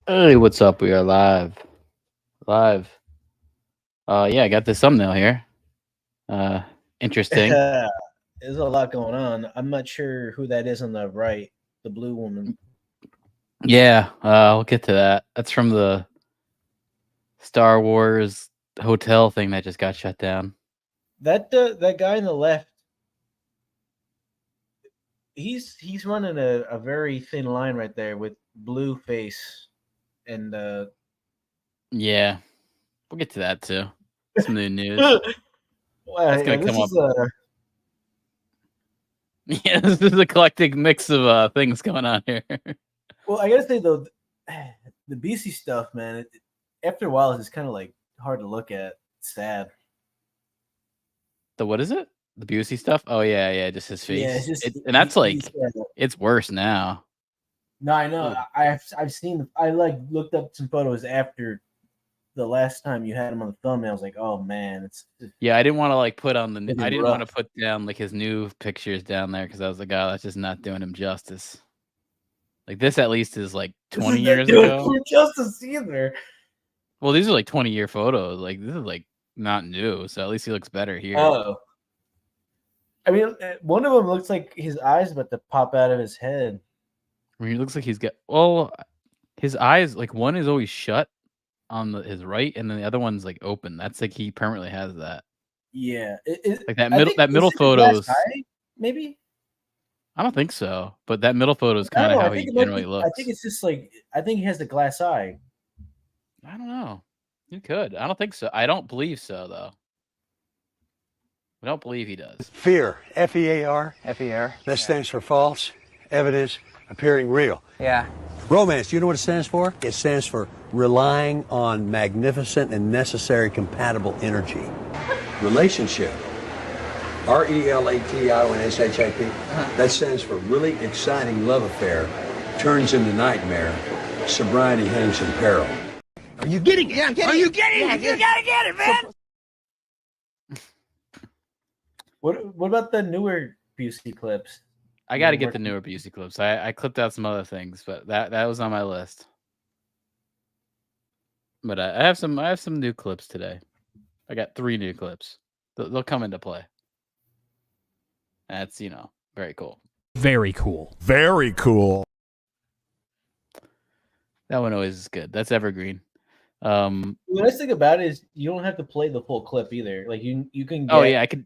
Hey, what's up? We are live. Live. Yeah, I got this thumbnail here. Uh, Interesting. There's a lot going on. I'm not sure who that is on the right, the blue woman. Yeah, we'll get to that. That's from the Star Wars hotel thing that just got shut down. That guy on the left, he's running a very thin line right there with blue face and Yeah, we'll get to that too. Some new news. That's yeah, gonna this come up. is Yeah, this is a eclectic mix of things going on here. well, I gotta say though, the BC stuff, man. After a while, it's just kind of like hard to look at. It's sad. The what is it? The Busey stuff? Oh yeah, just his Yeah, it's face. just And that's like he's it's worse now. no, I know. Ooh. I've seen. I like looked up some photos after the last time you had him on the thumbnail. I was like, oh man, it's Yeah, I didn't want to like put on the. looking I didn't want to rough. put down like his new pictures down there because I was like, oh, that's just not doing him justice. Like this, at least is like This 20 is not years doing ago. him justice either. Well, these are like 20-year photos. Like this is like not new, so at least he looks better here. Oh, I mean, one of them looks like his eyes about to pop out of his head. I mean, he looks like he's got. His eyes, like one is always shut on his right, and then the other one's like open. That's like he permanently has that. Yeah, Like that I middle, think that middle is it the glass photos. eye, maybe. I don't think so, but that middle photo is I kind don't of know. I how he think it might generally be. I think looks. it's just like I think he has the glass eye. I don't know. You could. I don't think so. I don't believe so, though. I don't believe he does. Fear, F-E-A-R. F-E-R. That stands for false evidence appearing real. Yeah. Romance, you know what it stands for? It stands for relying on magnificent and necessary compatible energy. Relationship, R-E-L-A-T-I-O-N-S-H-A-P. That stands for really exciting love affair, turns into nightmare, sobriety hangs in peril. Are you getting it? Yeah, I'm getting Are it. you getting Yeah, it? You gotta get it, man! What about the newer Busey clips? I got to get the newer Busey clips. I clipped out some other things, but that was on my list. But I have some new clips today. I got 3 new clips. They'll come into play. That's very cool. Very cool. Very cool. That one always is good. That's evergreen. The nice thing about it is you don't have to play the full clip either. Like you can. Get, oh yeah, I could.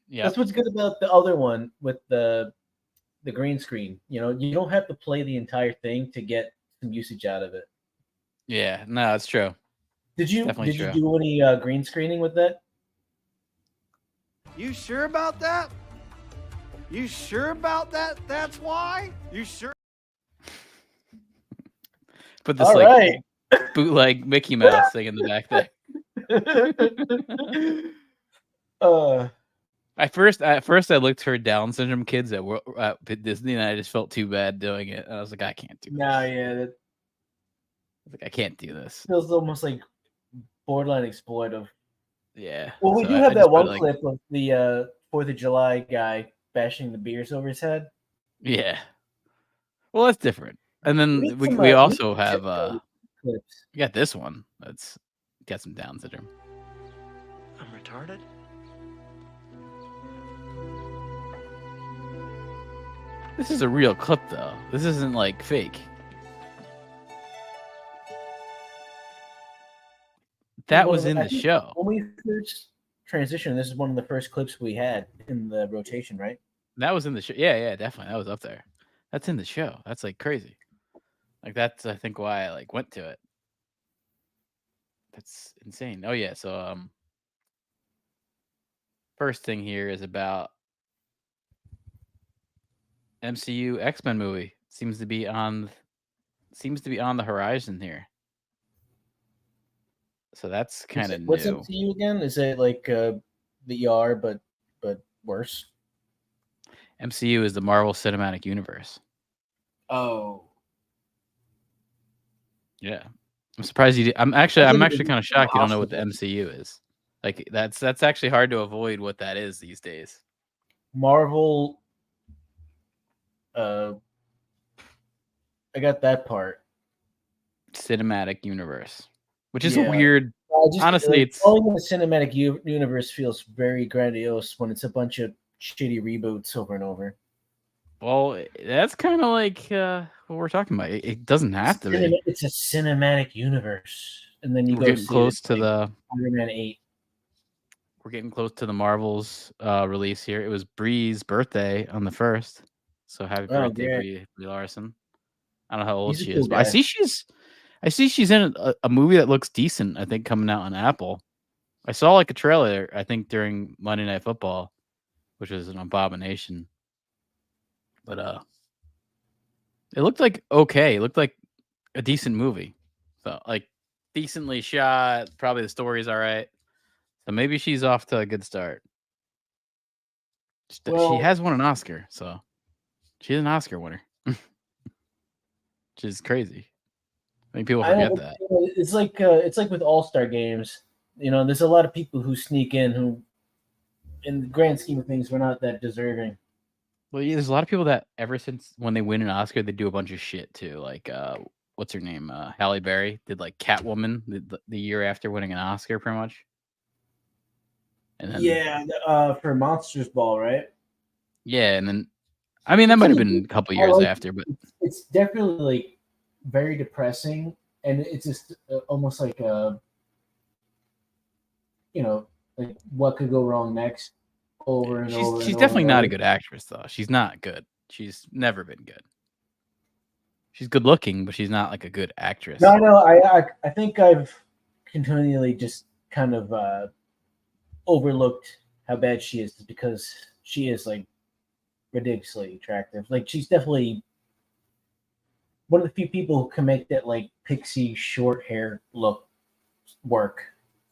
Yeah, that's what's good about the other one with the green screen. You don't have to play the entire thing to get some usage out of it. Yeah, no, that's true. Did you Definitely you true. do any green screening with that? You sure about that? You sure about that? That's why? You sure? Put this All like right. bootleg Mickey Mouse thing in the back there. At first, I looked for Down syndrome kids at Disney, and I just felt too bad doing it. And I was like, I can't do this. No, yeah, that I was like, I can't do this. feels almost like borderline exploitive. Yeah. Well, we so do I have that just one put, clip of the 4th of July guy bashing the beers over his head. Yeah. Well, that's different. And then we we also have clips. we got this one that's got some Down syndrome. I'm retarded? This is a real clip, though. This isn't like fake. That was in the show. When we first transitioned, this is one of the first clips we had in the rotation, right? That was in the show. Yeah, definitely. That was up there. That's in the show. That's like crazy. Like that's I think why I like went to it. That's insane. Oh yeah, so first thing here is about MCU X-Men Movie. Seems to be on the horizon here. So that's kind of new. What's MCU again? Is it like the ER but worse? MCU is the Marvel Cinematic Universe. Oh. Yeah. I'm surprised you did. I'm actually kind of shocked you don't know what the MCU is. Like that's actually hard to avoid what that is these days. Marvel I got that part. cinematic universe, which is a Yeah. weird. Honestly, it's calling it a cinematic universe feels very grandiose when it's a bunch of shitty reboots over and over. well, that's kind of like what we're talking about. It doesn't have to be. It's a cinematic universe, and then you We're go getting see close it, to like, the. Iron Man 8. We're getting close to the Marvels release here. It was Bree's birthday on the 1st, so happy Oh, birthday, great. Brie Larson. I don't know how old He's a she cool is, but I guy. see she's in a movie that looks decent. I think coming out on Apple. I saw like a trailer. I think during Monday Night Football, which was an abomination. But it looked like okay. It looked like a decent movie. So like decently shot. Probably the story's all right. So maybe she's off to a good start. She Well, has won an Oscar, so she's an Oscar winner, which is crazy. I think people I know, forget but, that. it's like with All-Star games. There's a lot of people who sneak in who, in the grand scheme of things, we're not that deserving. Well, yeah, there's a lot of people that ever since when they win an Oscar, they do a bunch of shit too. Like, what's her name? Halle Berry did like Catwoman the year after winning an Oscar, pretty much. And then, Yeah, for Monsters Ball, right? yeah, and then I mean that might have been a couple years after, but it's definitely like very depressing, and it's just almost like like what could go wrong next, over and over. she's and definitely over not and a good actress though. She's not good. She's never been good. She's good looking, but she's not like a good actress. No, no, I think I've continually just kind of overlooked how bad she is because she is like ridiculously attractive. Like she's definitely one of the few people who can make that like pixie short hair look work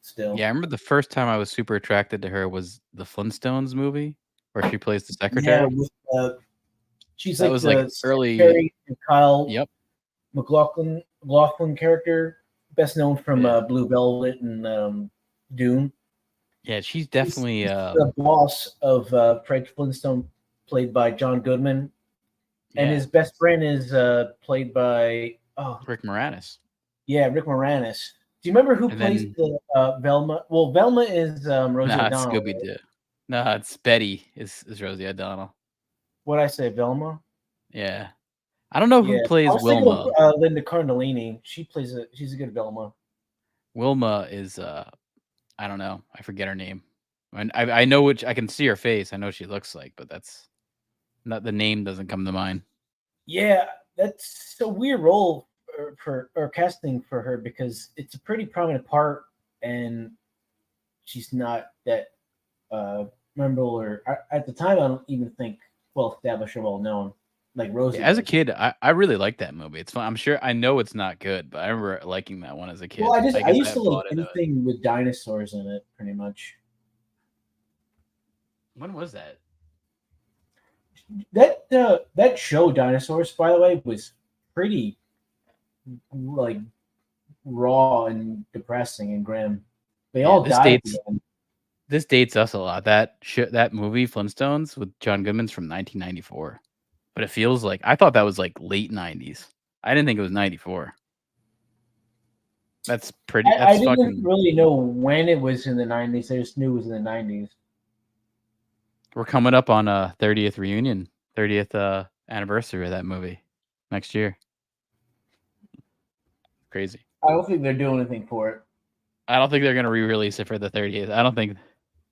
still. Yeah, I remember the first time I was super attracted to her was the Flintstones movie where she plays the secretary. Yeah, she's That like was the like early. secretary to Kyle Yep. McLaughlin character, best known from Yeah. Blue Velvet and Dune. Yeah, she's definitely He's the boss of Fred Flintstone, played by John Goodman, and his best friend is played by Rick Moranis. Yeah, Rick Moranis. Do you remember who plays the Velma? Well, Velma is Rosie Nah, O'Donnell. it's Scooby Doo. No, it's Betty is Rosie O'Donnell. What'd I say, Velma? Yeah, I don't know who plays Wilma. Linda Cardellini. She's a good Velma. Wilma is I don't know. I forget her name. I know which I can see her face. I know what she looks like, but that's not the name doesn't come to mind. Yeah, that's a weird role for casting for her because it's a pretty prominent part, and she's not that memorable or at the time. I don't even think well established or well known like Rosie. Yeah, as a kid, I really liked that movie. It's fun. I'm sure I know it's not good, but I remember liking that one as a kid. Well, I used to like anything with dinosaurs in it, pretty much. When was that? That show, Dinosaurs, by the way, was pretty like raw and depressing and grim. They all died. This dates us a lot. That movie Flintstones with John Goodman's from 1994, but it feels like I thought that was like late 90s. I didn't think it was 94. That's pretty. I didn't really know when it was in the 90s. I just knew it was in the 90s. We're coming up on a 30th reunion, 30th anniversary of that movie next year. Crazy. I don't think they're doing anything for it. I don't think they're going to re-release it for the 30th. I don't think.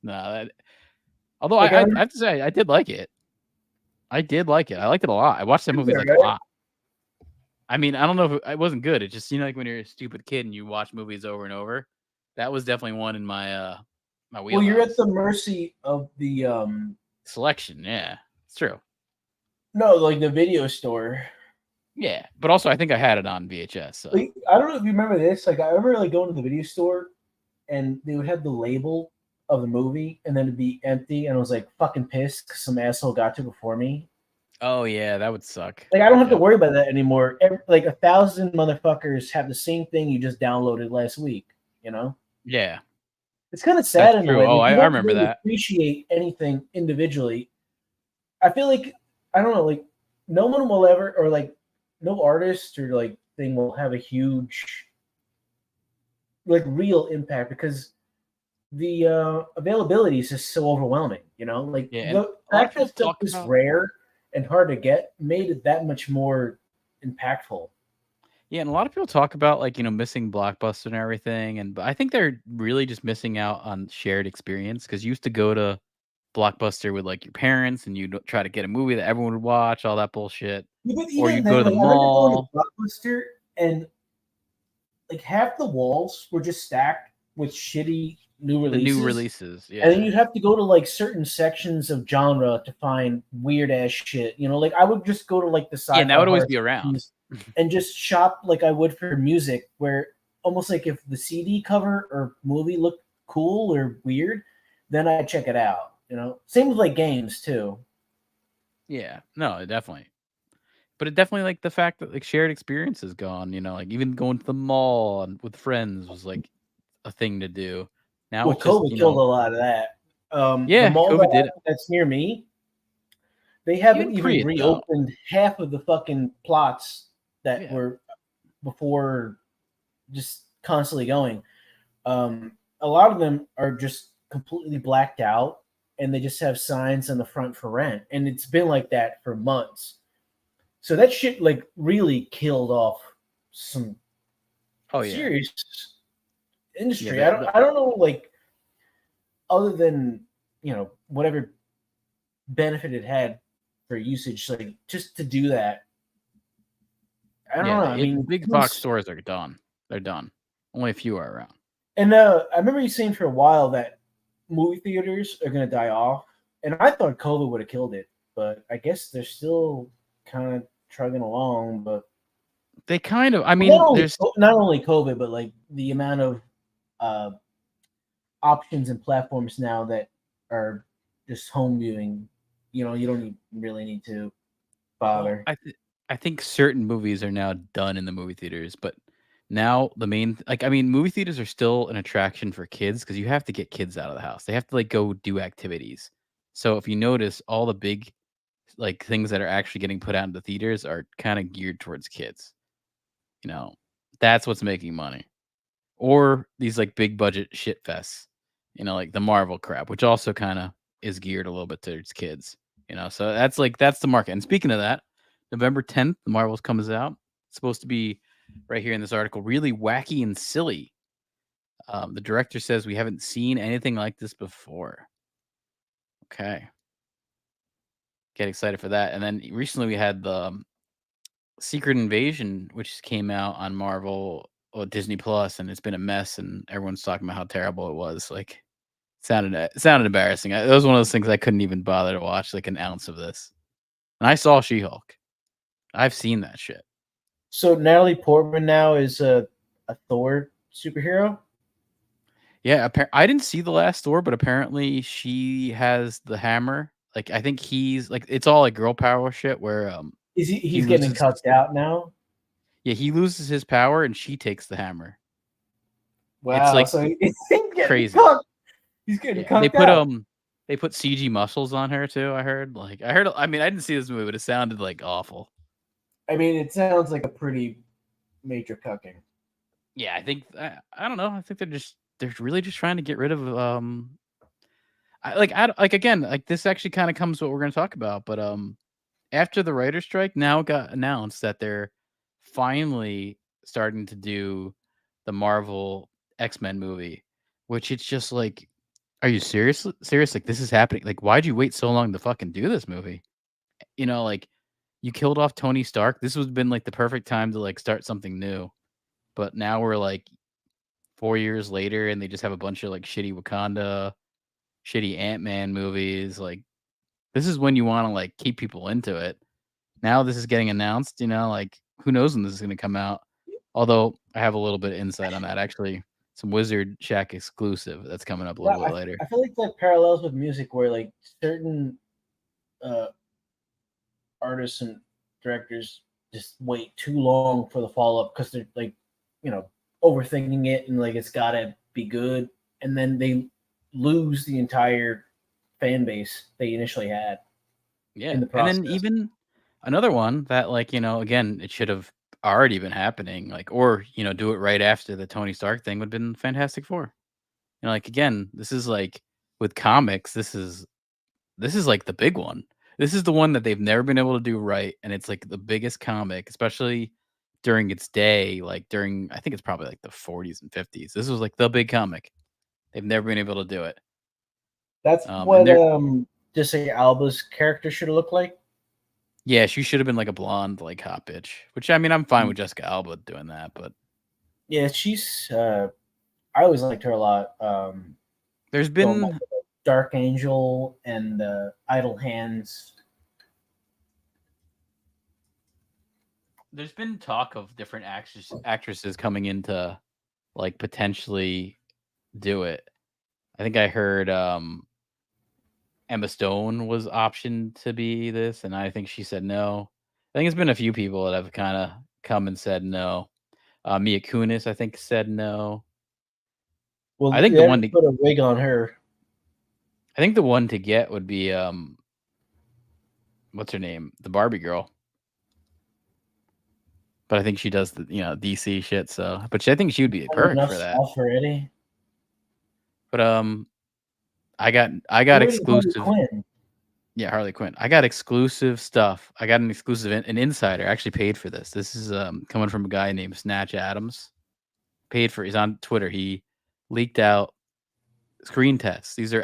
No. Although I have to say, I did like it. I liked it a lot. I watched that movie like a lot. I mean, I don't know if it wasn't good. It just seemed like when you're a stupid kid and you watch movies over and over. That was definitely one in my my wheelhouse. Well, you're at the mercy of the selection. Yeah, it's true. No, like the video store. Yeah, but also I think I had it on VHS. So. Like, I don't know if you remember this. Like, I remember like going to the video store, and they would have the label of the movie, and then it'd be empty, and I was like fucking pissed because some asshole got to before me. Oh yeah, that would suck. Like, I don't have to worry about that anymore. Like 1,000 motherfuckers have the same thing you just downloaded last week. You know? Yeah. It's kind of sad in a way. Oh, I remember really that. Appreciate anything individually. I feel like I don't know. Like no one will ever, or like no artist or like thing will have a huge, like, real impact because the availability is just so overwhelming. Like Yeah, and the a lot of fact people that stuff talk is about rare and hard to get made it that much more impactful. yeah, and a lot of people talk about like missing Blockbuster and everything, but I think they're really just missing out on shared experience because you used to go to Blockbuster with like your parents and you'd try to get a movie that everyone would watch, all that bullshit, Even or even you'd go then, to the like I remember going to mall. Blockbuster and like half the walls were just stacked with shitty new The new releases. releases, And then yeah, you'd have to go to like certain sections of genre to find weird ass shit. Like I would just go to like the yeah, and that sci-fi would always horror be around. sections and just shop like I would for music, where almost like if the CD cover or movie looked cool or weird, then I'd check it out. Same with like games too. Yeah, no, definitely. But it definitely like the fact that like shared experience is gone, like even going to the mall and with friends was like a thing to do. Now Well, it's just, COVID killed a lot of that. The yeah, mall COVID did it. that's near me, they Even haven't even pre it though. reopened half of the fucking plots that Yeah. were before, just constantly going. A lot of them are just completely blacked out, and they just have signs on the front for rent, and it's been like that for months. So that shit like really killed off some Oh yeah. serious Yeah, industry. I don't know, like, other than whatever benefit it had for usage, like just to do that. I don't yeah, know. I the mean, big box stores are done. They're done. Only a few are around. and I remember you saying for a while that movie theaters are going to die off, and I thought COVID would have killed it, but I guess they're still kind of trugging along. But They kind of I not mean, only there's not only COVID, but like the amount of uh, options and platforms now that are just home viewing. You don't really need to well, bother. I think certain movies are now done in the movie theaters, but now the main like I mean, movie theaters are still an attraction for kids because you have to get kids out of the house. They have to like go do activities. So if you notice, all the big like things that are actually getting put out into theaters are kind of geared towards kids. You know, that's what's making money. Or these like big budget shit fests, like the Marvel crap, which also kind of is geared a little bit towards kids. So that's the market. And speaking of that, November 10th, the Marvels comes out. It's supposed to be right here in this article, really wacky and silly. The director says we haven't seen anything like this before. Okay, get excited for that. And then recently we had the Secret Invasion, which came out on Marvel or Disney Plus, and it's been a mess, and everyone's talking about how terrible it was. Like, it sounded embarrassing. It was one of those things I couldn't even bother to watch like an ounce of this. And I saw She-Hulk. I've seen that shit. So Natalie Portman now is a Thor superhero. Yeah, I didn't see the last Thor, but apparently she has the hammer. Like, I think he's like it's all like girl power shit where Is he he's getting loses. cucked out now? Yeah, he loses his power and she takes the hammer. It's Wow. like So he's getting crazy. cucked. He's getting Yeah, cucked out. they put CG muscles on her too. I mean, I didn't see this movie, but it sounded like awful. I mean, it sounds like a pretty major cucking. Yeah, I think I don't know. I think they're really just trying to get rid of like again, like this actually kind of comes to what we're going to talk about, but after the writer's strike, now it got announced that they're finally starting to do the Marvel X-Men movie, which it's just like, are you serious? Serious? Like this is happening? Like, why'd you wait so long to fucking do this movie? Like you killed off Tony Stark. This would have been like the perfect time to like start something new. But now we're like 4 years later, and they just have a bunch of like shitty Wakanda, shitty Ant-Man movies. Like this is when you want to like keep people into it. Now this is getting announced, like who knows when this is going to come out. Although I have a little bit of insight on that. Actually, some WizardShack exclusive that's coming up a Yeah, little bit later. I feel like that parallels with music, where like certain uh, artists and directors just wait too long for the follow up because they're like, overthinking it and like it's gotta be good, and then they lose the entire fan base they initially had Yeah. in the And process. then even another one that like, again, it should have already been happening, like, or do it right after the Tony Stark thing would have been Fantastic Four. Like again, this is like with comics, this is like the big one. This is the one that they've never been able to do right, and it's like the biggest comic, especially during its day, like during I think it's probably like the 40s and 50s. This was like the big comic. They've never been able to do it. That's And what Jessica Alba's character should have looked like. Yeah, she should have been like a blonde, like hot bitch. Which I mean, I'm fine with Jessica Alba doing that, but yeah, she's. I always liked her a lot. There's been Dark Angel and Idle Hands. There's been talk of different actresses coming into like potentially do it. I think I heard Emma Stone was optioned to be this, and I think she said no. I think it's been a few people that have kind of come and said no. Mia Kunis, I think, said no. Well, I think they the one to put a wig on her. I think the one to get would be what's her name? The Barbie girl. But I think she does the DC shit, so I think she would be perfect for that. Already. But I got exclusive. Harley Quinn. I got exclusive stuff. I got an exclusive. An insider actually paid for this. This is coming from a guy named Snatch Adams. Paid for. He's on Twitter. He leaked out screen tests. These are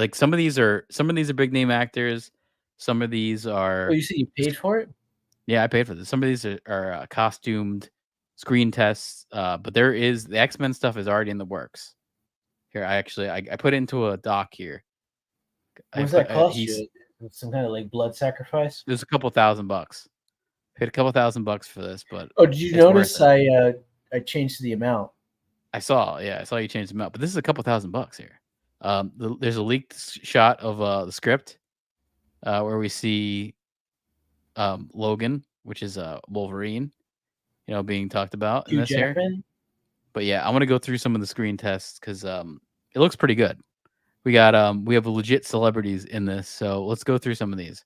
some of these are big name actors. Some of these are. Oh, you see, you paid for it? Yeah, I paid for this. Some of these are costumed screen tests. But there is the X-Men stuff is already in the works. Here, I put it into a doc here. What does that cost you? Some kind of like blood sacrifice? There's a couple $1,000. Paid a couple $1,000 for this, but did you notice I changed the amount? I saw you change the amount, but this is a couple $1,000 here. There's a leaked shot of the script where we see Logan, which is Wolverine, being talked about in this here. But yeah, I want to go through some of the screen tests because it looks pretty good. We got we have legit celebrities in this, so let's go through some of these.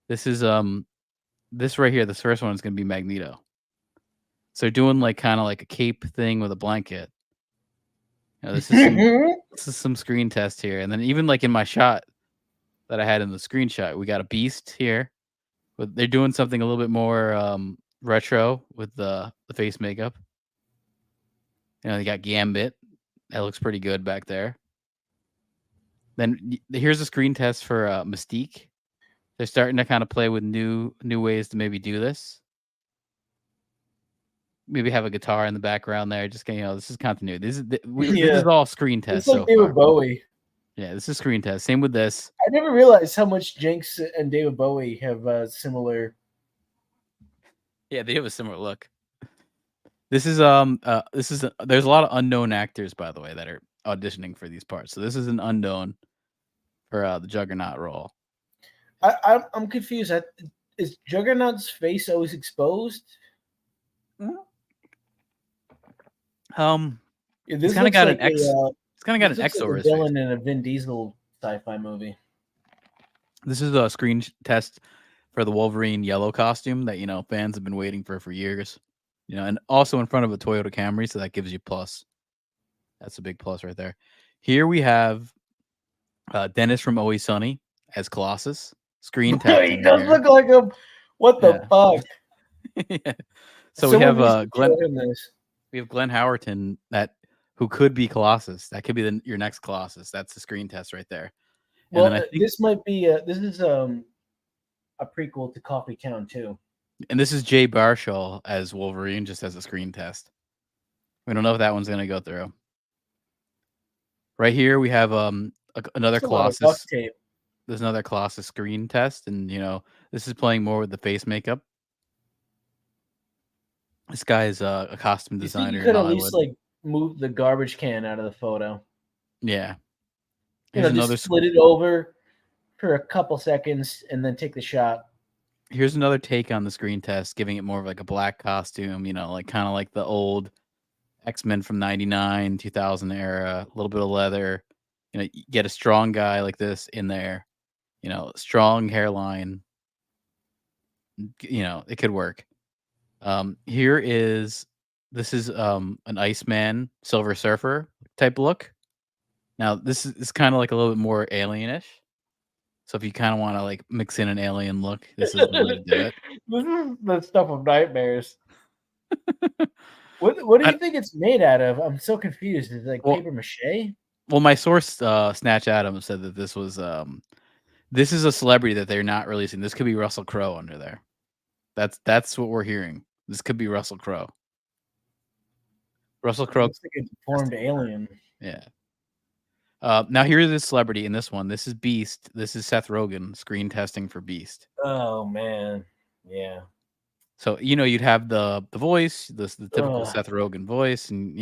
This is this right here. This first one is going to be Magneto. So they're doing like kind of like a cape thing with a blanket. This is some screen test here, and then even like in my shot that I had in the screenshot, we got a Beast here. But they're doing something a little bit more retro with the face makeup. They got Gambit. That looks pretty good back there. Then here's a screen test for Mystique. They're starting to kind of play with new ways to maybe do this. Maybe have a guitar in the background there. Just this is continuity. This is all screen tests. It's like David Bowie. Yeah, this is screen test. Same with this. I never realized how much Jinx and David Bowie have similar. Yeah, they have a similar look. This is there's a lot of unknown actors, by the way, that are auditioning for these parts. So this is an unknown for the Juggernaut role. I'm confused. Is Juggernaut's face always exposed? It's kind of got an X. It's kind of got an X over his face. Villain in a Vin Diesel sci-fi movie. This is a screen test for the Wolverine yellow costume that fans have been waiting for years. And also in front of a Toyota Camry, so that gives you plus. That's a big plus right there. Here we have Dennis from Always Sunny as Colossus. Screen test. He does look like him. What the fuck? Yeah. So we have Glenn. We have Glenn Howerton who could be Colossus. That could be your next Colossus. That's the screen test right there. Well, and then I think this might be this is a prequel to Coffee Town too. And this is Jay Baruchel as Wolverine, just as a screen test. We don't know if that one's gonna go through. Right here we have another Colossus. There's another Colossus screen test, and this is playing more with the face makeup. This guy is a costume designer. You could at least move the garbage can out of the photo. Yeah. Just split it over for a couple seconds and then take the shot. Here's another take on the screen test, giving it more of like a black costume, kind of like the old X-Men from 99, 2000 era, a little bit of leather. You get a strong guy like this in there, strong hairline. It could work. This is an Iceman, Silver Surfer type look. Now this is kind of like a little bit more alienish. So if you kind of want to like mix in an alien look, this is the way to do it. This is the stuff of nightmares. What do you think it's made out of? I'm so confused. Is it like paper mache? Well, my source, Snatch Adams, said that this was this is a celebrity that they're not releasing. This could be Russell Crowe under there. That's what we're hearing. This could be Russell Crowe. Russell Crowe looks like a deformed alien. Yeah. Now here's the celebrity in this one. This is Beast. This is Seth Rogen screen testing for Beast. Oh man, yeah. So you'd have the voice, the typical Seth Rogen voice, and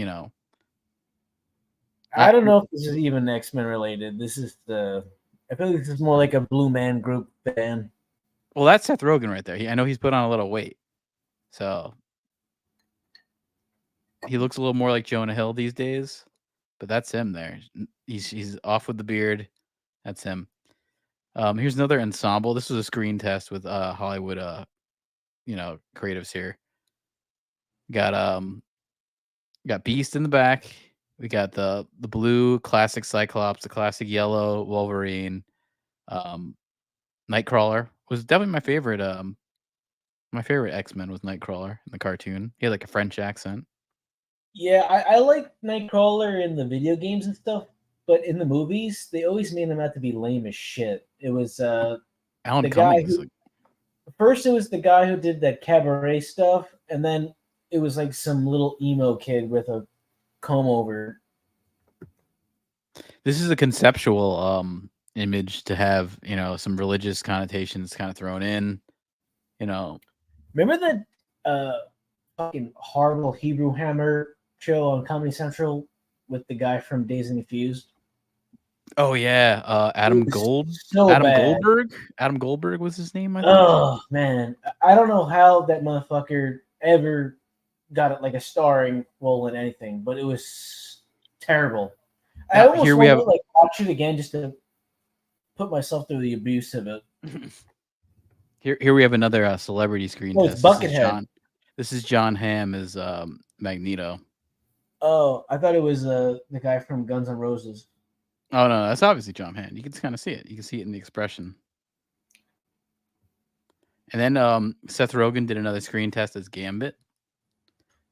I don't know if this is even X-Men related. This is I feel like this is more like a Blue Man Group band. Well, that's Seth Rogen right there. I know he's put on a little weight, so he looks a little more like Jonah Hill these days. But that's him there. He's off with the beard. That's him. Here's another ensemble. This was a screen test with Hollywood creatives here. Got Beast in the back. We got the blue classic Cyclops, the classic yellow Wolverine. Nightcrawler was definitely my favorite. My favorite X-Men was Nightcrawler in the cartoon. He had like a French accent. Yeah, I like Nightcrawler in the video games and stuff, but in the movies, they always made him out to be lame as shit. It was Alan the Cummings. guy first it was the guy who did that cabaret stuff, and then it was like some little emo kid with a comb over. This is a conceptual image to have, some religious connotations kind of thrown in. Remember that fucking horrible Hebrew Hammer show on Comedy Central with the guy from Dazed and Confused? Oh yeah, Adam Goldberg. Adam Goldberg was his name, I think. Oh man, I don't know how that motherfucker ever got it like a starring role in anything, but it was terrible. I almost want to like watch it again just to put myself through the abuse of it. Here we have another celebrity screen test. It's Buckethead. This is John Hamm as Magneto. Oh, I thought it was the guy from Guns N' Roses. Oh no, that's obviously John Hamm. You can kind of see it. You can see it in the expression. And then Seth Rogen did another screen test as Gambit.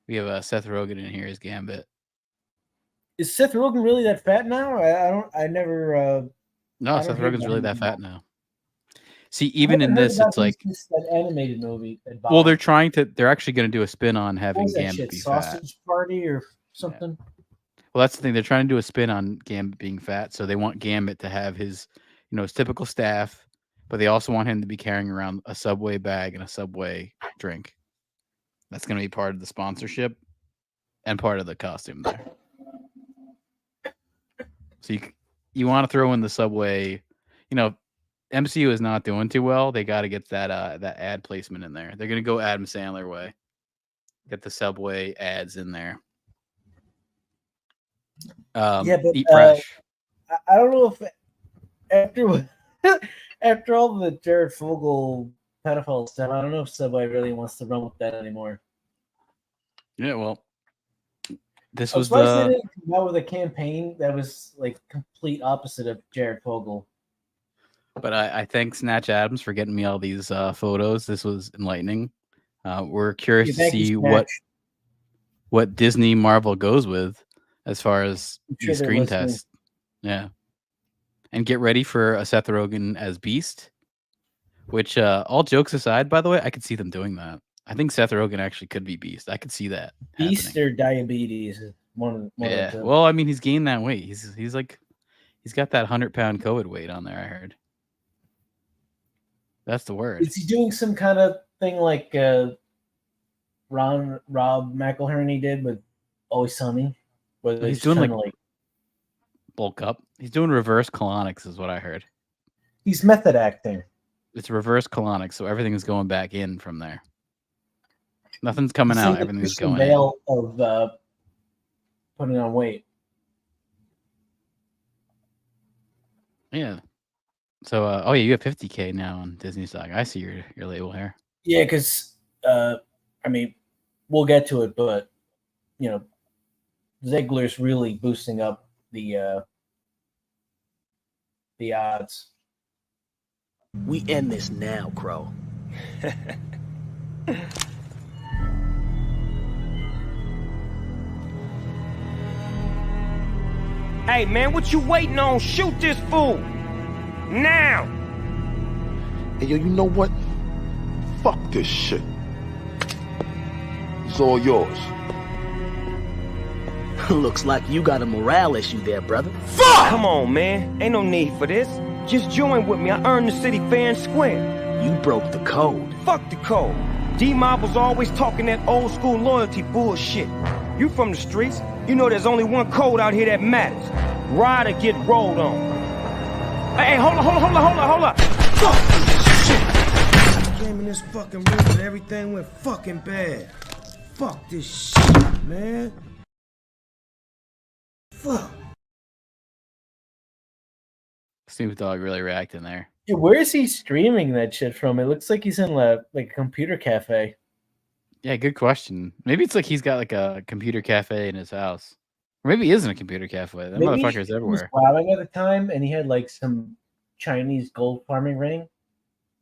We have Seth Rogen in here as Gambit. Is Seth Rogen really that fat now? I never. No, Seth Rogen's really that fat now. See, even in this, it's like that animated movie. Well, they're actually going to do a spin on having Gambit be Sausage fat. Party or something. Yeah. Well, that's the thing. They're trying to do a spin on Gambit being fat, so they want Gambit to have his typical staff, but they also want him to be carrying around a Subway bag and a Subway drink. That's going to be part of the sponsorship and part of the costume there. So you want to throw in the Subway, MCU is not doing too well. They got to get that ad placement in there. They're going to go Adam Sandler way. Get the Subway ads in there. But eat fresh. I don't know if after all the Jared Fogle pedophile stuff, I don't know if Subway really wants to run with that anymore. Yeah, well, this I was they didn't come out with a campaign that was like complete opposite of Jared Fogle. But I thank Snatch Adams for getting me all these photos. This was enlightening. We're curious to see what Disney Marvel goes with as far as the screen test. Yeah. And get ready for a Seth Rogen as Beast, which all jokes aside, by the way, I could see them doing that. I think Seth Rogen actually could be Beast. I could see that. Beast happening. or diabetes. One yeah. Well, I mean, he's gained that weight. He's got that 100-pound COVID weight on there, I heard. That's the word. Is he doing some kind of thing like Rob McElhenney did with Always Sunny? Where he's doing like bulk up. He's doing reverse colonics, is what I heard. He's method acting. It's reverse colonics, so everything is going back in from there. Nothing's coming out. Everything's going veil in. Of putting on weight. Yeah. So, you have 50K now on Disney stock. I see your label here. Yeah, because I mean, we'll get to it, but Ziegler's really boosting up the odds. We end this now, Crow. Hey, man, what you waiting on? Shoot this fool! Now! Hey, yo, you know what? Fuck this shit. It's all yours. Looks like you got a morale issue there, brother. Fuck! Come on, man. Ain't no need for this. Just join with me. I earned the city fair and square. You broke the code. Fuck the code. D-Mob was always talking that old school loyalty bullshit. You from the streets. You know there's only one code out here that matters. Ride or get rolled on. Hey, hold up. Fuck this shit. Came in this fucking room and everything went fucking bad. Fuck this shit, man. Fuck. Snoop Dogg really reacting there. Dude, where is he streaming that shit from? It looks like he's in like a computer cafe. Yeah, good question. Maybe it's like he's got like a computer cafe in his house. Or maybe he isn't a computer cafe. That Maybe motherfucker's he everywhere. was plowing at the time, and he had like some Chinese gold farming ring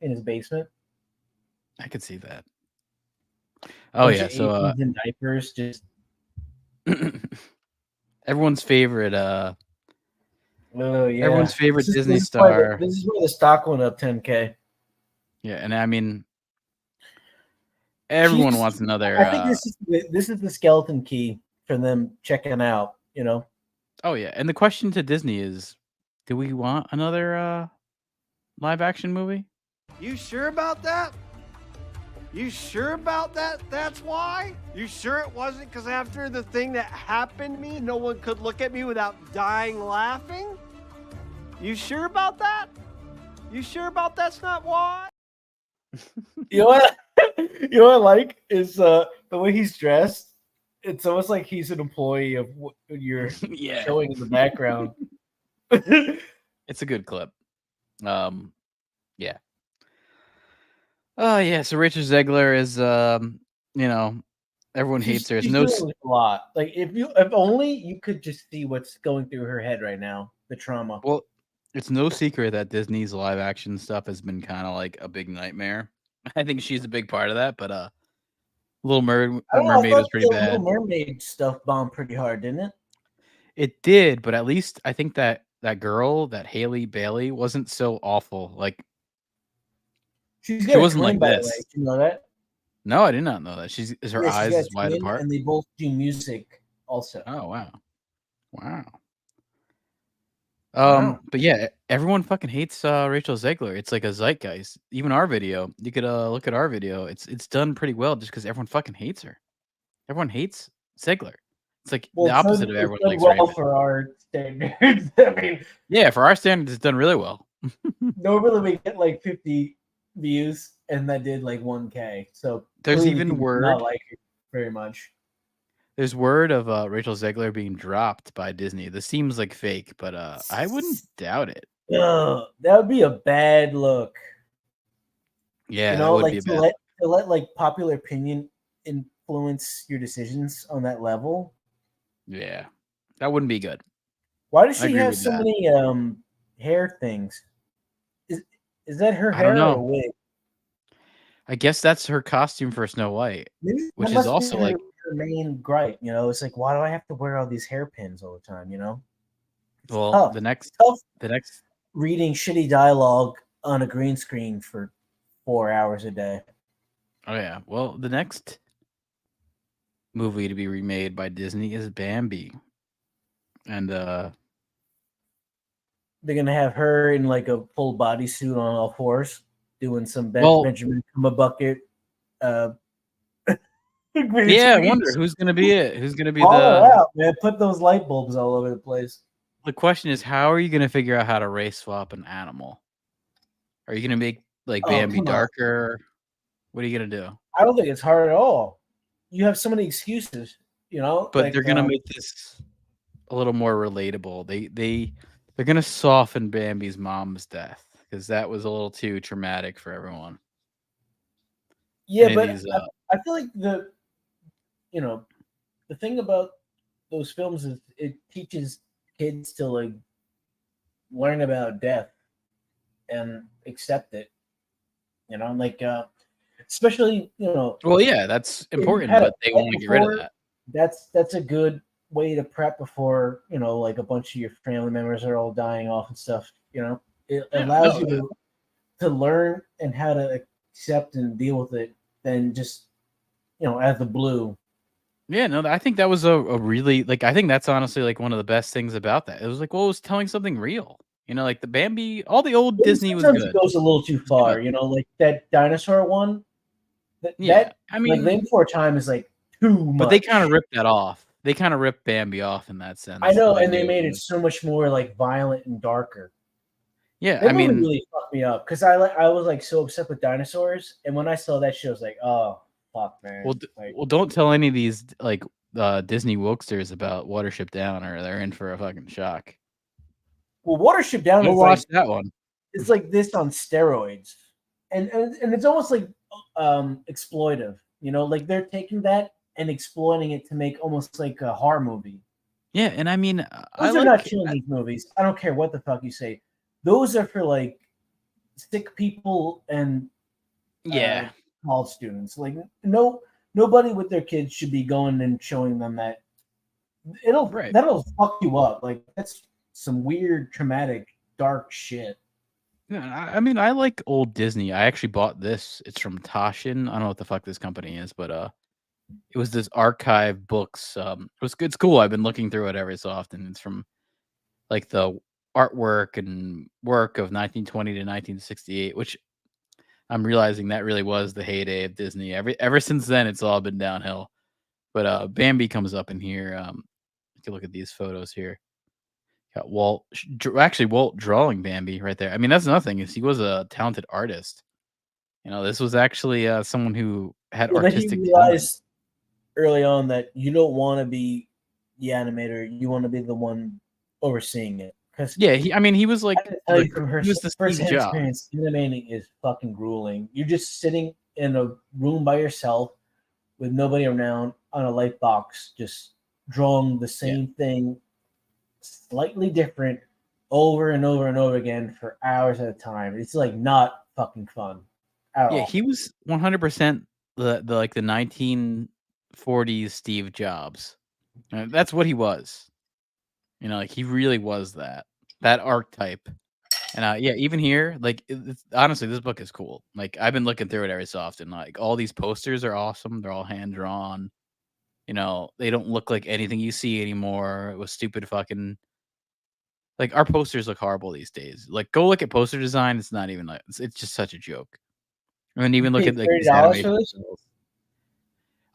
in his basement. I could see that. Oh yeah, so Asians in diapers, just everyone's favorite yeah. everyone's favorite Disney this star. This is where the stock went up 10K. Yeah, and I mean everyone wants another I think this is the skeleton key for them checking out, Oh yeah, and the question to Disney is, do we want another live action movie? You sure about that? You sure about that? That's why? You sure it wasn't because after the thing that happened to me, no one could look at me without dying laughing? You sure about that? You sure about that's not why? You know what? You know what I like is the way he's dressed. It's almost like he's an employee of what you're Yeah. showing in the background. It's a good clip. Yeah. Oh yeah, so Rachel Zegler is everyone hates her. She's No doing a lot. Like if only you could just see what's going through her head right now, the trauma. Well, it's no secret that Disney's live action stuff has been kind of like a big nightmare. I think she's a big part of that, but Little Mermaid was pretty bad. Little Mermaid stuff bombed pretty hard, didn't it? It did, but at least I think that girl, that Haley Bailey, wasn't so awful. Like She wasn't like this. You know that? No, I did not know that. Her eyes is wide twin, apart. and they both do music also. Oh wow. Wow. Wow. But yeah, everyone fucking hates Rachel Zegler. It's like a zeitgeist. Even our video, you could look at our video. It's done pretty well just because everyone fucking hates her. Everyone hates Zegler. It's like the opposite of everyone likes well Raven. for our standards. I mean, Yeah, for our standards, it's done really well. normally we get like 50 views, and that did like 1K. So There's clearly even people do word. not like it very much. There's word of Rachel Zegler being dropped by Disney. This seems like fake, but I wouldn't doubt it. Ugh, that would be a bad look. Yeah, You that know, would like be to bad. let like popular opinion influence your decisions on that level. Yeah, that wouldn't be good. Why does I she agree have with so that. many hair things? Is that her I don't hair or know. a wig? I guess that's her costume for Snow White, Maybe which that is must be also like her main gripe. It's like, why do I have to wear all these hairpins all the time? It's well, tough. the next Reading shitty dialogue on a green screen for 4 hours a day. Oh yeah. Well, the next movie to be remade by Disney is Bambi. And They're gonna have her in like a full bodysuit on all fours, doing some Benjamin Bucket. Yeah, I wonder who's gonna be it. Who's gonna be all the out, man. Put those light bulbs all over the place. The question is, how are you gonna figure out how to race swap an animal? Are you gonna make like Bambi come on. darker? What are you gonna do? I don't think it's hard at all. You have so many excuses, But like, they're gonna make this a little more relatable. They're gonna soften Bambi's mom's death because that was a little too traumatic for everyone. Yeah, Any of but these, I feel like the thing about those films is it teaches kids to like learn about death and accept it. Like especially Well, yeah, that's if you've important, had a but they pet want to get rid of before, that. that's a good way to prep before like a bunch of your family members are all dying off and stuff. It Yeah, allows no, you to learn and how to accept and deal with it than just out of the blue. Yeah, no, I think that was a really like I think that's honestly like one of the best things about that. It was like, well, it was telling something real. Like the Bambi, all the old Disney was Sometimes good. it goes a little too It was good. far. Like that dinosaur one. Yeah, I like mean, Land Before Time is like too much. but they kind of ripped that off. They kind of ripped Bambi off in that sense. I know, by and they doing made it so much more like violent and darker. Yeah, That I movie mean, really fucked me up because I was like so upset with dinosaurs, and when I saw that shit, I was like, oh fuck, man. well, don't tell any of these like Disney wokesters about Watership Down, or they're in for a fucking shock. Well, Watership Down Go is watch like that one. it's like this on steroids, and it's almost like exploitive. Like they're taking that and exploiting it to make almost like a horror movie. Yeah, and I mean, Those are not children's movies. I don't care what the fuck you say. Those are for like sick people and college students. Like nobody with their kids should be going and showing them that. That'll fuck you up. Like that's some weird, traumatic, dark shit. Yeah, I mean, I like old Disney. I actually bought this. It's from Toshin. I don't know what the fuck this company is, but it was this archive books. It's cool. I've been looking through it every so often. It's from like the artwork and work of 1920 to 1968, which I'm realizing that really was the heyday of Disney. Ever since then, it's all been downhill. But Bambi comes up in here. You can look at these photos here. Got Walt drawing Bambi right there. I mean, that's nothing. Is he was a talented artist. This was actually someone who had artistic he realized early on that you don't want to be the animator; you want to be the one overseeing it. Yeah, he was like, he was the first-hand experience. Animating is fucking grueling. You're just sitting in a room by yourself with nobody around on a light box, just drawing the same thing, slightly different, over and over and over again for hours at a time. It's like not fucking fun at all. He was 100% the like the 1940s Steve Jobs. That's what he was. Like he really was that archetype. And even here, like honestly, this book is cool. Like I've been looking through it every so often. Like all these posters are awesome. They're all hand drawn. They don't look like anything you see anymore. It was stupid fucking. Like our posters look horrible these days. Like go look at poster design. It's not even like it's just such a joke. I mean, even look at like these animation sales.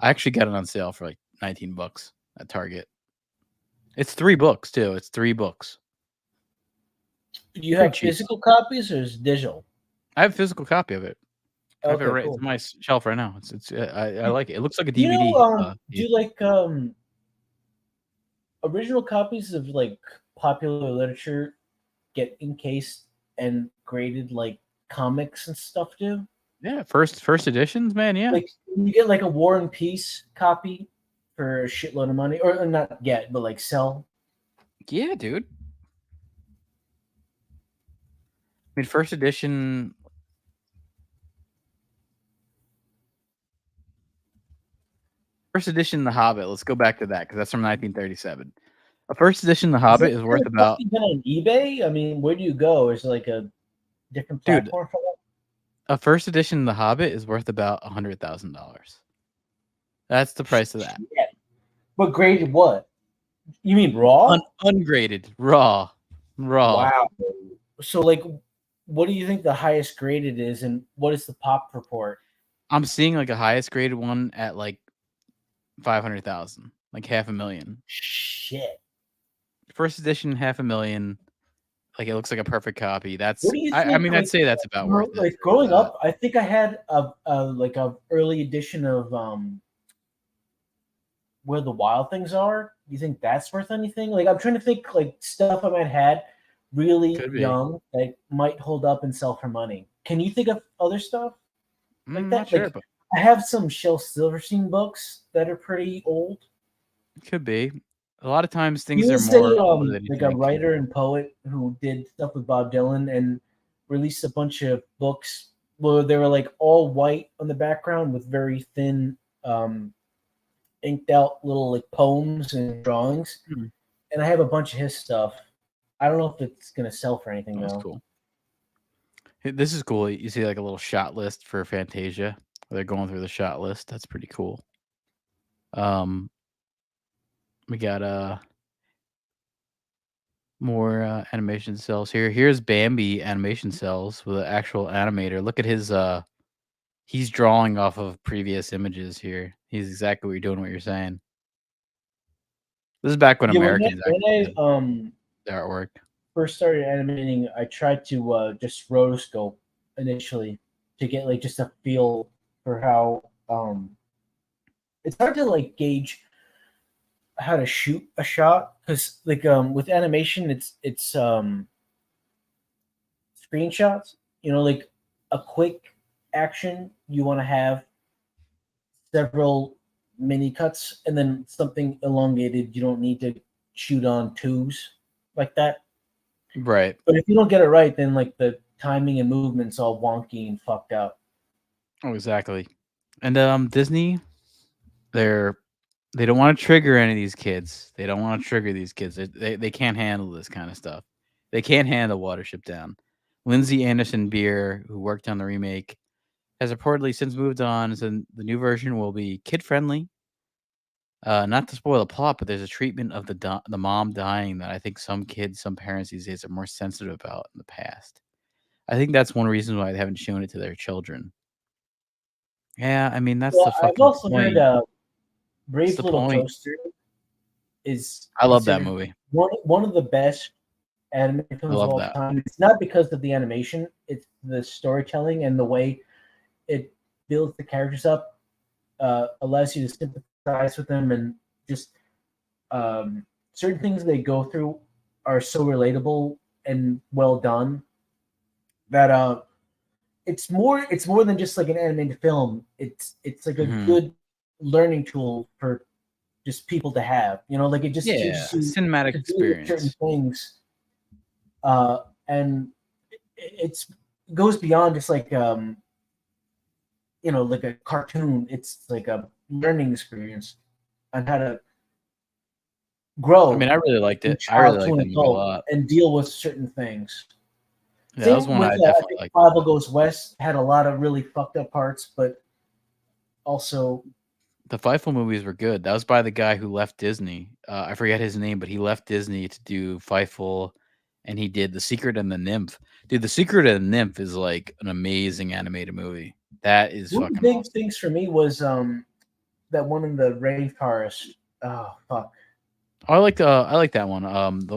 I actually got it on sale for like $19 at Target. It's 3 books too. It's 3 books. Do you have physical copies or is it digital? I have a physical copy of it. I have it right. Cool. It's on my shelf right now. I like it. It looks like a DVD. Do you like original copies of like popular literature get encased and graded like comics and stuff too? Yeah, first editions, man. Yeah, like you get like a War and Peace copy for a shitload of money, or not get, but like sell. Yeah, dude. I mean, first edition. First edition, The Hobbit. Let's go back to that because that's from 1937. A first edition, The Hobbit is worth about. On eBay? I mean, where do you go? Is it like a different platform for that? A first edition, The Hobbit is worth about $100,000. That's the price of that. Yeah. But graded what? You mean raw? Ungraded, raw. Wow. So, like, what do you think the highest graded is, and what is the pop report? I'm seeing like a highest graded one at like 500,000, like $500,000. Shit. First edition, $500,000. Like it looks like a perfect copy. That's. I mean, I'd say that's about worth it. Like growing up, I think I had a early edition of Where the Wild Things Are. Do you think that's worth anything? Like I'm trying to think like stuff I might have had really young that might hold up and sell for money. Can you think of other stuff like that? Sure, like, but I have some Shel Silverstein books that are pretty old. Could be. A lot of times He things are was more older than you like a think. writer and poet who did stuff with Bob Dylan and released a bunch of books where they were like all white on the background with very thin, inked out little like poems and drawings. Hmm. And I have a bunch of his stuff. I don't know if it's gonna sell for anything That's though. cool. This is cool. You see like a little shot list for Fantasia. They're going through the shot list. That's pretty cool. We got more animation cells here. Here's Bambi animation cells with an actual animator. Look at his he's drawing off of previous images here. He's exactly what you're doing, what you're saying. This is back when Americans when I did the artwork. first started animating, I tried to just rotoscope initially to get like just a feel for how it's hard to like gauge how to shoot a shot because like with animation it's screenshots, like a quick action you want to have several mini cuts and then something elongated you don't need to shoot on twos like that. Right. But if you don't get it right, then like the timing and movement's all wonky and fucked up. Oh, exactly. And Disney, they don't want to trigger any of these kids. They don't want to trigger these kids. They can't handle this kind of stuff. They can't handle Watership Down. Lindsay Anderson Beer, who worked on the remake, has reportedly since moved on, and the new version will be kid friendly. Not to spoil the plot, but there's a treatment of the mom dying that I think some parents these days are more sensitive about in the past. I think that's one reason why they haven't shown it to their children. Yeah, I mean that's the Well, I've fucking also point. heard Brave the Little point. Toaster is I love that considered movie. one of the best animated films of love all that. time. It's not because of the animation; it's the storytelling and the way it builds the characters up. Allows you to sympathize with them, and just certain things they go through are so relatable and well done that it's more than just like an animated film. It's like a Mhm. good learning tool for just people to have. Like it just Yeah, teaches you cinematic to do certain experience. things, and it goes beyond just like like a cartoon. It's like a learning experience on how to grow. I mean, I really liked from it. I really child to liked an that movie a adult lot. and deal with certain things. Yeah, that was Same one with I I definitely think liked. Five Goes West had a lot of really fucked up parts, but also The Fievel movies were good. That was by the guy who left Disney. I forget his name, but he left Disney to do Fievel, and he did The Secret and the Nymph. Dude, The Secret and the Nymph is like an amazing animated movie. That is one of the fucking big awesome. things for me was that one in the rainforest. Oh fuck, I like that one.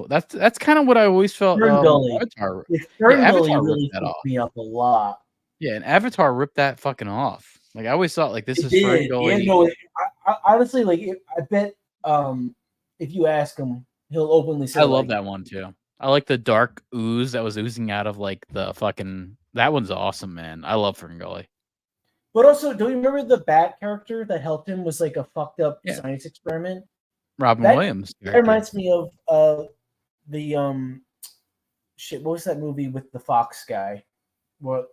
That's kind of what I always felt. Fern Gully. Avatar. The Fern Gully Avatar really ripped that fucked off. me up a lot. Yeah, and Avatar ripped that fucking off. Like I always thought, like this It is did. Fern Yeah, Gully. no. I honestly like. I bet if you ask him, he'll openly say, I love like, that one too. I like the dark ooze that was oozing out of like the fucking. That one's awesome, man. I love Fern Gully. But also, do you remember the bat character that helped him was like a fucked up Yeah. science experiment? Robin That- Williams. That character. reminds me of the shit. What was that movie with the fox guy? What?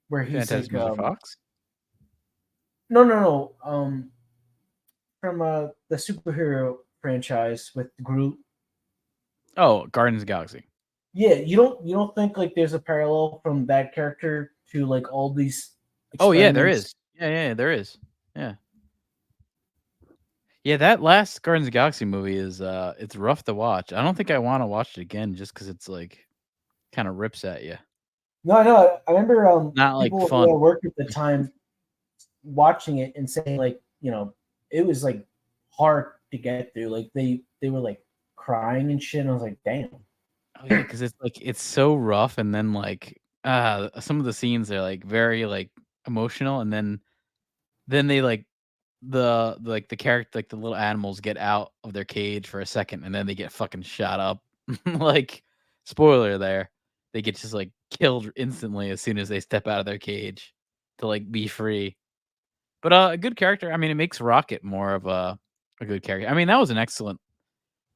Where he's Fantastic like Mr. Fox. no. From the superhero franchise with Groot. Oh, Guardians of the Galaxy. Yeah, you don't think like there's a parallel from that character to like all these? Oh yeah, there experiments? is. Yeah, there is. Yeah. Yeah, that last Guardians of the Galaxy movie is it's rough to watch. I don't think I want to watch it again just because it's like kind of rips at you. No, I remember Not, like, people fun. who worked at the time watching it and saying like, it was like hard to get through. Like they were like crying and shit. And I was like, damn. Oh yeah, because it's like it's so rough, and then like some of the scenes are like very like emotional, and then they like the character, like the little animals get out of their cage for a second, and then they get fucking shot up. Like spoiler there, they get just like killed instantly as soon as they step out of their cage to like be free. But a good character. I mean, it makes Rocket more of a good character. I mean, that was an excellent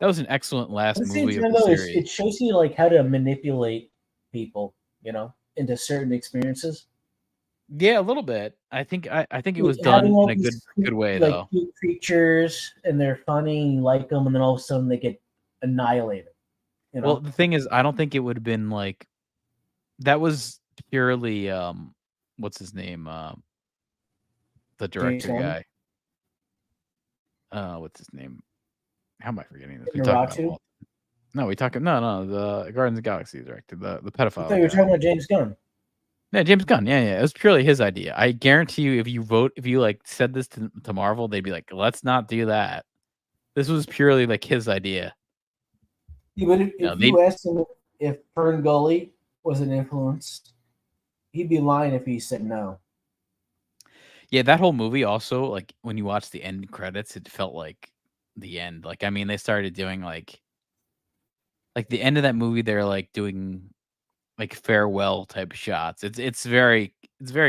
At last the same movie of time, the though, series. it shows you like how to manipulate people, into certain experiences. Yeah, a little bit. I think it was Like, having done all in a these good way like though. cute creatures, and they're funny, and you like them, and then all of a sudden they get annihilated. Well, the thing is, I don't think it would have been like that was purely what's his name? The James director Gunn, guy. What's his name? How am I forgetting this? We talking about Naruto. Walt. No, we talking no, the Guardians of the Galaxy director, the I thought pedophile you were guy. talking about James Gunn. Yeah, James Gunn. Yeah. It was purely his idea. I guarantee you, if you like said this to Marvel, they'd be like, let's not do that. This was purely like his idea. Yeah, but You know, if you asked him if Fern Gully was an influence, he'd be lying if he said no. Yeah, that whole movie also, like when you watch the end credits, it felt like the end. Like, I mean, they started doing like the end of that movie, they're like doing like farewell type shots. It's very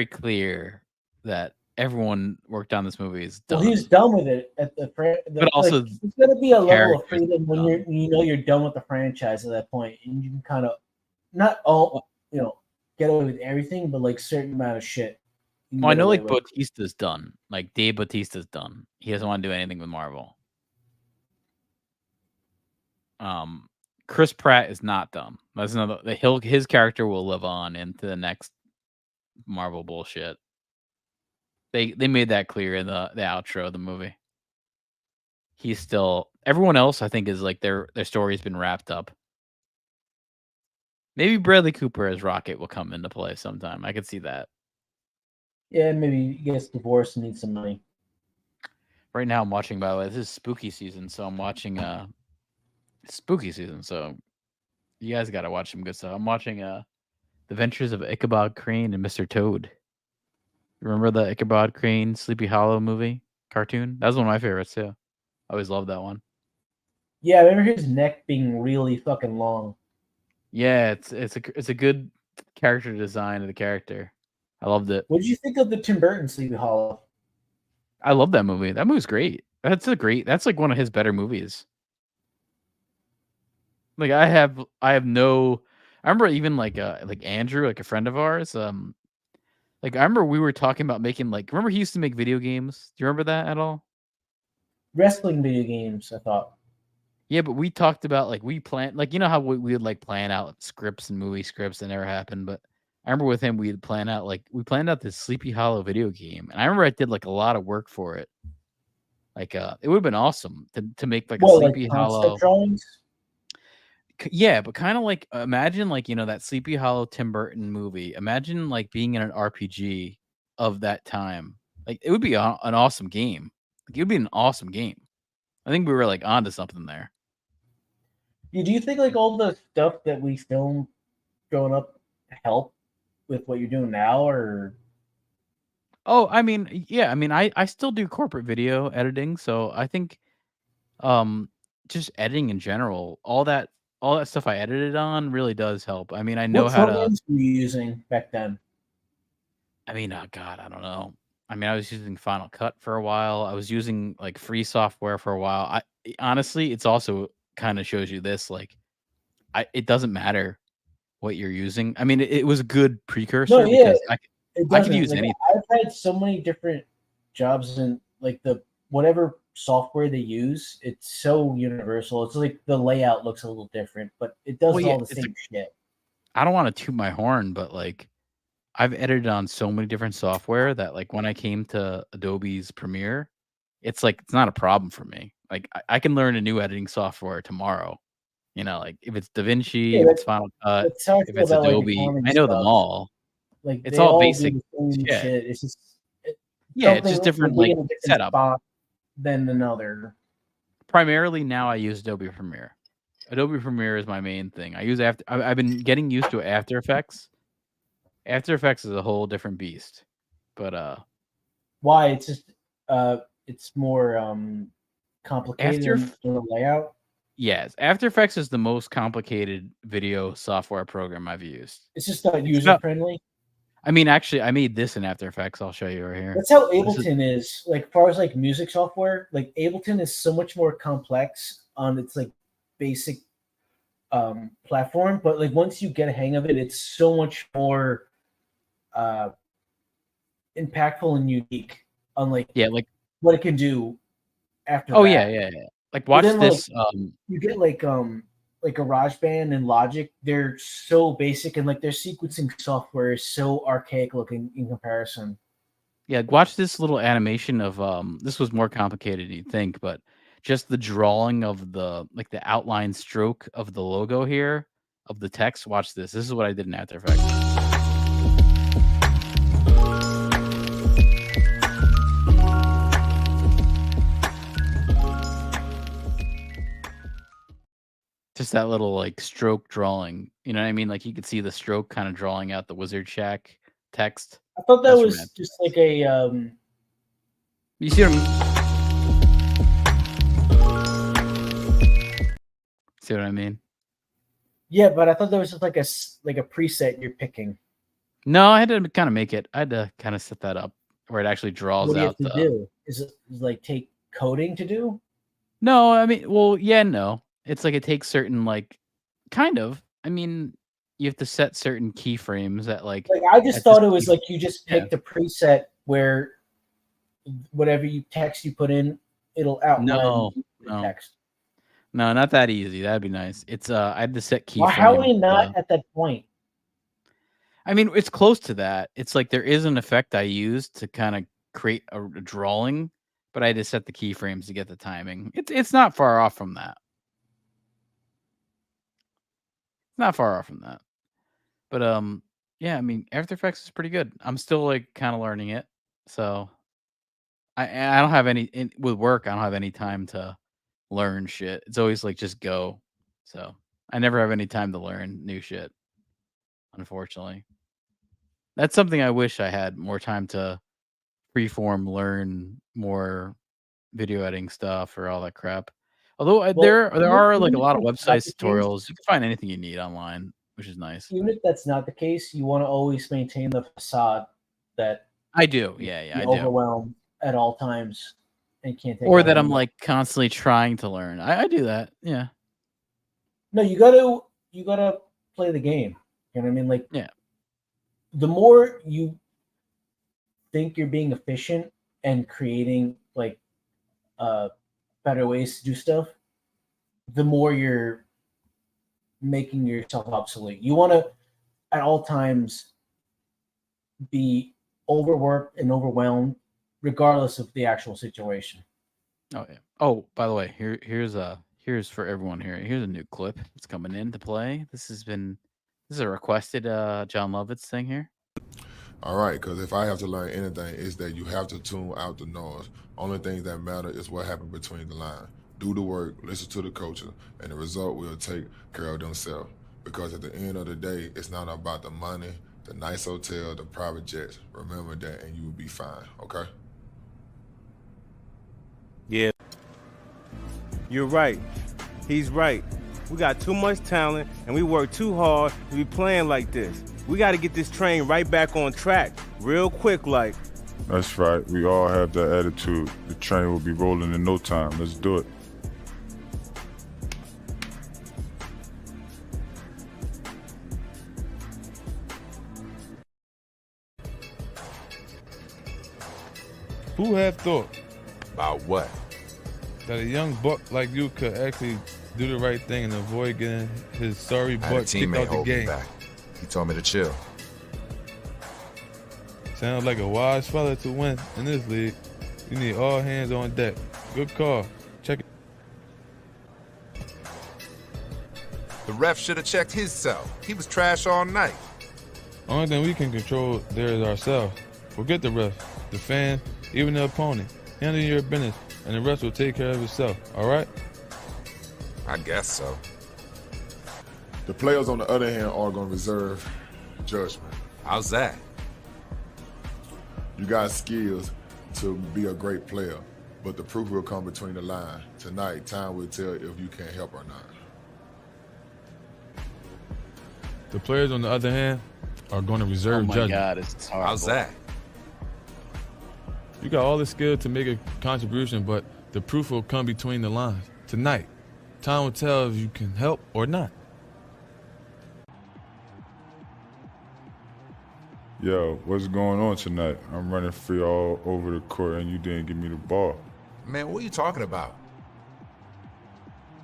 clear that everyone worked on this movie is Well, done. he's done with it at But also like, there's gonna be a level of characters freedom when done. you're done with the franchise at that point, and you can kind of not all get away with everything, but like certain amount of shit. you can Well, I get know away like with. Bautista's done. Like Dave Bautista's done. He doesn't want to do anything with Marvel. Chris Pratt is not done. That's another. His character will live on into the next Marvel bullshit. They made that clear in the outro of the movie. He's still everyone else. I think is like their story's been wrapped up. Maybe Bradley Cooper as Rocket will come into play sometime. I could see that. Yeah, maybe he gets divorced and needs some money. Right now, I'm watching. By the way, this is spooky season, so I'm watching spooky season. So you guys got to watch some good stuff. I'm watching The Adventures of Ichabod Crane and Mr. Toad. Remember the Ichabod Crane Sleepy Hollow movie cartoon? That was one of my favorites too. I always loved that one. Yeah, I remember his neck being really fucking long. Yeah, it's a good character design of the character. I loved it. What did you think of the Tim Burton Sleepy Hollow? I love that movie. That movie's great. That's like one of his better movies. Like I have no I remember even like Andrew, like a friend of ours, like I remember we were talking about making remember he used to make video games? Do you remember that at all? Wrestling video games, I thought. Yeah, but we talked about we planned you know how we would plan out scripts and movie scripts that never happened, but I remember with him we'd plan out we planned out this Sleepy Hollow video game, and I remember I did a lot of work for it. It would have been awesome to make a Sleepy Hollow drawings. Yeah, but kind of imagine that Sleepy Hollow Tim Burton movie. Imagine being in an RPG of that time. It would be an awesome game. It would be an awesome game. I think we were onto something there. Do you think all the stuff that we filmed growing up helped with what you're doing now, or? Oh, I mean, yeah. I mean, I still do corporate video editing, so I think, just editing in general, all that stuff I edited on really does help. I mean, I know What how to. programs were you using back then? I mean, oh God, I don't know. I mean, I was using Final Cut for a while. I was using free software for a while. Honestly, it's also kind of shows you this it doesn't matter what you're using. I mean, it was a good precursor because I could use anything. I've had so many different jobs in the whatever software they use. It's so universal. It's the layout looks a little different, but it does all the same shit. I don't want to toot my horn, but I've edited on so many different software that when I came to Adobe's Premiere, it's not a problem for me. I can learn a new editing software tomorrow. You know, if it's DaVinci, if it's Final Cut, if it's Adobe, I know them all. It's all basic shit. It's just it's just different setup than another. Primarily now I use Adobe Premiere. Adobe Premiere is my main thing. I've been getting used to After Effects. After Effects is a whole different beast. But why? It's just it's more complicated in the layout. Yes, After Effects is the most complicated video software program I've used. It's just not It's user friendly. I mean, actually, I made this in After Effects. I'll show you right here. That's how Ableton is. Like, as far as like music software, like Ableton is so much more complex on its like basic platform, but like once you get a hang of it, it's so much more impactful and unique on like what it can do after that. Yeah. Like watch then, this. You get like GarageBand and Logic. They're so basic, and like their sequencing software is so archaic looking in comparison. Yeah, watch this little animation of this was more complicated than you'd think, but just the drawing of the like the outline stroke of the logo here of the text. Watch this. This is what I did in After Effects. Just that little like stroke drawing, you know what I mean? Like you could see the stroke kind of drawing out the WizardShack text. I thought that was just like a. You see what I mean? Yeah, but I thought there was just like a preset you're picking. No, I had to kind of make it. I had to kind of set that up where it actually draws what do you out have to do? Is it like take coding to do? No, I mean, well, yeah, no. It's like it takes certain like kind of. I mean, you have to set certain keyframes that like I just thought it was like you just picked a preset where whatever text you put in, it'll outline the text. No, not that easy. That'd be nice. It's I had to set keyframes. Well, how are we not at that point? I mean, it's close to that. It's like there is an effect I used to kind of create a drawing, but I had to set the keyframes to get the timing. It's not far off from that. Not far off from that. But yeah, I mean, After Effects is pretty good. I'm still like kind of learning it. So I don't have any with work, I don't have any time to learn shit. It's always like just go. So I never have any time to learn new shit. Unfortunately. That's something I wish I had more time to freeform learn more video editing stuff or all that crap. Although there are like a lot of websites, tutorials. You can find anything you need online, which is nice. Even if that's not the case, you want to always maintain the facade that I do. Yeah, I do. Overwhelmed at all times and can't take. Or that I'm like constantly trying to learn. I do that. Yeah. No, you gotta play the game. You know what I mean? Like, yeah. The more you think you're being efficient and creating like better ways to do stuff, the more you're making yourself obsolete. You want to at all times be overworked and overwhelmed regardless of the actual situation. Oh yeah. Oh, by the way, here's for everyone here. Here's a new clip that's coming in to play. This is a requested John Lovitz thing here. All right, because if I have to learn anything, it's that you have to tune out the noise. Only thing that matter is what happened between the lines. Do the work, listen to the coaches, and the result will take care of themselves. Because at the end of the day, it's not about the money, the nice hotel, the private jets. Remember that, and you will be fine, okay? Yeah. You're right. He's right. We got too much talent, and we work too hard to be playing like this. We got to get this train right back on track, real quick like. That's right. We all have that attitude. The train will be rolling in no time. Let's do it. Who had thought? About what? That a young buck like you could actually do the right thing and avoid getting his sorry butt kicked out the game. He told me to chill. Sounds like a wise fella to win in this league. You need all hands on deck. Good call. Check it. The ref should have checked his self. He was trash all night. Only thing we can control there is ourselves. Forget the ref, the fan, even the opponent. Handle your business, and the rest will take care of itself. All right? I guess so. The players, on the other hand, are going to reserve judgment. How's that? You got skills to be a great player. but the proof will come between the line. Tonight, time will tell if you can help or not. The players, on the other hand, are going to reserve judgment. God, it's horrible. How's that? You got all the skill to make a contribution, but the proof will come between the lines. Tonight, time will tell if you can help or not. Yo, what's going on tonight? I'm running free all over the court and you didn't give me the ball. Man, what are you talking about?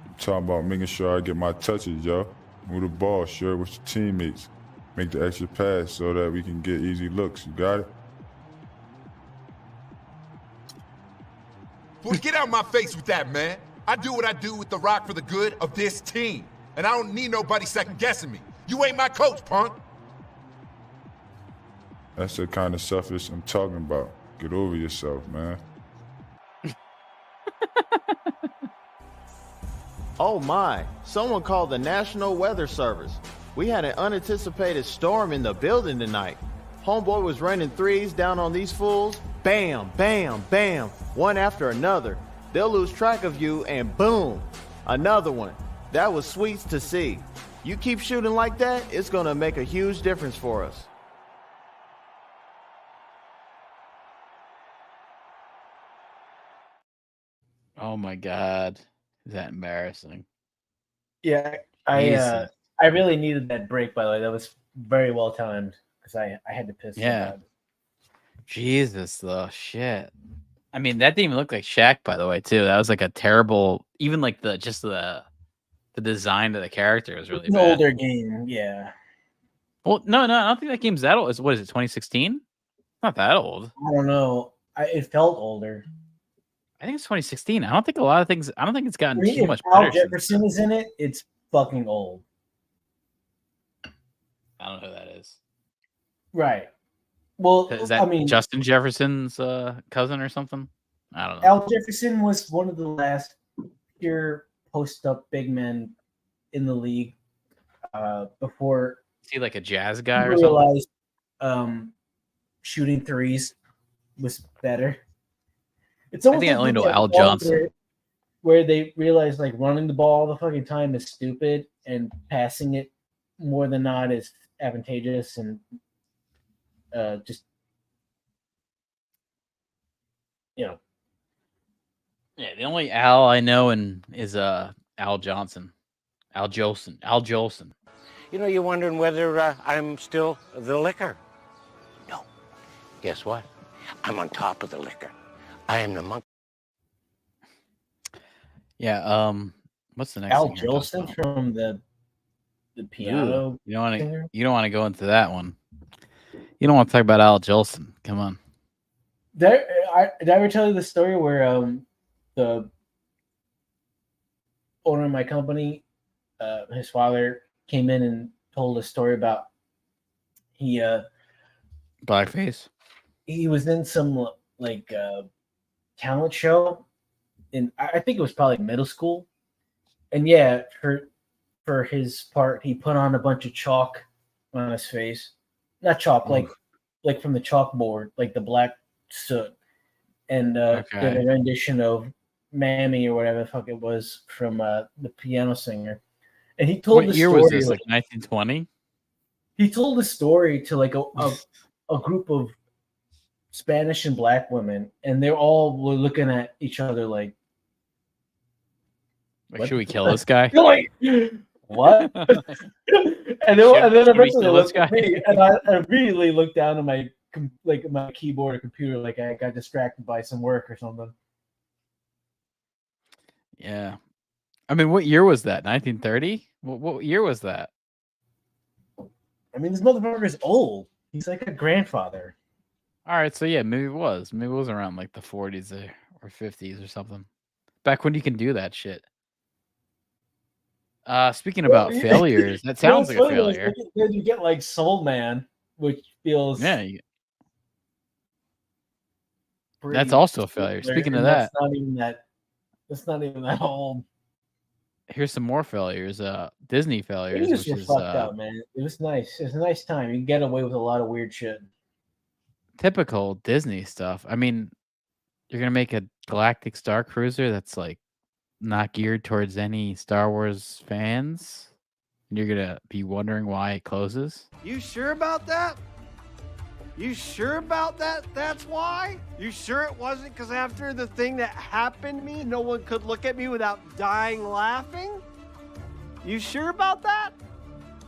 I'm talking about making sure I get my touches, yo. Move the ball, share it with your teammates. Make the extra pass so that we can get easy looks. You got it? Boy, get out of my face with that, man. I do what I do with the rock for the good of this team. And I don't need nobody second guessing me. You ain't my coach, punk. That's the kind of selfish I'm talking about. Get over yourself, man. Oh my, someone called the National Weather Service. We had an unanticipated storm in the building tonight. Homeboy was raining threes down on these fools. Bam, bam, bam, one after another. They'll lose track of you and boom, another one. That was sweet to see. You keep shooting like that, it's gonna make a huge difference for us. Oh my God. Is that embarrassing? Yeah, Jesus. I really needed that break, by the way. That was very well timed because I had to piss. Yeah. So bad. Jesus, though. Shit. I mean, that didn't even look like Shaq, by the way, too. That was like a terrible, even like the design of the character was really It's an bad. older game, yeah. Well, no, I don't think that game's that old. What is it, 2016? Not that old. I don't know. It felt older. I think it's 2016. I don't think it's gotten I mean, too if much Al better. since Jefferson is in it, it's fucking old. I don't know who that is. Right. Well, Is that I mean, Justin Jefferson's cousin or something? I don't know. Al Jefferson was one of the last pure post-up big men in the league before Is he like a jazz guy he or something? realized shooting threes was better. It's almost think I only know looking at Al ball Johnson. where they realize like running the ball all the fucking time is stupid and passing it more than not is advantageous and just Yeah, the only Al I know is Al Johnson. Al Jolson. You know, you're wondering whether I'm still the liquor. No. Guess what? I'm on top of the liquor. I am the monkey. Yeah, what's the next Al thing you're talking Jolson about? from the piano. Ooh, you don't singer? want to go into that one. You don't want to talk about Al Jolson. Come on. Did I ever tell you the story where the owner of my company, his father came in and told a story about Blackface. he was in some like talent show in I think it was probably middle school, and yeah, for his part he put on a bunch of chalk on his face, not chalk like from the chalkboard, like the black soot, and did a rendition of Mammy or whatever the fuck it was from the piano singer, and he told What the year story was this? Like 1920? He told the story to like a group of Spanish and black women, and they all were looking at each other like should we kill this guy? Like, what? and then eventually they looked at me, and I immediately looked down at my keyboard or computer, like I got distracted by some work or something. Yeah. I mean, what year was that? 1930? What year was that? I mean, this motherfucker is old. He's like a grandfather. All right, so yeah, maybe it was. Maybe it was around like the 40s or 50s or something. Back when you can do that shit. Speaking about failures, that sounds like a failure. Then you get like Soul Man, which feels that's also a failure. Speaking of that, that's not even that old. Here's some more failures. Disney failures. Which is fucked up, man. It was nice. It was a nice time. You can get away with a lot of weird shit. Typical Disney stuff. I mean, you're gonna make a Galactic Starcruiser that's like not geared towards any Star Wars fans, and you're gonna be wondering why it closes. You sure about that? You sure about that? That's why? You sure it wasn't because after the thing that happened to me, no one could look at me without dying laughing? You sure about that?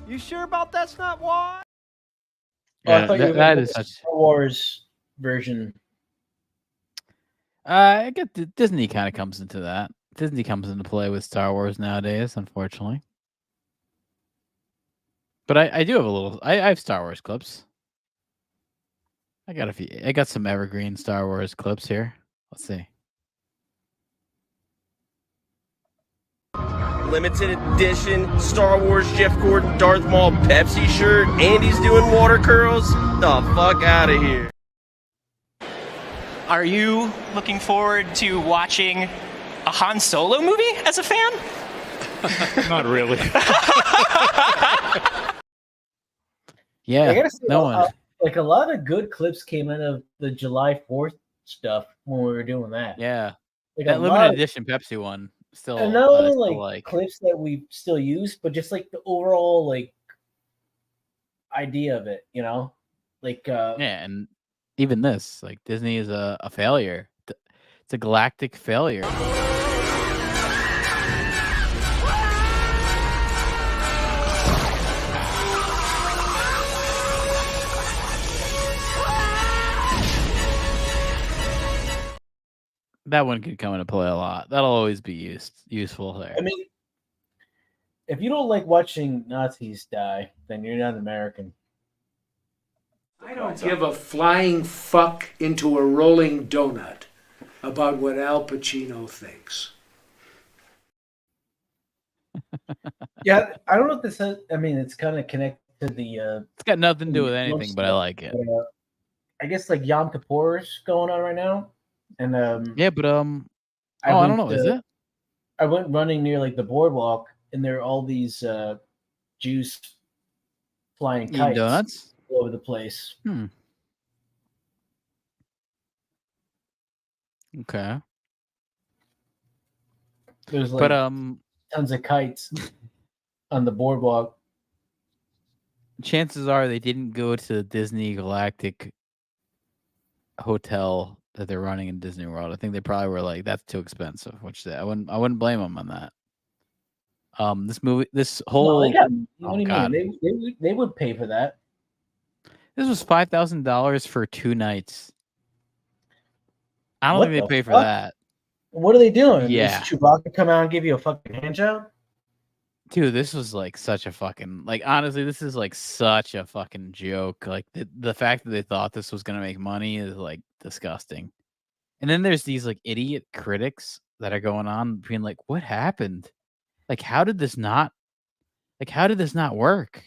You sure about that's not why? I thought you were that gonna is do the such. Star Wars version. I get Disney kind of comes into that. Disney comes into play with Star Wars nowadays, unfortunately. But I do have a little. I have Star Wars clips. I got a few. I got some evergreen Star Wars clips here. Let's see. Limited edition Star Wars Jeff Gordon Darth Maul Pepsi shirt. Andy's doing water curls. The fuck out of here. Are you looking forward to watching a Han Solo movie as a fan? Not really. I Yeah, gotta say, no one. like a lot of good clips came out of the July 4th stuff when we were doing that. Yeah, Like that a limited lot of- edition Pepsi one still. and not only still like clips that we still use, but just like the overall like idea of it, you know? Like yeah, and even this, like Disney is a failure. It's a galactic failure. That one could come into play a lot. That'll always be useful there. I mean, if you don't like watching Nazis die, then you're not American. I don't give a flying fuck into a rolling donut about what Al Pacino thinks. Yeah, I don't know if this has, I mean, it's kind of connected to the It's got nothing to do with anything, but I like it. I guess like Yom Kippur's going on right now. And Yeah, but I don't went, know. Is it? I went running near like the boardwalk, and there are all these Jews flying Eating kites donuts? all over the place. Okay. There's like But tons of kites on the boardwalk. chances are they didn't go to the Disney Galactic Hotel that they're running in Disney World. I think they probably were like, "That's too expensive," which I wouldn't blame them on that. This whole What do you God. mean? They would pay for that. This was $5,000 for 2 nights. I don't What think the they pay for fuck? that. What are they doing? Yeah. Does Chewbacca come out and give you a fucking hand job? Dude, this was like such a fucking honestly, this is like such a fucking joke. Like the fact that they thought this was gonna make money is like disgusting. And then there's these like idiot critics that are going on being like, what happened? Like how did this not work?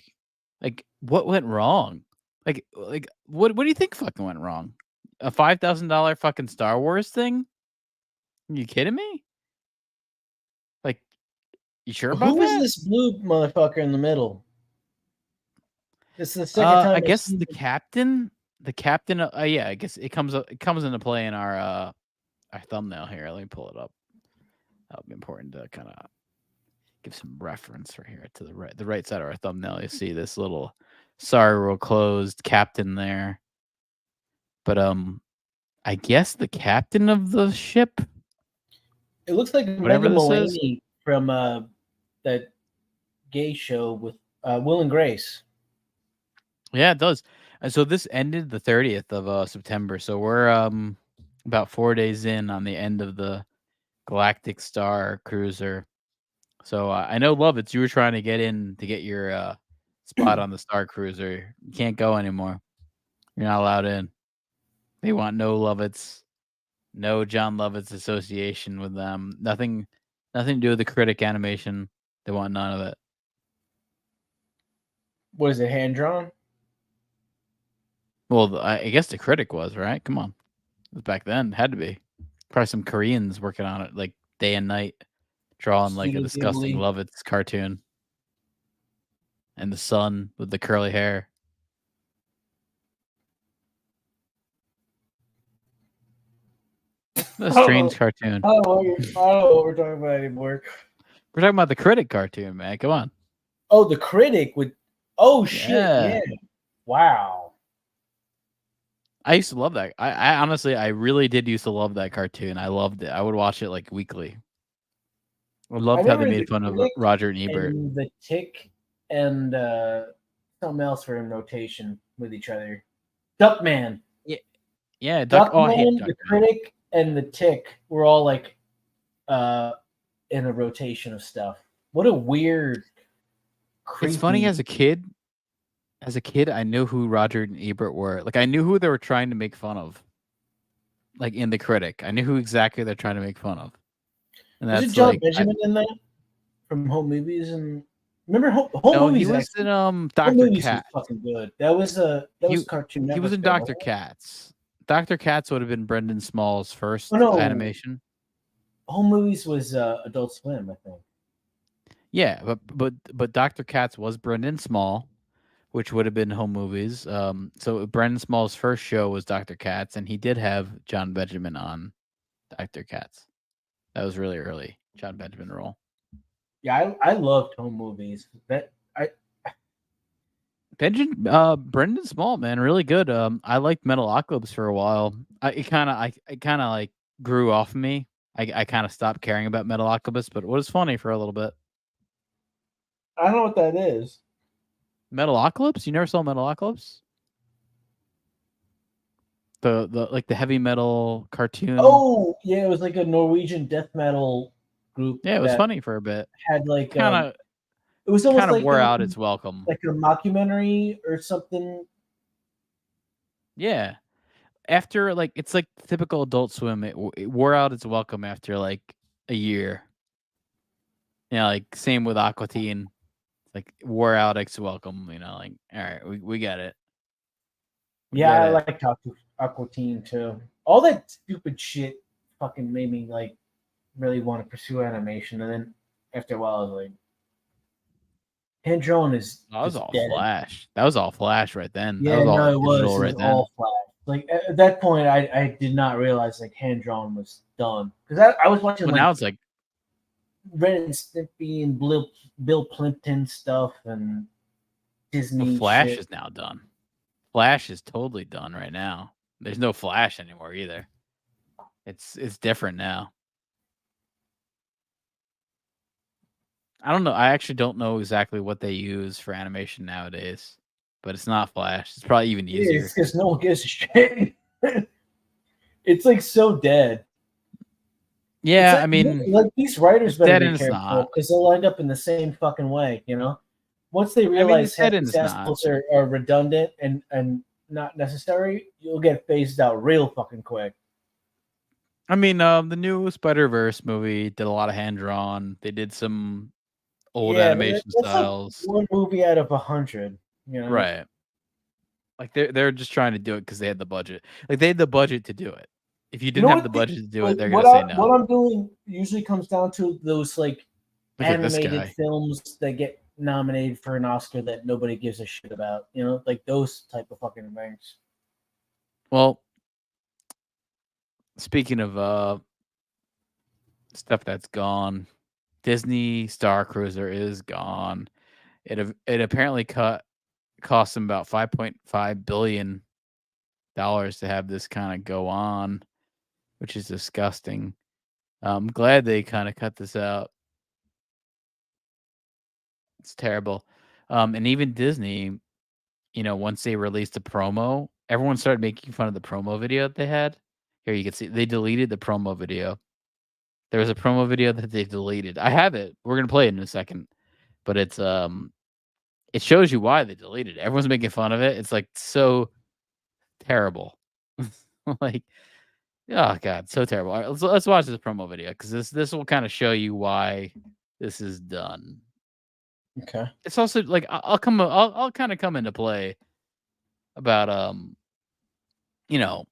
Like what went wrong? Like what do you think fucking went wrong? A $5,000 fucking Star Wars thing? Are you kidding me? Like, you sure about Who is that? this blue motherfucker in the middle? This is the second time. I I've guess seen the captain. The captain. Yeah, I guess it comes into play in our thumbnail here. Let me pull it up. That'll be important to kind of give some reference right here to the right side of our thumbnail. You see this little "Sorry, we're closed" captain there. But I guess the captain of the ship. It looks like Whatever Megan this is. Mullany from that gay show with Will and Grace. Yeah, it does. And so this ended the 30th of September. So we're about 4 days in on the end of the Galactic Starcruiser. So I know, Lovitz, you were trying to get in to get your spot on the Starcruiser. You can't go anymore. You're not allowed in. They want no Lovitz, no John Lovitz association with them. Nothing to do with the critic animation. They want none of it. What is it, hand drawn? Well, I guess the critic was, right? Come on. It was back then. Had to be. Probably some Koreans working on it like day and night, drawing like a Studio disgusting Ghibli. Lovitz cartoon. And the son with the curly hair. A strange cartoon. I don't know what we're talking about anymore. We're talking about the Critic cartoon, man. Come on. Oh, the Critic with. Oh shit! Yeah. Yeah. Wow. I used to love that. I honestly, I really did used to love that cartoon. I loved it. I would watch it like weekly. I loved how they made fun of Roger and Ebert. And the Tick and something else were in rotation with each other. Duckman. Yeah, Duckman, the Critic, and the Tick were all like in a rotation of stuff. What a weird. It's funny as a kid. As a kid, I knew who Roger and Ebert were. Like I knew who they were trying to make fun of. Like in the Critic, I knew who exactly they're trying to make fun of. And Was that's it John like, Benjamin in that from Home Movies? And remember Home Movies? He was in Home Dr. Movies Katz. was fucking good. That was Cartoon Network. He was in though, Dr. wasn't it? Katz. Dr. Katz would have been Brendan Small's first Oh, no. animation. Home Movies was Adult Swim, I think. Yeah, but Dr. Katz was Brendan Small, which would have been Home Movies. So Brendan Small's first show was Dr. Katz, and he did have John Benjamin on Dr. Katz. That was really early, John Benjamin role. Yeah, I loved Home Movies. Brendan Small, man, really good. I liked Metalocalypse for a while. It kind of like grew off of me. I kind of stopped caring about Metalocalypse, but it was funny for a little bit. I don't know what that is. Metalocalypse? You never saw Metalocalypse? The like the heavy metal cartoon. Oh, yeah, it was like a Norwegian death metal group. Yeah, it was that funny for a bit. Had like Kind of. It was almost kind of like wore out its welcome. like a mockumentary or something. Yeah. After like it's like typical Adult Swim. It wore out its welcome after like a year. Yeah, like same with Aqua Teen. Like wore out its welcome. You know, like all right, we get it. Yeah, I like Aqua Teen too. All that stupid shit fucking made me like really want to pursue animation, and then after a while, I was like, hand drawn is. That was all dead. Flash. That was all Flash right then. Yeah, that was all no, it was. digital It right was then. all Flash. Like at that point, I did not realize like hand drawn was done because I was watching. But like, now it's like Ren and Stimpy and Bill Plimpton stuff and Disney. Flash shit. is now done. Flash is totally done right now. There's no Flash anymore either. It's different now. I don't know. I actually don't know exactly what they use for animation nowadays, but it's not Flash. It's probably even Yeah, easier. it's because no one gives a shit. It's like so dead. Yeah, It's I mean, like these writers dead better and be it's careful not. because they'll end up in the same fucking way, you know. Once they mean, realize it's dead and these it's not. assholes are redundant and not necessary, you'll get phased out real fucking quick. I mean, the new Spider-Verse movie did a lot of hand drawn. They did some old Yeah, but animation that's like styles. one movie out of 100, you know. Right. Like they're just trying to do it because they had the budget. Like they had the budget to do it. If you didn't have the budget to do it, they're gonna say no. What I'm doing usually comes down to those like Look at this animated guy. films that get nominated for an Oscar that nobody gives a shit about. You know, like those type of fucking things. Well, speaking of stuff that's gone, Disney Starcruiser is gone. It apparently cost them about $5.5 billion to have this kind of go on, which is disgusting. I'm glad they kind of cut this out. It's terrible. And even Disney, you know, once they released the promo, everyone started making fun of the promo video that they had. Here you can see they deleted the promo video. There was a promo video that they deleted. I have it. We're gonna play it in a second, but it shows you why they deleted it. Everyone's making fun of it. It's like so terrible. Like, oh god, so terrible. All right, let's watch this promo video because this will kind of show you why this is done. Okay. It's also like I'll kind of come into play about you know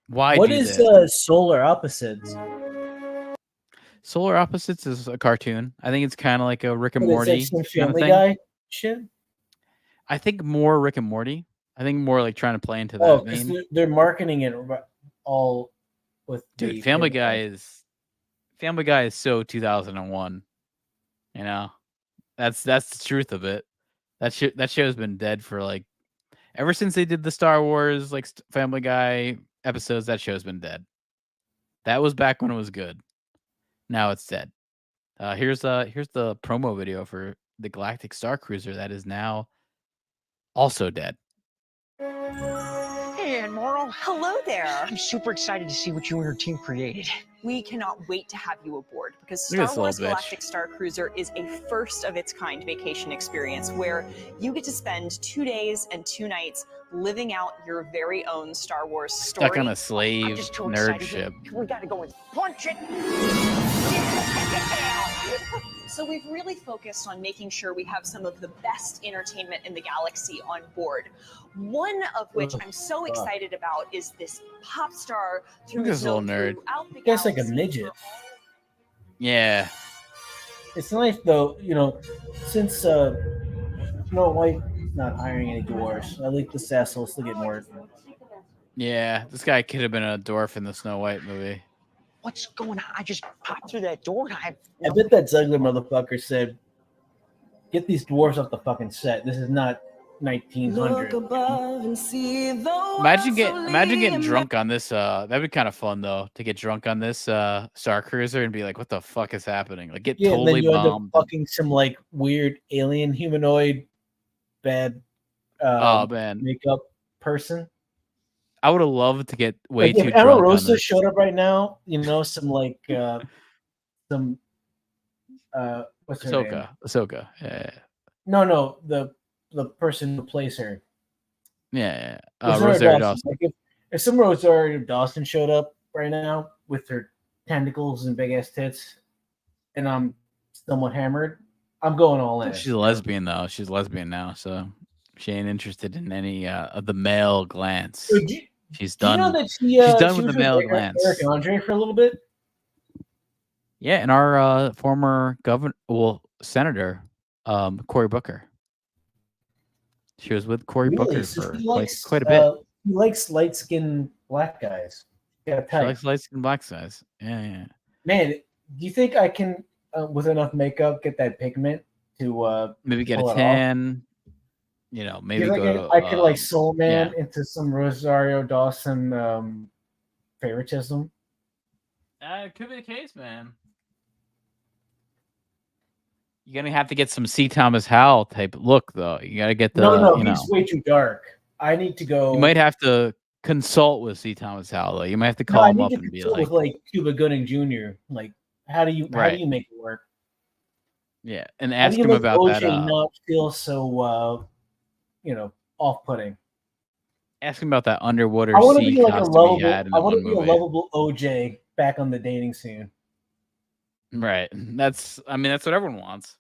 why What do is this. Solar Opposites? Solar Opposites is a cartoon. I think it's kind of like a Rick and What is that, Morty some kind of Family thing. Guy shit? I think more Rick and Morty. I think more like trying to play into Oh, that because vein. they're marketing it all with Dude, the Family Guy is so 2001. You know, that's the truth of it. That show's been dead for like ever since they did the Star Wars like Family Guy episodes. That show's been dead. That was back when it was good. Now it's dead. Here's the promo video for the Galactic Starcruiser that is now also dead. Hey, Admiral. Hello there. I'm super excited to see what you and your team created. We cannot wait to have you aboard because Look at Star this Wars little bitch. Galactic Starcruiser is a first of its kind vacation experience where you get to spend 2 days and 2 nights living out your very own Star Wars story. Stuck on a slave nerd ship. We gotta go and punch it. So we've really focused on making sure we have some of the best entertainment in the galaxy on board. One of which I'm so excited about is this pop star Look at this little nerd. I guess like a midget. Yeah. It's nice though, you know, since Snow White's not hiring any dwarves, I like the Sassels to get more. Yeah, this guy could have been a dwarf in the Snow White movie. What's going on? I just popped through that door and I bet that Ziegler motherfucker said, "Get these dwarves off the fucking set. This is not 1900." Imagine getting drunk on this. That'd be kind of fun though, to get drunk on this Starcruiser and be like, "What the fuck is happening?" Like get Yeah, totally and then you end up bombed. fucking some like weird alien humanoid bad Oh man, makeup person. I would have loved to get way Like too if drunk on Rosa this. showed up right now, you know, some like some what's her name? Ahsoka. Yeah. No, the person who plays her. Yeah. Rosario Rosario Dawson. Like if some Rosario Dawson showed up right now with her tentacles and big ass tits, and I'm somewhat hammered, I'm going all in. She's a lesbian though. She's a lesbian now, so she ain't interested in any of the male glance. She's Do you done. know that She's done she with was the male Eric glance. Andre for a little bit? Yeah, and our former senator, Cory Booker. She was with Cory Really? Booker So for he likes, quite a bit. He likes light skinned black guys. Yeah, She likes light skinned black guys. Yeah. Man, do you think I can, with enough makeup, get that pigment to Maybe get pull a it off? tan. You know, maybe You go think to. I could like Soul Man yeah. into some Rosario Dawson favoritism. It could be the case, man. You're gonna have to get some C. Thomas Howell type look, though. You gotta get the. No, you he's know, way too dark. I need to go. you might have to consult with C. Thomas Howell, though. You might have to No, call I him need up to and be consult like, with like Cuba Gooding Jr. Like, how do you make it work? yeah, and How ask do you him make about OJ that. not feel so off-putting? Ask him about that underwater I want to sea be like a costume lovable. he had in I the want one to be a movie. lovable OJ back on the dating scene. Right. That's what everyone wants.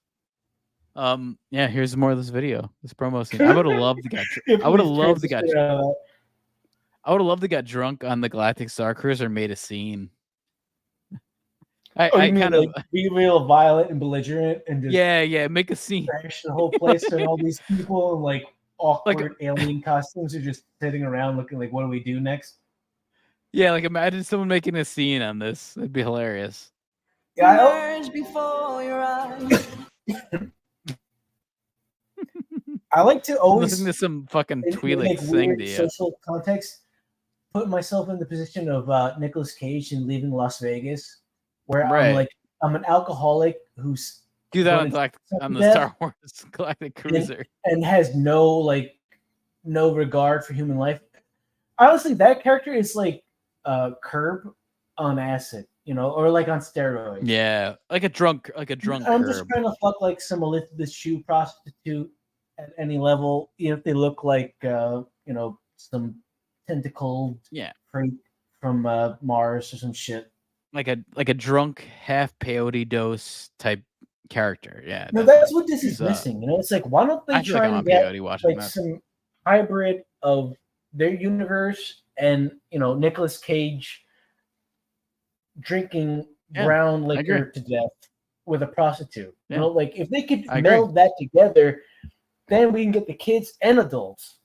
Yeah, here's more of this video. This promo scene. I would have loved to get I would have loved to get drunk on the Galactic Starcruiser and made a scene. I You mean kind of like be real violent and belligerent and just yeah, make a scene. trash the whole place and all these people in like awkward alien costumes are just sitting around looking like, what do we do next? Yeah, like imagine someone making a scene on this. It'd be hilarious. Yeah, before your eyes. I like to always Listen to some fucking in, Twi'lek like, sing weird to you. social context, put myself in the position of Nicolas Cage in Leaving Las Vegas, where I'm an alcoholic who's Do that going on the death Star Wars Galactic Cruiser. and has no regard for human life. Honestly, that character is like Curb on acid, or like on steroids. Yeah, like a drunk I'm Curb. just trying to fuck like some Elizabeth Shue prostitute at any level, even if they look like some tentacled freak from Mars or some shit. Like a drunk half peyote dose type character. Yeah. No, that's what this is missing. It's like, why don't they I feel like try I'm and on get peyote watching like this. some hybrid of their universe and Nicolas Cage drinking brown liquor to death with a prostitute. Yeah. Like if they could I agree. meld that together, then we can get the kids and adults.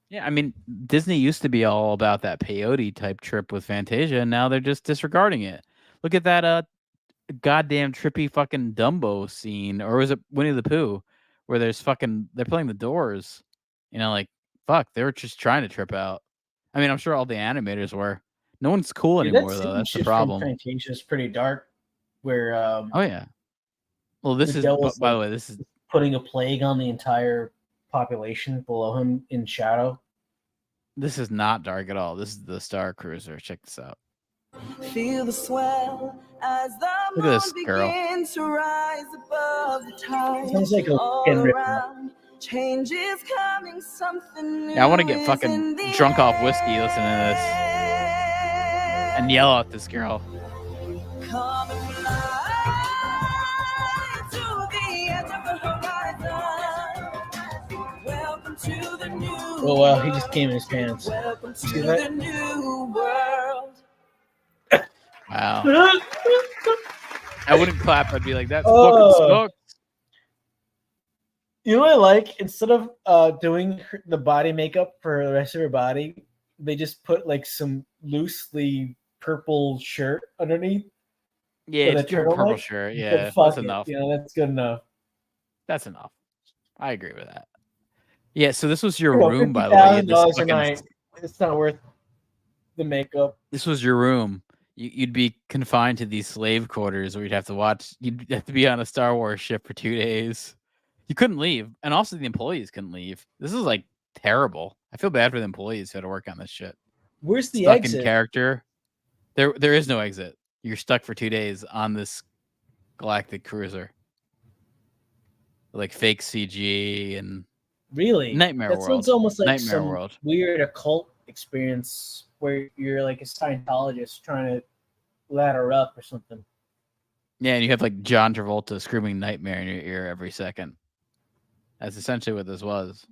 Yeah, I mean, Disney used to be all about that peyote type trip with Fantasia, and now they're just disregarding it. Look at that goddamn trippy fucking Dumbo scene, or was it Winnie the Pooh, where they're playing the Doors. Like fuck, they were just trying to trip out. I mean, I'm sure all the animators were. No one's cool Dude, that anymore though. scene That's the shit from problem. Fantasia is pretty dark. Where Oh yeah. Well, this the is devil's, by the like, way, this is putting a plague on the entire population below him in shadow. this is not dark at all. This is the Starcruiser. Check this out. Feel the swell as the Look at this moon girl. begins to rise above the tide. Sounds like a All fucking rip. around, change is coming, something new. Yeah, I want to get is fucking in the drunk off whiskey listening to this and yell at this girl. Come and fly to the edge of the horizon. Welcome to the new Oh wow, he just came in his pants. Welcome to See that? the new world. Wow. I wouldn't clap. I'd be like, that's Oh. fucking sucks. You know what I like? Instead of doing the body makeup for the rest of her body, they just put like some loosely purple shirt underneath. Yeah, with it's your purple turtleneck. shirt. But Yeah, fuck that's it, enough. that's good enough. That's enough. I agree with that. Yeah, so this was your You know, room, by the way. You had this $50,000 a fucking- night. It's not worth the makeup. This was your room. You'd be confined to these slave quarters where you'd have to watch. You'd have to be on a Star Wars ship for 2 days. You couldn't leave, and also the employees couldn't leave. This is like terrible. I feel bad for the employees who had to work on this shit. Where's the Stuck exit? in character. There is no exit. You're stuck for 2 days on this galactic cruiser. Like fake CG and Really? Nightmare that World. sounds almost like Nightmare some World. weird occult experience where you're like a Scientologist trying to ladder up or something. Yeah, and you have like John Travolta screaming nightmare in your ear every second. That's essentially what this was.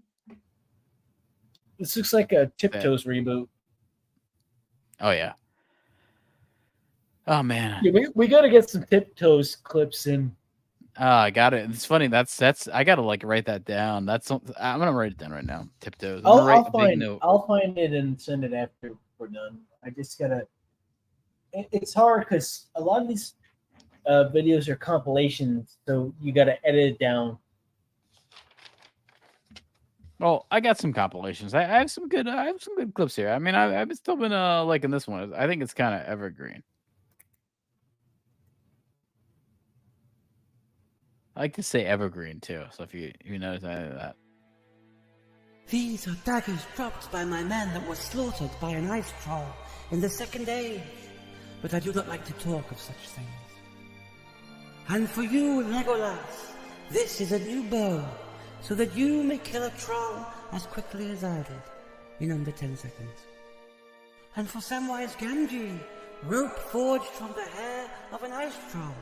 This looks like a Tiptoes reboot. Oh yeah. Oh man. Yeah, we got to get some Tiptoes clips in. I got it. It's funny. That's I gotta like write that down. I'm gonna write it down right now. Tiptoes. I'm gonna write a big note. I'll find it and send it after we're done. I just gotta. It's hard because a lot of these videos are compilations, so you gotta edit it down. Well, I got some compilations. I have some good clips here. I mean, I've still been liking this one. I think it's kind of evergreen. I like to say evergreen too. So if you notice any of that. These are daggers dropped by my men that were slaughtered by an ice troll in the second age. But I do not like to talk of such things. And for you, Legolas, this is a new bow, so that you may kill a troll as quickly as I did, in under 10 seconds. And for Samwise Gamgee, rope forged from the hair of an ice troll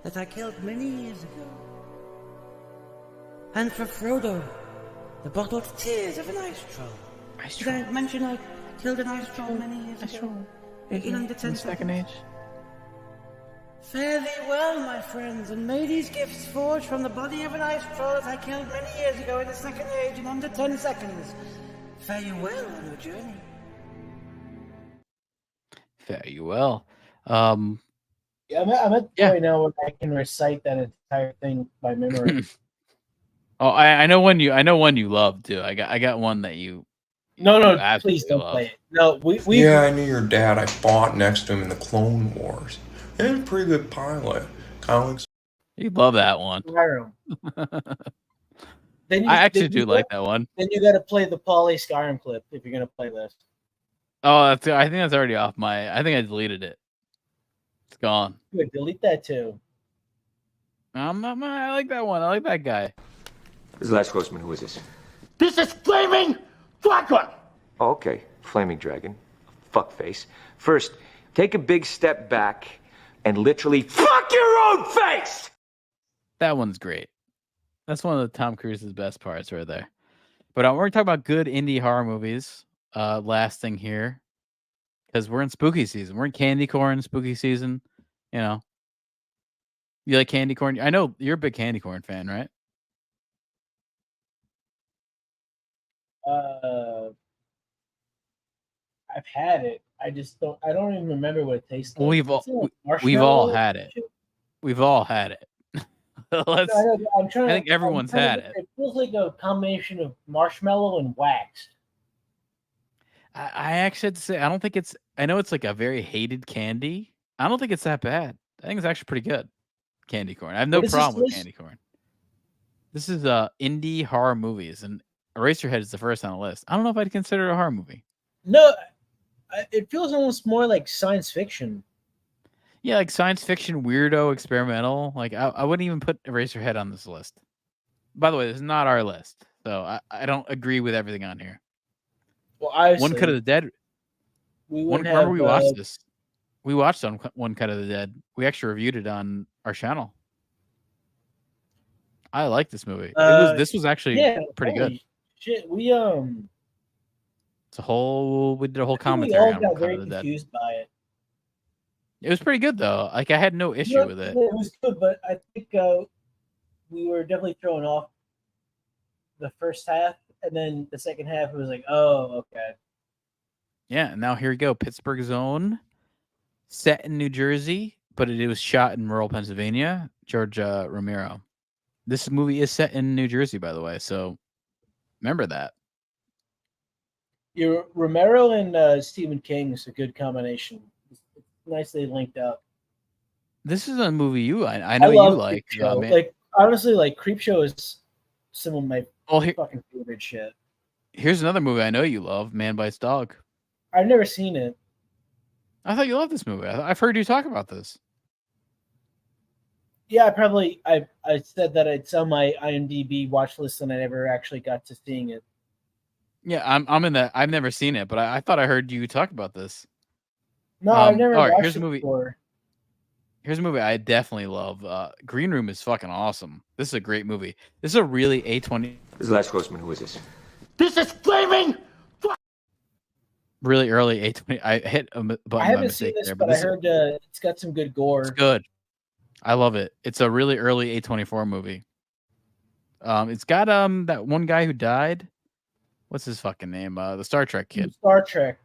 that I killed many years ago. And for Frodo, the bottled tears of an ice troll. Did I mention I killed an ice troll many years ago? In under 10 seconds. Age. Fare thee well, my friends, and may these gifts forged from the body of an ice troll that I killed many years ago in the second age in under 10 seconds. Fare you well on your journey. Fare you well. Yeah, I'm at the point now where I can recite that entire thing by memory. Oh, I know one you love too. I got one that you. No, you please absolutely don't love. play it. No, we. Yeah, I knew your dad. I fought next to him in the Clone Wars. He was a pretty good pilot. Kind of like You love that one. Then I actually do like that one. Then you got to play the Pauly Skyrim clip if you're gonna play this. Oh, I think that's already off my. I think I deleted it. It's gone. Good, delete that too. I like that one. I like that guy. This is Last Grossman. Who is this? This is Flaming Dragon! Oh, okay, Flaming Dragon. Fuckface. First, take a big step back and literally fuck your own face! That one's great. That's one of the Tom Cruise's best parts right there. But we're going to talk about good indie horror movies. Last thing here. Because we're in spooky season. We're in candy corn spooky season. You know. You like candy corn? I know you're a big candy corn fan, right? I've had it. I just don't. I don't even remember what it tastes like. We've all Is it like we've all marshmallow? had it. We've all had it. No, Let's. I know, I'm trying. I think everyone's had it. It feels like a combination of marshmallow and wax. I actually had to say I don't think it's. I know it's like a very hated candy. I don't think it's that bad. I think it's actually pretty good. Candy corn. I have no What is this problem with list? candy corn. This is indie horror movies, and Eraserhead is the first on the list. I don't know if I'd consider it a horror movie. No, it feels almost more like science fiction. Yeah, like science fiction, weirdo, experimental. Like I wouldn't even put Eraserhead on this list. By the way, this is not our list, so I don't agree with everything on here. Well, I One Cut of the Dead. We One, wouldn't remember have. we watched this. We watched on One Cut of the Dead. We actually reviewed it on our channel. I like this movie. This was actually pretty good. holy Shit, we It's a whole. We did a whole I think we commentary all on One got Cut very of the Dead. confused by it. It was pretty good though. Like I had no issue Yeah, with it. It was good, but I think we were definitely thrown off the first half, and then the second half it was like, oh, okay. Yeah, and now here we go. Pittsburgh Zone, set in New Jersey, but it was shot in rural Pennsylvania. George Romero. This movie is set in New Jersey, by the way, so remember that. Your Romero and Stephen King is a good combination. It's nicely linked up. This is a movie I know love you like. Creepshow. Man. Like honestly, like Creepshow is some of my Well, fucking favorite shit. Here's another movie I know you love, Man Bites Dog. I've never seen it. I thought you loved this movie. I've heard you talk about this. Yeah, I said that it's on my IMDb watch list, and I never actually got to seeing it. Yeah, I'm in that. I've never seen it, but I thought I heard you talk about this. No, I've never all right, watched here's a it movie. before. Here's a movie I definitely love. Green Room is fucking awesome. This is a great movie. This is a really A20. This is Les Grossman. Who is this? This is flaming! Really early A20. I hit a button I by haven't seen mistake this, there, but I this is- heard it's got some good gore. It's good. I love it. It's a really early A24 movie. It's got that one guy who died. What's his fucking name? The Star Trek kid. Star Trek.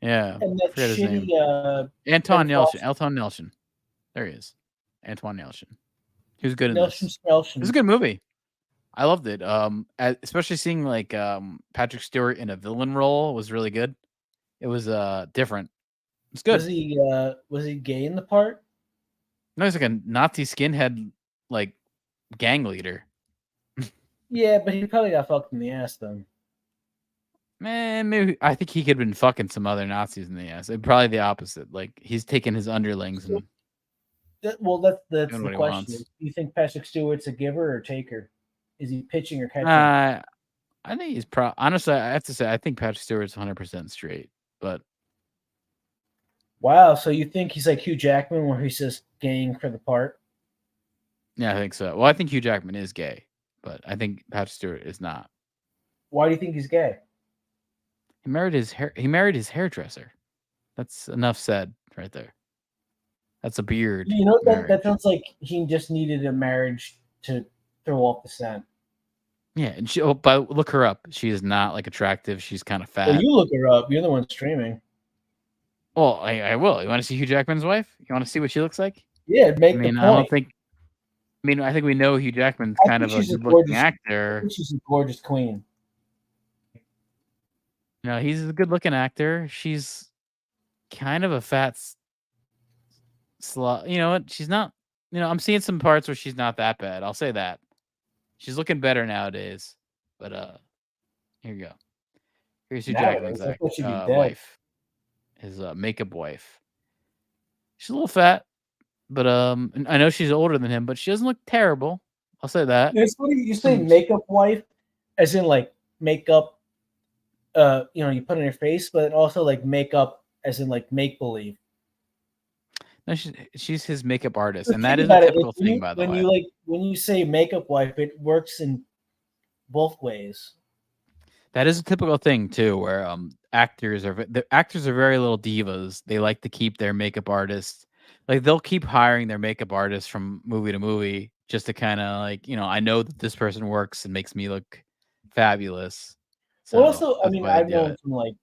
Yeah. And that forget his name. shitty Anton Ben Yelchin. Foster. Elton Yelchin. There he is. Antoine Yelchin. He was good in Nelson this. Spelchin. It was a good movie. I loved it. Especially seeing like Patrick Stewart in a villain role was really good. It was different. It's good. Was he gay in the part? No, he's like a Nazi skinhead like gang leader. Yeah, but he probably got fucked in the ass then. Man, maybe I think he could have been fucking some other Nazis in the ass. Probably the opposite. Like he's taking his underlings and That's Doing the what he question. wants. Do you think Patrick Stewart's a giver or taker? Is he pitching or catching? I think he's honestly, I have to say I think Patrick Stewart's 100% straight. But Wow, so you think he's like Hugh Jackman, where he's just gaying for the part? yeah, I think so. Well, I think Hugh Jackman is gay, but I think Patrick Stewart is not. Why do you think he's gay? He married his hairdresser. That's enough said right there. That's a beard. You know that marriage. sounds like he just needed a marriage to throw off the scent. Yeah, and but look her up. She is not like attractive. She's kind of fat. Well, you look her up. You're the one streaming. Well, I will. You want to see Hugh Jackman's wife? You want to see what she looks like? Yeah, make I mean, the I don't point. think. I mean, I think we know Hugh Jackman's I kind think of a she's a good-looking gorgeous- actor. I think she's a gorgeous queen. No, he's a good-looking actor. She's kind of a fat slut. You know what? She's not. You know, I'm seeing some parts where she's not that bad. I'll say that. She's looking better nowadays. But here you go. Here's Hugh Jackman's Nowadays, I thought she'd be dead. wife. His makeup wife. She's a little fat, but I know she's older than him, but she doesn't look terrible. I'll say that. It's funny you say makeup wife, as in like makeup. You put on your face, but also like makeup, as in like make believe. No, she's his makeup artist, and But that think is a about it, typical thing, by the way. When you say makeup wife, it works in both ways. That is a typical thing too, where actors are very little divas. They like to keep their makeup artists, like they'll keep hiring their makeup artists from movie to movie just to kind of like I know that this person works and makes me look fabulous. So Well, also, I that's mean, why they I've do known it. from like,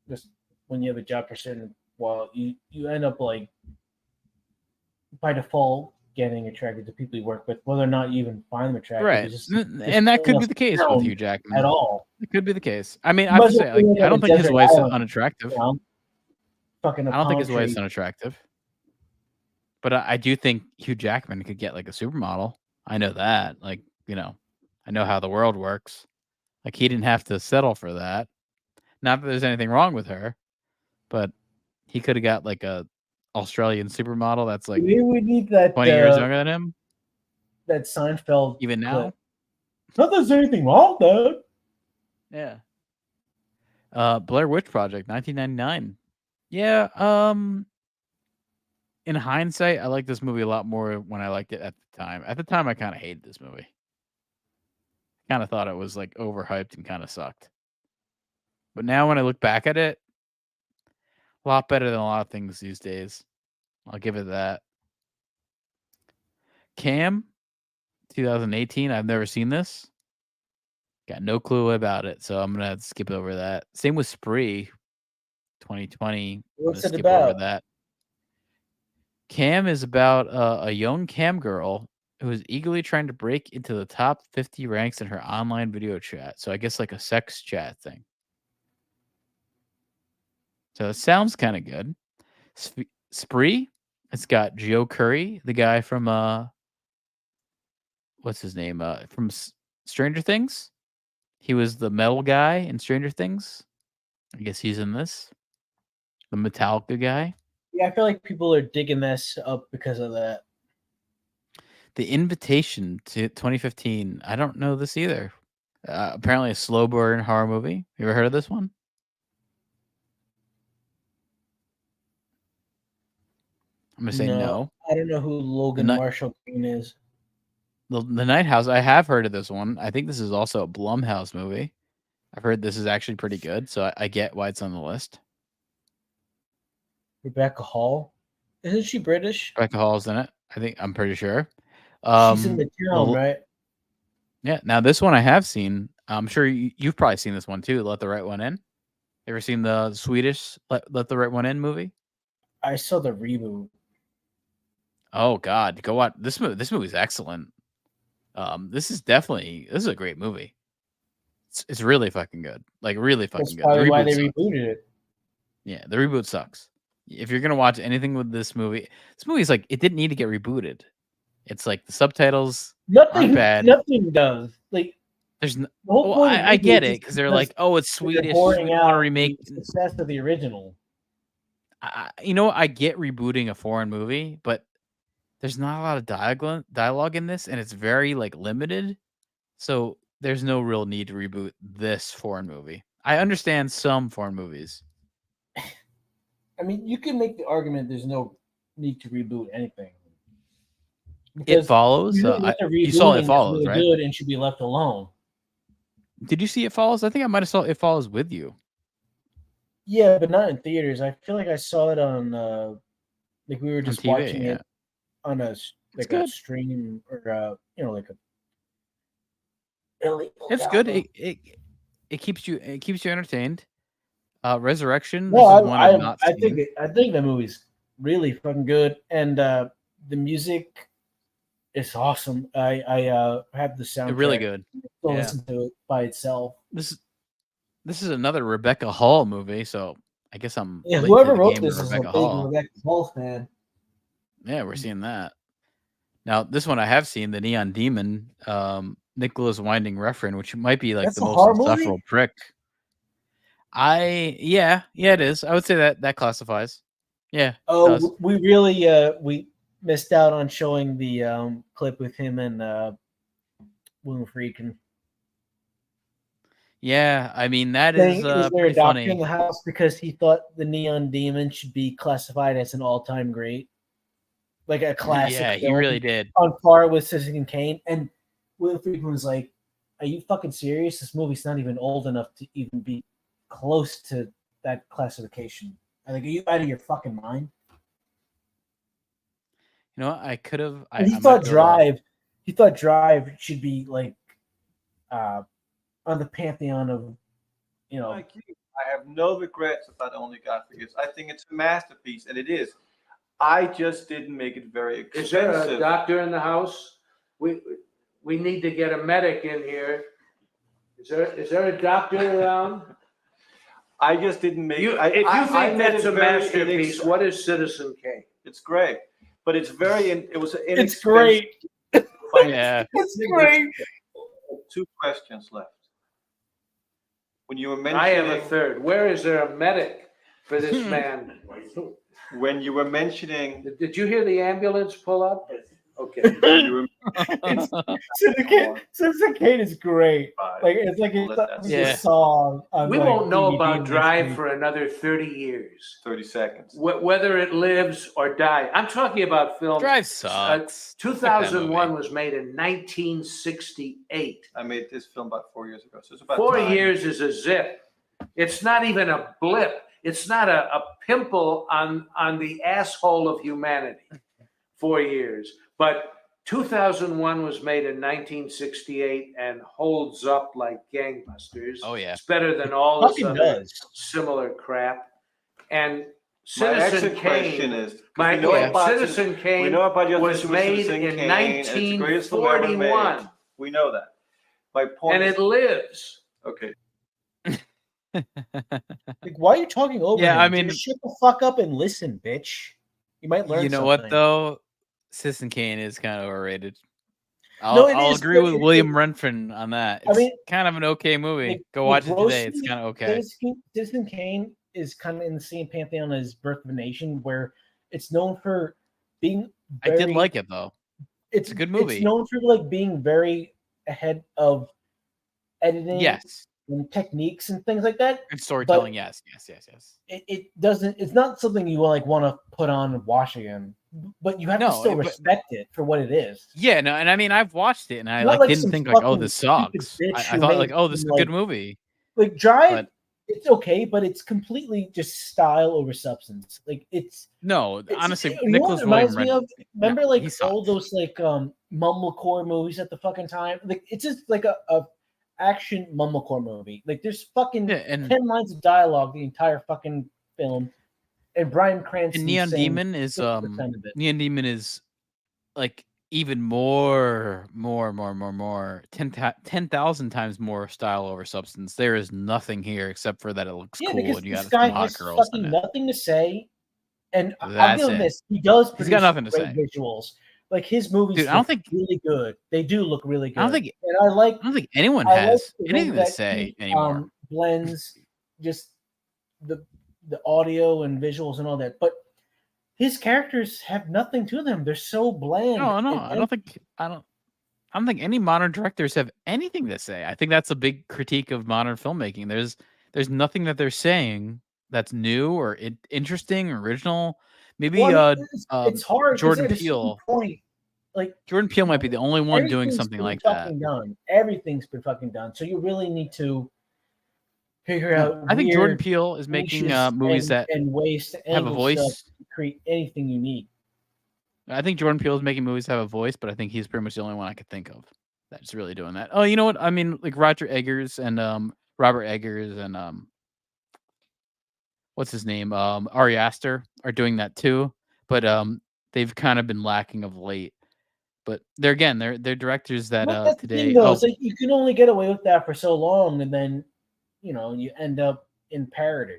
just when you have a job person, well, you end up like by default getting attracted to people you work with, whether or not you even find them attractive. Right. It's And that could be the case with Hugh Jackman. at all. It could be the case. I mean, I You have to might say, as well like, I live don't on a think his desert wife's island, unattractive. you know? Fucking a I don't think palm his wife's tree. unattractive. But I do think Hugh Jackman could get like a supermodel. I know that. Like, I know how the world works. Like, he didn't have to settle for that. Not that there's anything wrong with her, but he could have got like a Australian supermodel that's like Maybe we need that 20 years younger than him. That Seinfeld Even now? clip. Not that there's anything wrong with that. Yeah. Blair Witch Project, 1999. Yeah. In hindsight, I like this movie a lot more when I liked it at the time. At the time, I kind of hated this movie. Kind of thought it was like overhyped and kind of sucked. But now when I look back at it, a lot better than a lot of things these days. I'll give it that. Cam, 2018. I've never seen this. Got no clue about it, so I'm gonna skip over that. Same with Spree, 2020. What's it Skip about? over that. Cam is about a young cam girl who is eagerly trying to break into the top 50 ranks in her online video chat. So I guess like a sex chat thing. So it sounds kind of good. Spree, it's got Joe Curry, the guy from what's his name? From Stranger Things. He was the metal guy in Stranger Things. I guess he's in this. The Metallica guy. Yeah, I feel like people are digging this up because of that. The Invitation to 2015. I don't know this either. Apparently a slow burn horror movie. You ever heard of this one? I'm going to say no. I don't know who Logan Marshall Green is. The Night House. I have heard of this one. I think this is also a Blumhouse movie. I've heard this is actually pretty good, so I get why it's on the list. Rebecca Hall. Isn't she British? Rebecca Hall's in it. I'm pretty sure. She's in the town, right? Yeah. Now this one I have seen. I'm sure you've probably seen this one too. Let the Right One In. Ever seen the Swedish Let the Right One In movie? I saw the reboot. Oh God, go watch this movie. This movie's excellent. This is a great movie. It's really fucking good. Like really fucking good. That's probably why they rebooted it. Yeah, the reboot sucks. If you're gonna watch anything with this movie's like it didn't need to get rebooted. It's like the subtitles aren't bad. Nothing does. Like there's no. The whole point I get it because they're like, oh, it's Swedish. We want to remake the success of the original. I get rebooting a foreign movie, but there's not a lot of dialogue in this, and it's very like limited. So there's no real need to reboot this foreign movie. I understand some foreign movies. I mean, you can make the argument there's no need to reboot anything. It Follows. You saw It Follows, really right? Good and should be left alone. Did you see It Follows? I think I might have saw It Follows with you. Yeah, but not in theaters. I feel like I saw it on like we were just TV, watching yeah. it on a stream or like a. It's good. It keeps you entertained. Resurrection. No, this is one I've not I seen. think the movie's really fucking good, and the music is awesome. I have the soundtrack. It's really good. Go Yeah. listen to it by itself. This is another Rebecca Hall movie, so I guess I'm Yeah, late whoever to the wrote game this with is a Rebecca big Hall. Rebecca Hall fan. Yeah, we're seeing that. Now, this one I have seen, the Neon Demon, Nicholas Winding Refn, which might be like That's the a most horror movie? insufferable prick. Yeah, it is. I would say that classifies. Yeah. it does. Oh, we really we missed out on showing the clip with him and William Friedkin. Yeah, I mean that Saying, is there pretty a doctor funny. in the house because he thought the Neon Demon should be classified as an all-time great, like a classic. Yeah, he film really did. on par with Citizen Kane. And William Friedkin was like, "Are you fucking serious? This movie's not even old enough to even be close to that classification. I think, are you out of your fucking mind?" You know what? I could have. And he thought Drive. He thought Drive should be like on the pantheon of I have no regrets about Only God Forgives. I think it's a masterpiece, and it is. I just didn't make it very expensive. Is there a doctor in the house? We need to get a medic in here. Is there a doctor around? I just didn't make it. If you think that's a masterpiece, what is Citizen Kane? It's great, but it's very. It was an It's great. Yeah. It's great. 2 questions left. When you were mentioning, I have a third. Where is there a medic for this man? When you were mentioning, did you hear the ambulance pull up? Okay. Citizen Kane is great. Like it's like a song. We won't know about Drive for another 30 years. 30 seconds. Whether it lives or dies. I'm talking about films. Drive sucks. 2001 was made in 1968. I made this film about 4 years ago. So it's about 4 time. years is a zip. It's not even a blip. It's not a pimple on the asshole of humanity. 4 years. But 2001 was made in 1968 and holds up like gangbusters. Oh, yeah. It's better than all this Fucking other does. similar crap. And My Citizen exit question Kane, is, Citizen Kane was made in 1941. We know that. My point And is, it lives. okay. Like, why are you talking over Yeah, him? I mean- Just shut the fuck up and listen, bitch. You might learn. You know something. what though? Citizen Kane is kind of overrated. No, it I'll is, agree but with it- William Renfren on that. I It's mean, kind of an okay movie. Like, Go watch it today. grossly, It's kind of okay. Citizen Kane is kind of in the same pantheon as Birth of a Nation, where it's known for being. I did very- like it though. It's a good movie. It's known for like being very ahead of editing, Yes. and techniques and things like that. And storytelling. But Yes. it doesn't. It's not something you like want to put on and watch again. But you have to No, still but- respect it for what it is. Yeah, no, and I mean I've watched it and I Not like like didn't some think like, oh, fucking this stupid sucks. bitch I who thought made like, oh, this is a like- good movie. Like Drive, But- it's okay, but it's completely just style over substance. Like it's No, It's- honestly, you know what Nicholas it William reminds me Ren- of? Remember, no, like he all sucks. those like mumblecore movies at the fucking time. Like it's just like a action mumblecore movie. Like there's fucking and 10 lines of dialogue the entire fucking film, and Bryan Cranston. And Neon saying Demon is 50% of it. Neon Demon is like even more 10,000 times more style over substance. There is nothing here except for that it looks Yeah, cool because and you this got guy some hot has girls in fucking it. nothing to say, and I'll That's give him it. this: he does. He's got produce nothing to great say. Visuals, like his movies. Dude, I don't look think- really good. They do look really good. I don't think- and I like. I don't think anyone I like has the way anything to that say he, anymore. Blends just the audio and visuals and all that, but his characters have nothing to them. They're so bland. No, and I don't think any modern directors have anything to say. I think that's a big critique of modern filmmaking. There's nothing that they're saying that's new or interesting, original. Maybe Well, it's hard. 'cause Jordan at a certain Peele. point, like Jordan Peele might be the only one doing everything's something been like that. fucking done. Everything's been fucking done. So you really need to figure out. I think Jordan weird Peele is making niches movies that and ways to have a angle voice. stuff to create anything unique. I think Jordan Peele is making movies that have a voice, but I think he's pretty much the only one I could think of that's really doing that. Oh, you know what? I mean, like Roger Eggers and Robert Eggers and what's his name? Ari Aster are doing that too, but they've kind of been lacking of late. But they're directors that Well, that's the today. thing, though. Oh, It's like you can only get away with that for so long, and then you end up in parody.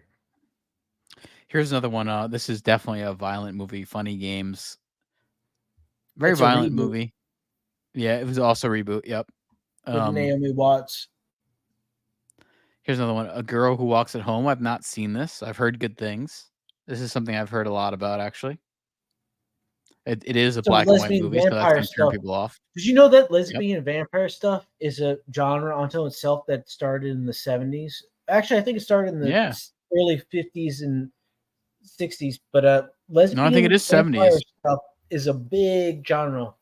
here's another one. This is definitely a violent movie. Funny Games. Very It's a violent reboot. movie. Yeah, it was also a reboot. Yep. With Naomi Watts. Here's another one. A Girl Who Walks at Home. I've not seen this. I've heard good things. This is something I've heard a lot about, actually. It is a Some black and white lesbian movie, so that's vampire going to turn stuff. people off. Did you know that lesbian vampire stuff is a genre unto itself that started in the 70s? Actually, I think it started in the Yeah. early 50s and 60s. But lesbian think it is vampire 70s. stuff is a big genre.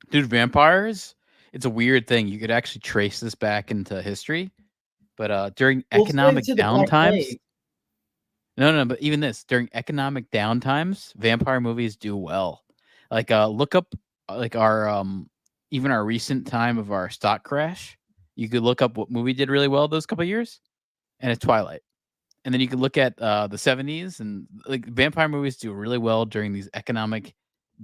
Dude, vampires, it's a weird thing. You could actually trace this back into history. But during Well, it's economic related to the Black downtimes, Plague. no, but even this, during economic downtimes, vampire movies do well. Like look up like our even our recent time of our stock crash. You could look up what movie did really well those couple of years, and it's Twilight. And then you can look at the 70s, and like vampire movies do really well during these economic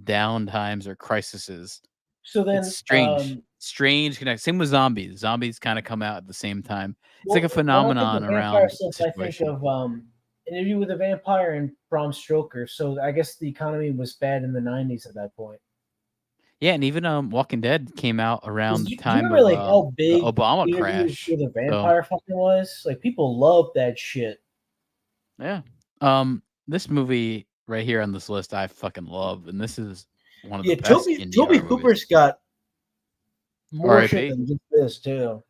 down times or crises. So then, It's strange connect. Same with zombies. Zombies kind of come out at the same time. It's like a when I think phenomenon of vampire around the stuff, I think situation. of Interview with a Vampire and Bram Stoker. So I guess the economy was bad in the 90s at that point. Yeah, and even Walking Dead came out around the Do you time remember like of how the big Obama Interview crash. with a So Vampire fucking was? Like people loved that shit. yeah, this movie right here on this list I fucking love, and this is one of the Yeah, best Toby indie Toby horror movies. Hooper's got more shit R.I.P. than just this too.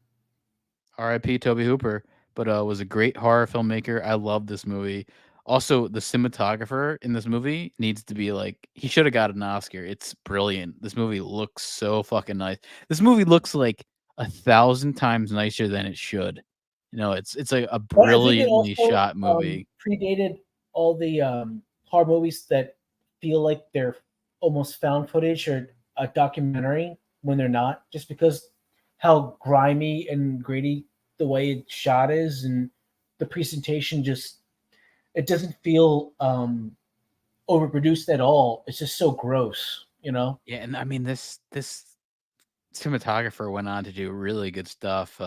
R.I.P. Toby Hooper, but was a great horror filmmaker. I love this movie. Also, the cinematographer in this movie needs to be like he should have got an Oscar. It's brilliant. This movie looks so fucking nice. This movie looks like 1,000 times nicer than it should. You know, it's like a But I think it brilliantly also shot movie. predated all the horror movies that feel like they're almost found footage or a documentary when they're not, just because how grimy and gritty the way it's shot is, and the presentation just it doesn't feel overproduced at all. It's just so gross, you know? Yeah, and I mean this cinematographer went on to do really good stuff.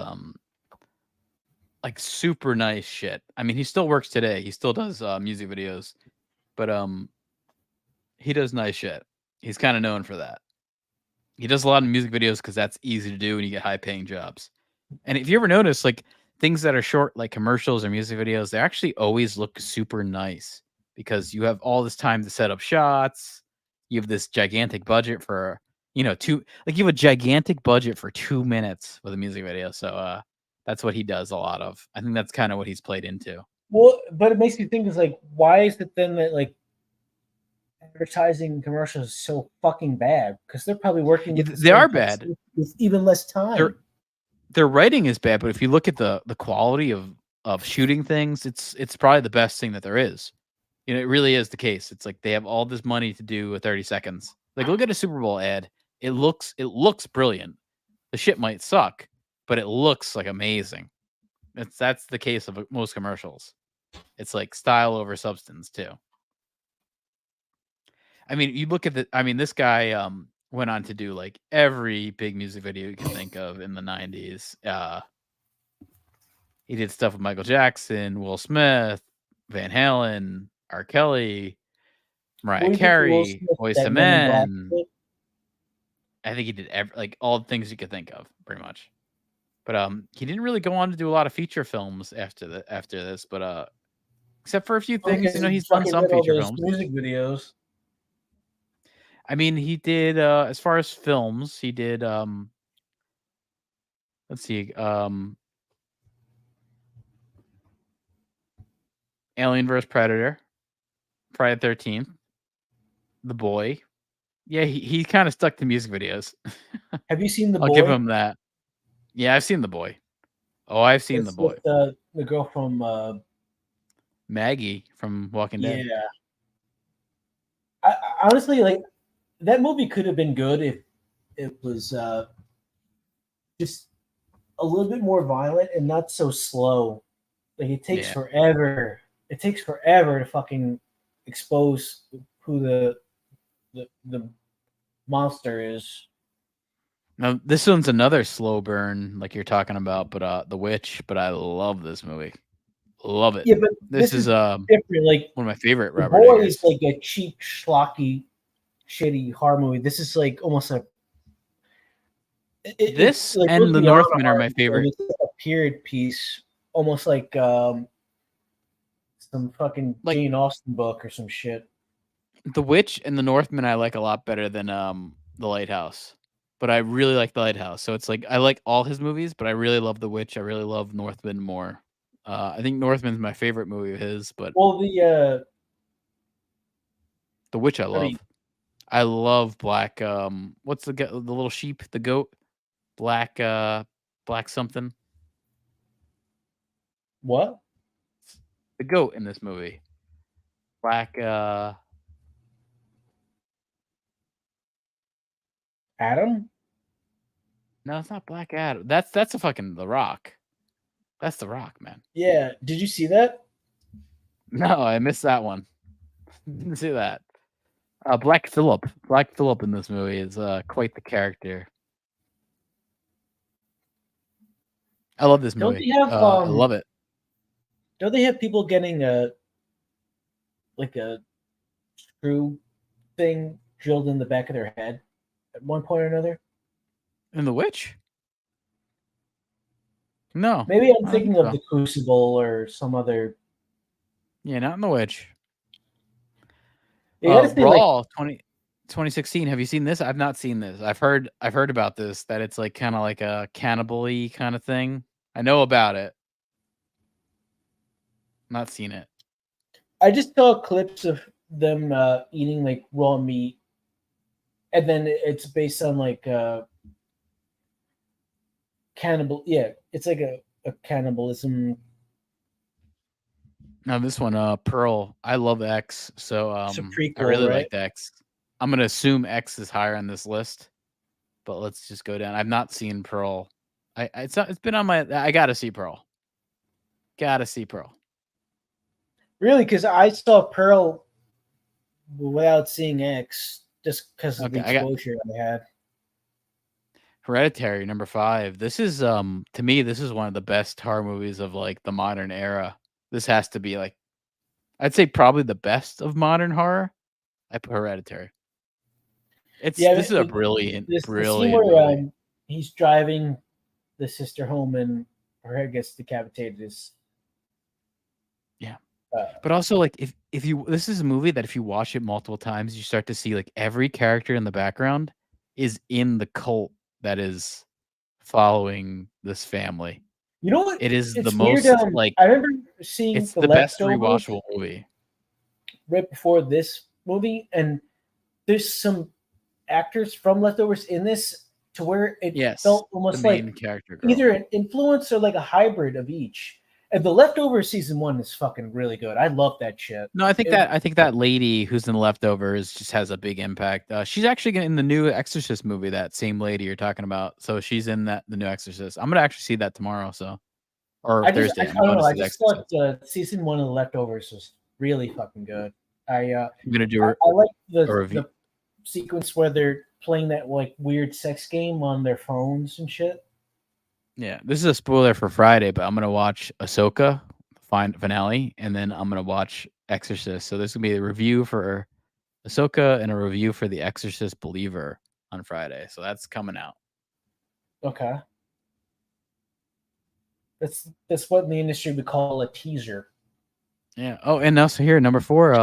Like super nice shit. I mean, he still works today. He still does music videos, but he does nice shit. He's kind of known for that. He does a lot of music videos because that's easy to do and you get high paying jobs. And if you ever notice, like things that are short, like commercials or music videos, they actually always look super nice because you have all this time to set up shots. You have this gigantic budget for, you have a gigantic budget for 2 minutes with a music video. So that's what he does a lot of. I think that's kind of what he's played into. Well, but it makes me think is like, why is it then that like advertising commercials is so fucking bad? Because they're probably working with They are bad. with even less time. Their writing is bad, but if you look at the quality of shooting things, it's probably the best thing that there is. You know, it really is the case. It's like they have all this money to do with 30 seconds. Like look at a Super Bowl ad. It looks brilliant. The shit might suck, but it looks like amazing. That's the case of most commercials. It's like style over substance too. I mean, you look at this guy went on to do like every big music video you can think of in the 90s. He did stuff with Michael Jackson, Will Smith, Van Halen, R. Kelly, Mariah Carey, Boyz II Men. I think he did like all the things you could think of, pretty much. But he didn't really go on to do a lot of feature films after this. But except for a few things, he's done some feature films. Music videos. I mean, he did as far as films, he did let's see, Alien vs Predator, Friday the 13th, The Boy. Yeah, he kind of stuck to music videos. Have you seen The Boy? I'll give him that. Yeah, I've seen The Boy. Oh, I've seen The Boy. With, the girl from Maggie from Walking Dead. Yeah. I honestly, like, that movie could have been good if it was just a little bit more violent and not so slow. Like it takes forever. It takes forever to fucking expose who the monster is. Now this one's another slow burn, like you're talking about, but The Witch. But I love this movie. Love it. Yeah, but this is different. Like one of my favorite The Robert Boy Eggers. is like a cheap, schlocky, shitty horror movie. This is like almost a. This like and The beyond Northman are horror my movie. favorite. It's like a period piece, almost like some fucking Jane Austen book or some shit. The Witch and The Northman I like a lot better than The Lighthouse. But I really like The Lighthouse. So it's like I like all his movies, but I really love The Witch. I really love Northman more. I think Northman's my favorite movie of his, but Well, The Witch I love. I love Black what's the little sheep, the goat? Black something. What? The goat in this movie. Black Adam? No, it's not Black Adam. That's a fucking The Rock. That's The Rock, man. Yeah. Did you see that? No, I missed that one. Didn't see that. Black Phillip. Black Phillip in this movie is quite the character. I love this Don't movie. they have I love it. Don't they have people getting a screw thing drilled in the back of their head at one point or another? In The Witch? No. Maybe I'm I don't thinking think of so. The Crucible or some other. Yeah, not in The Witch. You gotta say, like, Raw 2016. Have you seen this? I've not seen this. I've heard about this, that it's like kind of like a cannibal-y kind of thing. I know about it. Not seen it. I just saw clips of them eating like raw meat, and then it's based on like cannibal. Yeah, it's like a cannibalism. Now this one, Pearl. I love X, so It's a I prequel, really right? liked X. I'm gonna assume X is higher on this list, but let's just go down. I've not seen Pearl. It's been on my. I gotta see Pearl. Gotta see Pearl. Really, because I saw Pearl without seeing X, just because of the Okay, I got- exposure I had. Hereditary, number 5. This is to me, this is one of the best horror movies of like the modern era. This has to be like, I'd say probably the best of modern horror. I put Hereditary. This is a brilliant, The scene brilliant where movie. he's driving the sister home and her head gets decapitated is. Yeah. But also, like, if you, this is a movie that if you watch it multiple times, you start to see like every character in the background is in the cult that is following this family. You know what? It is It's the most weird, like. I remember seeing It's The the best Leftovers rewatchable movie. right before this movie, and there's some actors from Leftovers in this to where it Yes, felt the almost main like character girl. either an influence or like a hybrid of each. And The Leftovers season 1 is fucking really good. I love that shit. No, I think that lady who's in The Leftovers just has a big impact. She's actually in the new Exorcist movie. That same lady you're talking about. So she's in the new Exorcist. I'm gonna actually see that tomorrow. So, or Thursday. I don't know. I just thought season 1 of The Leftovers was really fucking good. I'm gonna do I like a review. the sequence where they're playing that like weird sex game on their phones and shit. Yeah, this is a spoiler for Friday, but I'm gonna watch Ahsoka finale, and then I'm gonna watch Exorcist. So there's gonna be a review for Ahsoka and a review for The Exorcist Believer on Friday. So that's coming out. Okay. That's what in the industry we call a teaser. Yeah. Oh, and also here, number 4.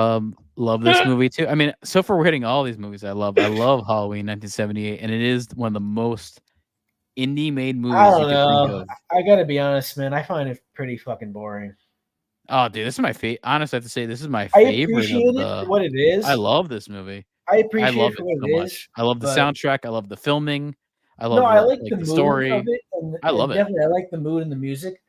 Love this movie too. I mean, so far we're hitting all these movies. I love Halloween 1978, and it is one of the most indie made movies I you don't could know. think of. I gotta be honest, man. I find it pretty fucking boring. Oh, dude, this is my favorite. Honestly, I have to say this is my I favorite. appreciate it for what it is. I love this movie. I appreciate love it for it what so it much. is, I love the but- soundtrack. I love the filming. I love No, I like the the mood story. of it. And, I love it. Definitely, I like the mood and the music.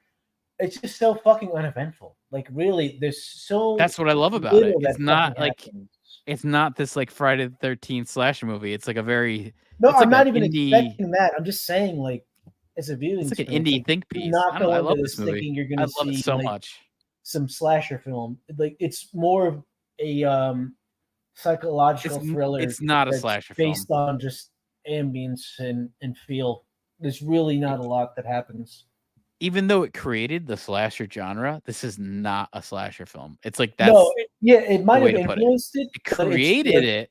It's just so fucking uneventful. Like, really, there's so. That's what I love about it. little It's that not fucking like happens. it's not this like Friday the 13th slasher movie. It's like a very No, it's like I'm not an even indie, expecting that. I'm just saying, like, as a viewing It's like an experience, indie think do piece. not I don't know, go I into love this this movie. thinking you're I gonna love it see so like, much. some slasher film. Like, it's more of a psychological thriller. It's not a that's slasher based on just ambience and feel. There's really not a lot that happens. Even though it created the slasher genre, this is not a slasher film. It's like that's No, it might the way have to put it. influenced it. It but it's created like, it,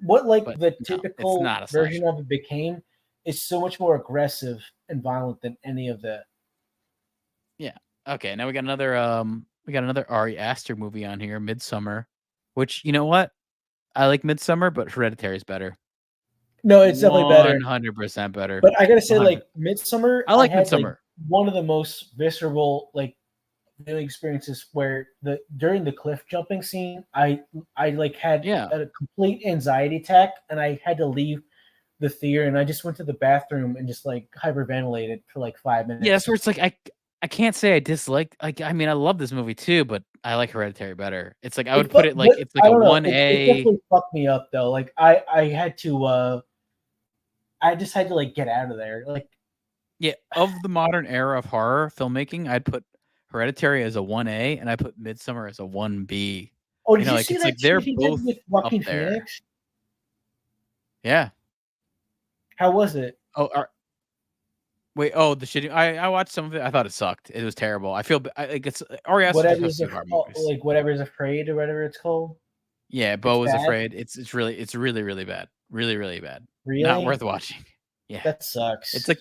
What like but the no, it's typical not a version of it became is so much more aggressive and violent than any of that. Yeah. Okay. Now we got another Ari Aster movie on here, Midsummer. Which, you know what? I like Midsummer, but Hereditary is better. No, it's definitely better. 100% better. But I gotta say, 100%. like Midsummer, I like had, Midsummer. one of the most visceral like viewing experiences where during the cliff jumping scene, I like had a complete anxiety attack and I had to leave the theater and I just went to the bathroom and just like hyperventilated for like 5 minutes. Yeah, that's where it's like I can't say I dislike. Like, I mean, I love this movie too, but I like Hereditary better. It's like I would put it like it's like I a don't know, 1A. It definitely fucked me up though. Like I had to I just had to like get out of there. Like Yeah, of the modern era of horror filmmaking, I'd put Hereditary as a 1A, and I put Midsummer as a 1B. Oh, You did know, you like see it's that like they're shit he both did with up Joaquin there. Phoenix? Yeah. How was it? Oh, wait. Oh, the shitty. I watched some of it. I thought it sucked. It was terrible. I feel like it's Ari Aster just has to do horror movies. Like Whatever's Afraid or whatever it's called. Yeah, Bo was bad? afraid. It's really bad. Really bad. Really? Not worth watching. Yeah. That sucks. It's like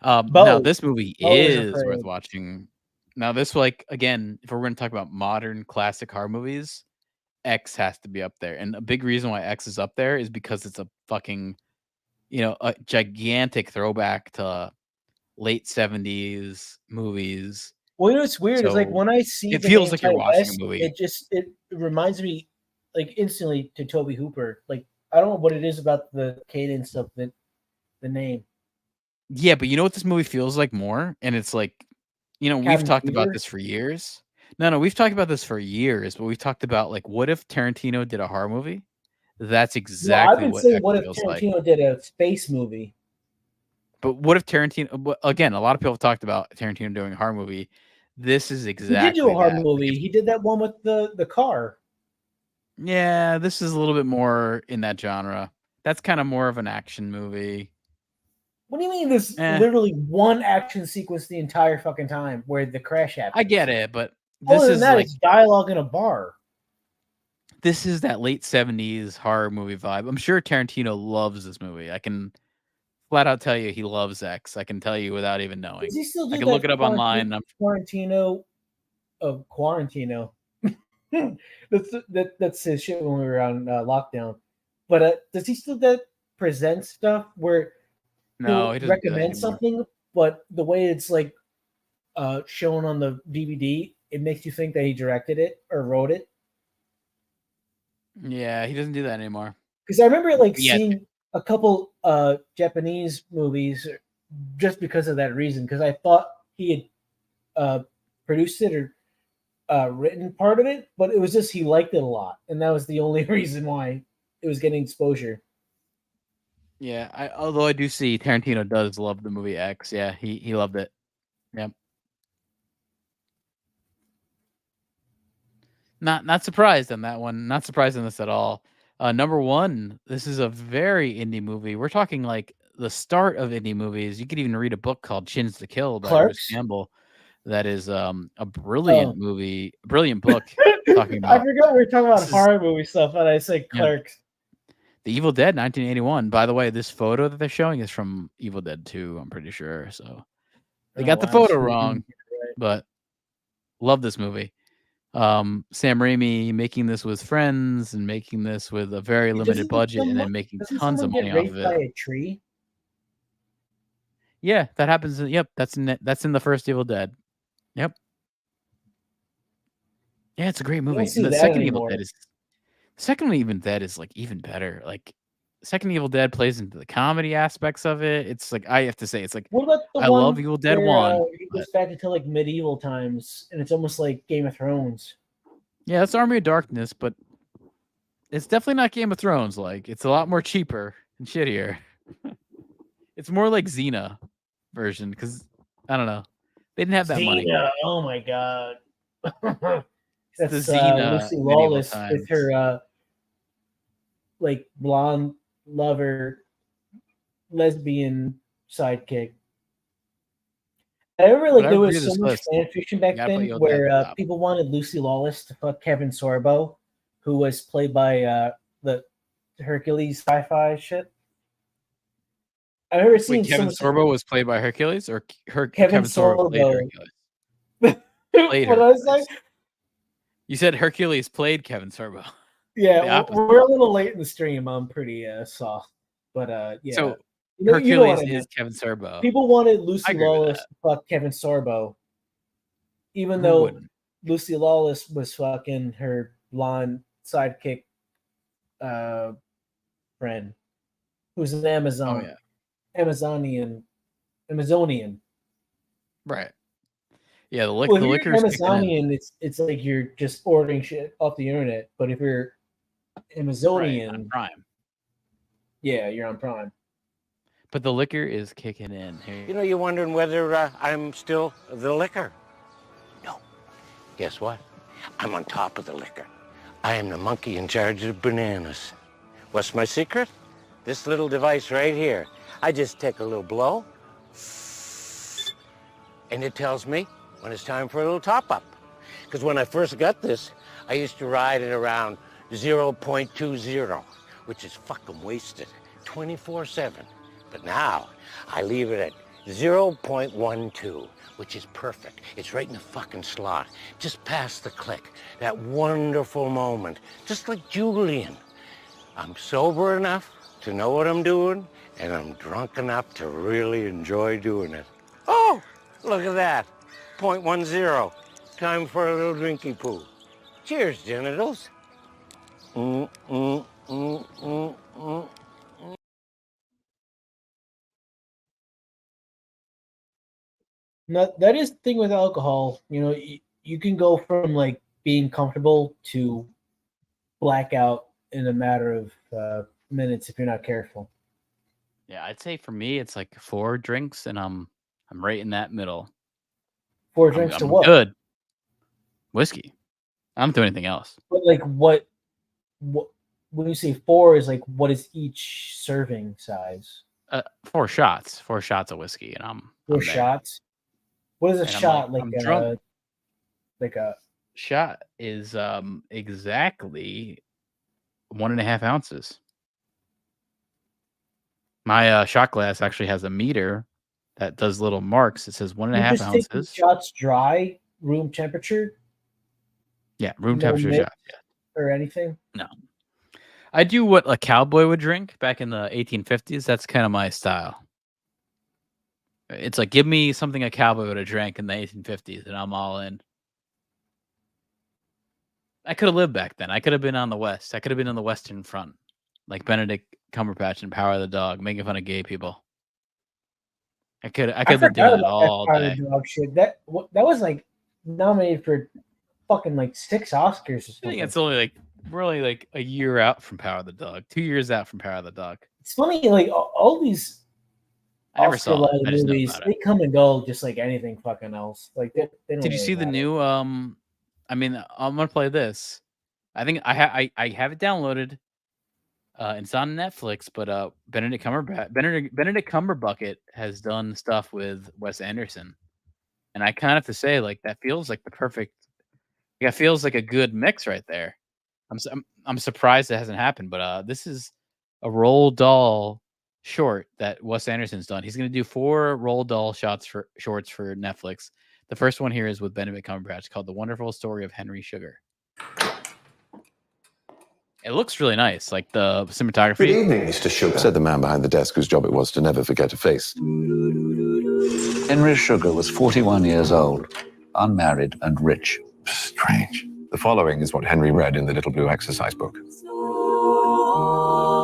Bo. now this movie Bo is is worth afraid. watching. Now this, like, again, if we're going to talk about modern classic horror movies, X has to be up there. And a big reason why X is up there is because it's a fucking, a gigantic throwback to late 70s movies. Well, what's weird is like So, when I see it the feels name like you're Ty watching West, a movie. it reminds me like instantly to Toby Hooper. Like I don't know what it is about the cadence of the name. Yeah, but you know what this movie feels like more? And it's like, we've Cabin talked about Fever? this for years. No, we've talked about this for years, but we've talked about, like, what if Tarantino did a horror movie? That's No, I've exactly been what saying X what if feels like. Tarantino did a space movie? But what if Tarantino, again, a lot of people have talked about Tarantino doing a horror movie. This is He exactly did do a horror that. movie. He did that one with the car. Yeah, this is a little bit more in that genre. That's kind of more of an action movie. What do you mean? There's Eh. literally one action sequence the entire fucking time where the crash happens. I get it, but this Other than is that, like it's dialogue in a bar. this is that late 70s horror movie vibe. I'm sure Tarantino loves this movie. I can flat out tell you he loves X. I can tell you without even knowing. Does he still do I can that look it up online. Quarantino of Quarantino. That's his shit when we were on lockdown. But does he still present stuff where No, he doesn't do that recommend anymore. something, but the way it's like shown on the DVD, it makes you think that he directed it or wrote it? Yeah, he doesn't do that anymore. Because I remember Yeah. seeing a couple Japanese movies just because of that reason. Because I thought he had produced it or written part of it, but it was just he liked it a lot, and that was the only reason why it was getting exposure. Yeah, although I do see Tarantino does love the movie X. Yeah, he loved it. Yep. Not surprised on that one. Not surprised on this at all. Number one, this is a very indie movie. We're talking like the start of indie movies. You could even read a book called Chins to Kill by Bruce Clerks? Campbell. That is a brilliant movie, brilliant book talking I about forgot we were talking about This is- horror movie stuff, and I said Yeah. Clerks. The Evil Dead 1981. By the way, this photo that they're showing is from Evil Dead 2, I'm pretty sure. So they Oh, got the wow, photo so you wrong, can get it right. but love this movie. Sam Raimi making this with friends and making this with a very limited budget and then making Doesn't tons of someone get money off of raped by it. a tree? Yeah, that happens. Yep, that's in the first Evil Dead. Yep. Yeah, it's a great You don't movie. see And the that second anymore. Evil Dead is like even better. Like second Evil Dead plays into the comedy aspects of it. It's like I have to say, it's like What about the I one love Evil Dead where, 1. he goes back into like medieval times, and it's almost like Game of Thrones. Yeah, that's Army of Darkness, but it's definitely not Game of Thrones. Like it's a lot more cheaper and shittier. It's more like Xena version because I don't know, they didn't have that money. Xena, oh my god. It's That's the Xena Lucy medieval Lawless times. with her like blonde lover lesbian sidekick. I remember like But I there agree was with so this much list. fan fiction back You gotta put then Evil Dead where at the top. people wanted Lucy Lawless to fuck Kevin Sorbo, who was played by the Hercules sci-fi shit. I remember seeing Wait, Kevin someone- Sorbo was played by Hercules, or Kevin Sorbo played Sorbo. Hercules? Played What I was Hercules. like, You said Hercules played Kevin Sorbo. The yeah, opposite. we're a little late in the stream. I'm pretty soft, but yeah. So you know what Hercules I is meant. Kevin Sorbo. People wanted I Lucy agree with Lawless that. to fuck Kevin Sorbo, even Who though wouldn't? Lucy Lawless was fucking her blonde sidekick friend, who's an Amazon, Oh yeah, Amazonian. right. Yeah, the Well, if you're liquor's kicking in. Amazonian, it's like you're just ordering shit off the internet. But if you're Amazonian, Right, on Prime. yeah, you're on Prime. But the liquor is kicking in here. You know, you're wondering whether I'm still the liquor. No. Guess what? I'm on top of the liquor. I am the monkey in charge of bananas. What's my secret? This little device right here. I just take a little blow, and it tells me when it's time for a little top-up. Because when I first got this, I used to ride it around 0.20, which is fucking wasted, 24/7. But now, I leave it at 0.12, which is perfect. It's right in the fucking slot, just past the click. That wonderful moment, just like Julian. I'm sober enough to know what I'm doing, and I'm drunk enough to really enjoy doing it. Oh, look at that, 0.10. Time for a little drinky poo. Cheers, genitals. No, that is the thing with alcohol. You know, you can go from like being comfortable to blackout in a matter of minutes if you're not careful. Yeah, I'd say for me it's like 4 drinks, and I'm right in that middle. 4 drinks to I'm what? good. Whiskey. I don't do anything else. But like what when you say 4 is like what is each serving size? 4 shots. 4 shots of whiskey, and I'm 4 there. shots. What is a And I'm shot I'm drunk. like a Shot is exactly 1.5 ounces. My shot glass actually has a meter that does little marks. It says 1.5 you just take the ounces. shots dry, room temperature? Yeah, room No temperature mix shot. Yeah. or anything? No. I do what a cowboy would drink back in the 1850s. That's kind of my style. It's like, give me something a cowboy would have drank in the 1850s, and I'm all in. I could have lived back then. I could have been on the West. I could have been on the Western Front, like Benedict Cumberbatch in Power of the Dog, making fun of gay people. I could have been doing it all Part of day. the dog shit. That was like nominated for fucking like 6 Oscars or I something. think it's only like we're only like a year out from Power of the Dog, 2 years out from Power of the Dog. It's funny, like all these I never saw it. Oscar-level I just know movies, about they come and go just like anything fucking else. Like they don't Did you really see the matter. new? I mean, I'm gonna play this. I think I have it downloaded. It's on Netflix, but Benedict Cumberbucket has done stuff with Wes Anderson, and I kind of have to say, like, that feels like the perfect. Yeah, feels like a good mix right there. I'm surprised it hasn't happened, but this is a Roald Dahl short that Wes Anderson's done. He's going to do 4 Roald Dahl shorts for Netflix. The first one here is with Benedict Cumberbatch, called "The Wonderful Story of Henry Sugar." It looks really nice, like the cinematography. Good evening, Mr. Sugar, said the man behind the desk whose job it was to never forget a face. Henry Sugar was 41 years old, unmarried and rich. Strange. The following is what Henry read in the little blue exercise book.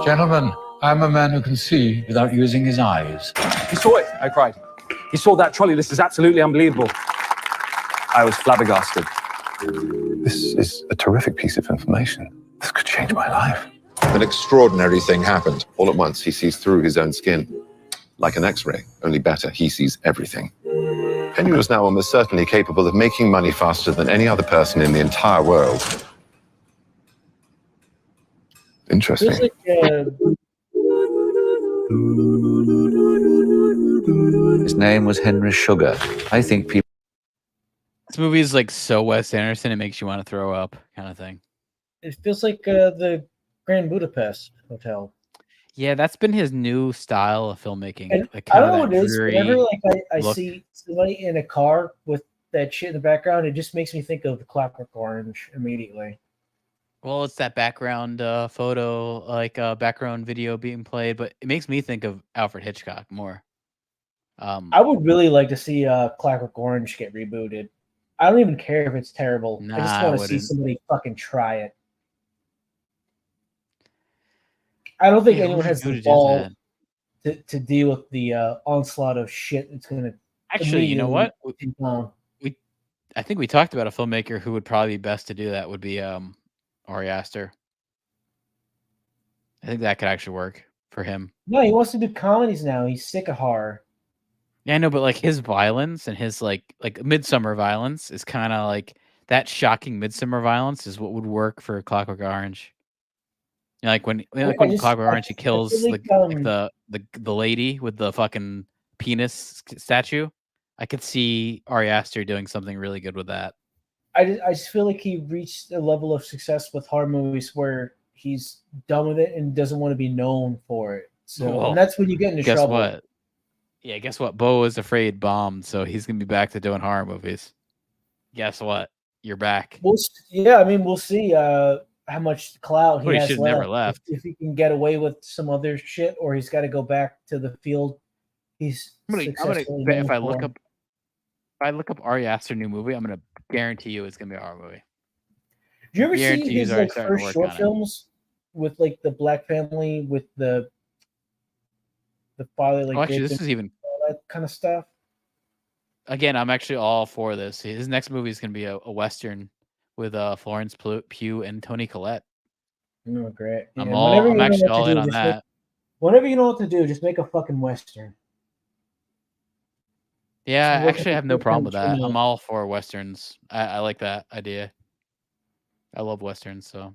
Gentlemen, I'm a man who can see without using his eyes. He saw it, I cried. He saw that trolley. This is absolutely unbelievable. I was flabbergasted. This is a terrific piece of information. This could change my life. An extraordinary thing happened. All at once, he sees through his own skin. Like an X-ray, only better, he sees everything. Henry was now almost certainly capable of making money faster than any other person in the entire world. Interesting. Feels like His name was Henry Sugar. I think people. This movie is like so Wes Anderson, it makes you want to throw up, kind of thing. it feels like the Grand Budapest Hotel. Yeah, that's been his new style of filmmaking. And Like I kind don't know of what that it is. dreary Whenever I look. see somebody in a car with that shit in the background, it just makes me think of the Clockwork Orange immediately. Well, it's that background photo, like background video being played, but it makes me think of Alfred Hitchcock more. I would really like to see Clockwork Orange get rebooted. I don't even care if it's terrible. I just Nah, I want to see wouldn't. somebody fucking try it. I don't think Yeah, anyone who has the rebooted ball that? to deal with the onslaught of shit that's going to Actually, you know what? on. I think we talked about a filmmaker who would probably be best to do that would be Ari Aster. I think that could actually work. for him. No, he wants to do comedies now. He's sick of horror. Yeah, I know, but like his violence and his like Midsummer violence is kind of like that shocking Midsummer violence is what would work for Clockwork Orange. You know, like when Clockwork Orange he kills the lady with the fucking penis statue. I could see Ari Aster doing something really good with that. I just feel like he reached a level of success with horror movies where he's done with it and doesn't want to be known for it. So and that's when you get into guess trouble. What? Yeah, guess what? Beau is Afraid bombed, so he's gonna be back to doing horror movies. Guess what? You're back. We'll see how much clout he has left. Never left. If he can get away with some other shit, or he's got to go back to the field. I'm gonna bet if I look up Ari Aster new movie, I'm gonna guarantee you it's gonna be a horror movie. Did you ever see his like first short films with like the black family with the father like actually, this is even all that kind of stuff? Again, I'm actually all for this. His next movie is gonna be a Western with Florence Pugh and Toni Collette. Oh, great! I'm actually all in on that. Whatever you know what to do, just make a fucking Western. Yeah, I actually have no problem with that. I'm all for Westerns. I like that idea. I love Westerns, so.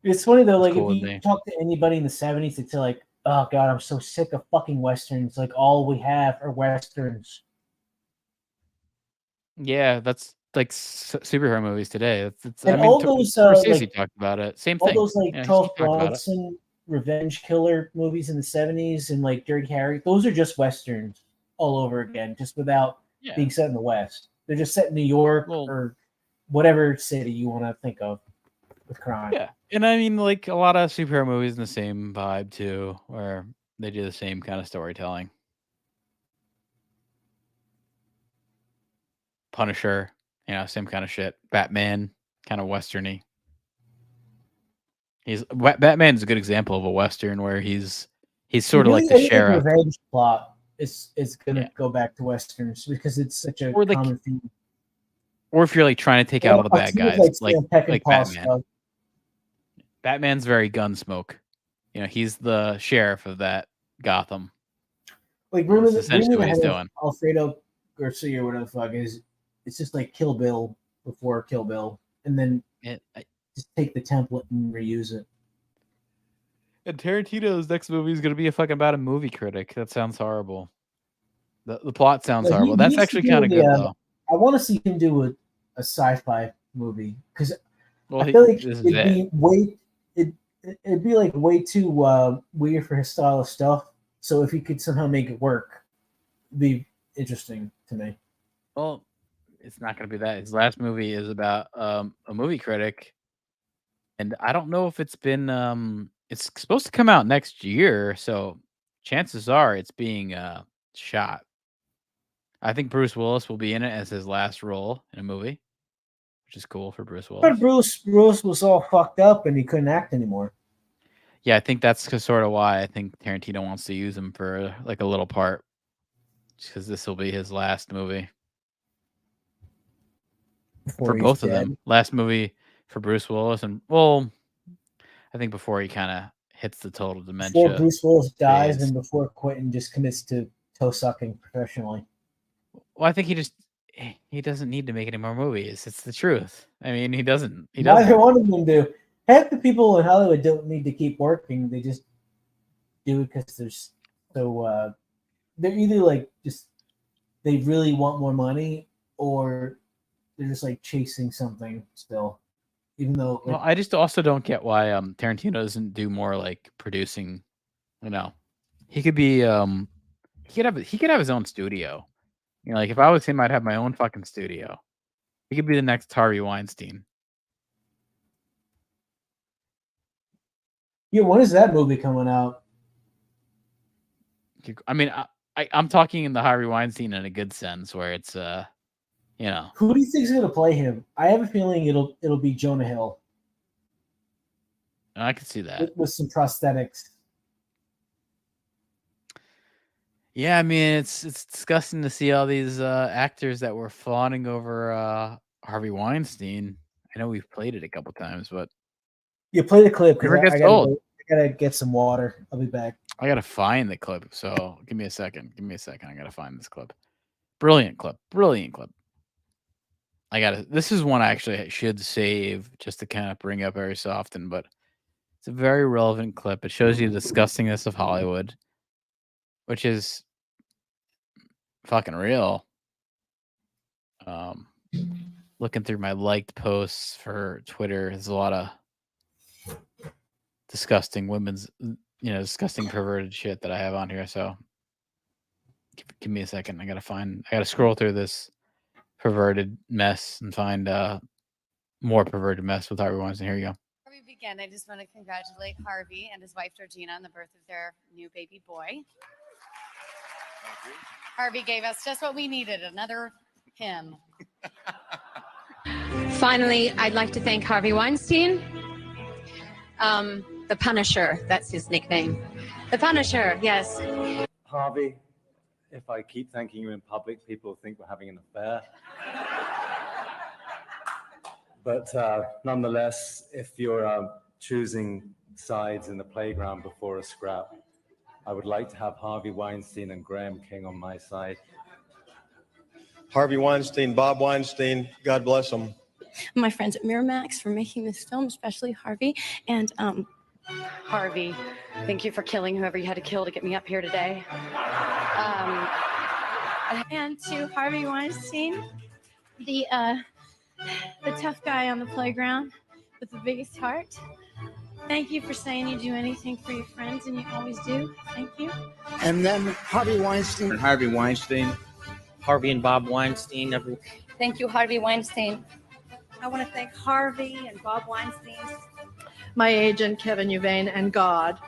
It's funny though, like cool if you talk to anybody in the 70s, they'd say like, oh God, I'm so sick of fucking Westerns. Like all we have are Westerns. Yeah, that's like superhero movies today. And all those Scorsese talked about it. Same thing. All those like Charles Bronson revenge killer movies in the 70s and like Dirty Harry, those are just Westerns all over again, just without being set in the West. They're just set in New York or whatever city you want to think of with crime. Yeah. And I mean, like a lot of superhero movies in the same vibe too, where they do the same kind of storytelling. Punisher, same kind of shit. Batman, kind of westerny. Batman's a good example of a Western where he's sort of like the sheriff. Revenge plot is gonna go back to Westerns because it's such a common theme. Or if you're like trying to take out all the bad guys, like Batman. Batman's very Gunsmoke. He's the sheriff of that Gotham. Like remember essentially what he's doing. Alfredo Garcia or whatever the fuck is. It's just like Kill Bill before Kill Bill, and then just take the template and reuse it. And Tarantino's next movie is going to be about a movie critic. That sounds horrible. The plot sounds horrible. That's actually kind of good, though. I want to see him do a sci-fi movie because I feel like it'd be like way too weird for his style of stuff. So if he could somehow make it work, it'd be interesting to me. Well, it's not going to be that. His last movie is about a movie critic, and I don't know if it's been. It's supposed to come out next year, so chances are it's being shot. I think Bruce Willis will be in it as his last role in a movie, which is cool for Bruce Willis. But Bruce was all fucked up and he couldn't act anymore. Yeah, I think that's sort of why I think Tarantino wants to use him for like a little part, just because this will be his last movie. For both of them. Last movie for Bruce Willis, and I think before he kind of hits the total dementia. Before Bruce Willis dies and before Quentin just commits to toe sucking professionally. Well, I think he doesn't need to make any more movies. It's the truth. I mean, he doesn't. Neither one of them do. Half the people in Hollywood don't need to keep working. They just do it because they're either like just they really want more money or they're just like chasing something still. Even though I just also don't get why Tarantino doesn't do more like producing. He could be he could have his own studio. Like if I was him, I'd have my own fucking studio. He could be the next Harvey Weinstein. Yeah, when is that movie coming out? I mean, I'm talking in the Harvey Weinstein in a good sense, where it's Who do you think is going to play him? I have a feeling it'll be Jonah Hill. I could see that with some prosthetics. Yeah, I mean it's disgusting to see all these actors that were fawning over Harvey Weinstein. I know we've played it a couple times, but you play the clip because it gets old. gotta get some water. I'll be back. I gotta find the clip. So give me a second. I gotta find this clip. Brilliant clip. This is one I actually should save just to kind of bring up every so often, but it's a very relevant clip. It shows you the disgustingness of Hollywood, which is fucking real. Looking through my liked posts for Twitter, there's a lot of disgusting disgusting perverted shit that I have on here. So give me a second. I gotta scroll through this perverted mess and find more perverted mess with Harvey Weinstein. Here you go. Before we begin, I just want to congratulate Harvey and his wife Georgina on the birth of their new baby boy. Harvey gave us just what we needed, another him. Finally, I'd like to thank Harvey Weinstein. The Punisher, that's his nickname. The Punisher, yes. Harvey, if I keep thanking you in public, people will think we're having an affair. But nonetheless, if you're choosing sides in the playground before a scrap, I would like to have Harvey Weinstein and Graham King on my side. Harvey Weinstein, Bob Weinstein, God bless them. My friends at Miramax for making this film, especially Harvey. And Harvey, thank you for killing whoever you had to kill to get me up here today. and to Harvey Weinstein, the tough guy on the playground with the biggest heart. Thank you for saying you'd do anything for your friends, and you always do. Thank you. And then Harvey Weinstein. And Harvey Weinstein. Harvey and Bob Weinstein. Thank you, Harvey Weinstein. I want to thank Harvey and Bob Weinstein. My agent, Kevin Uvain, and God,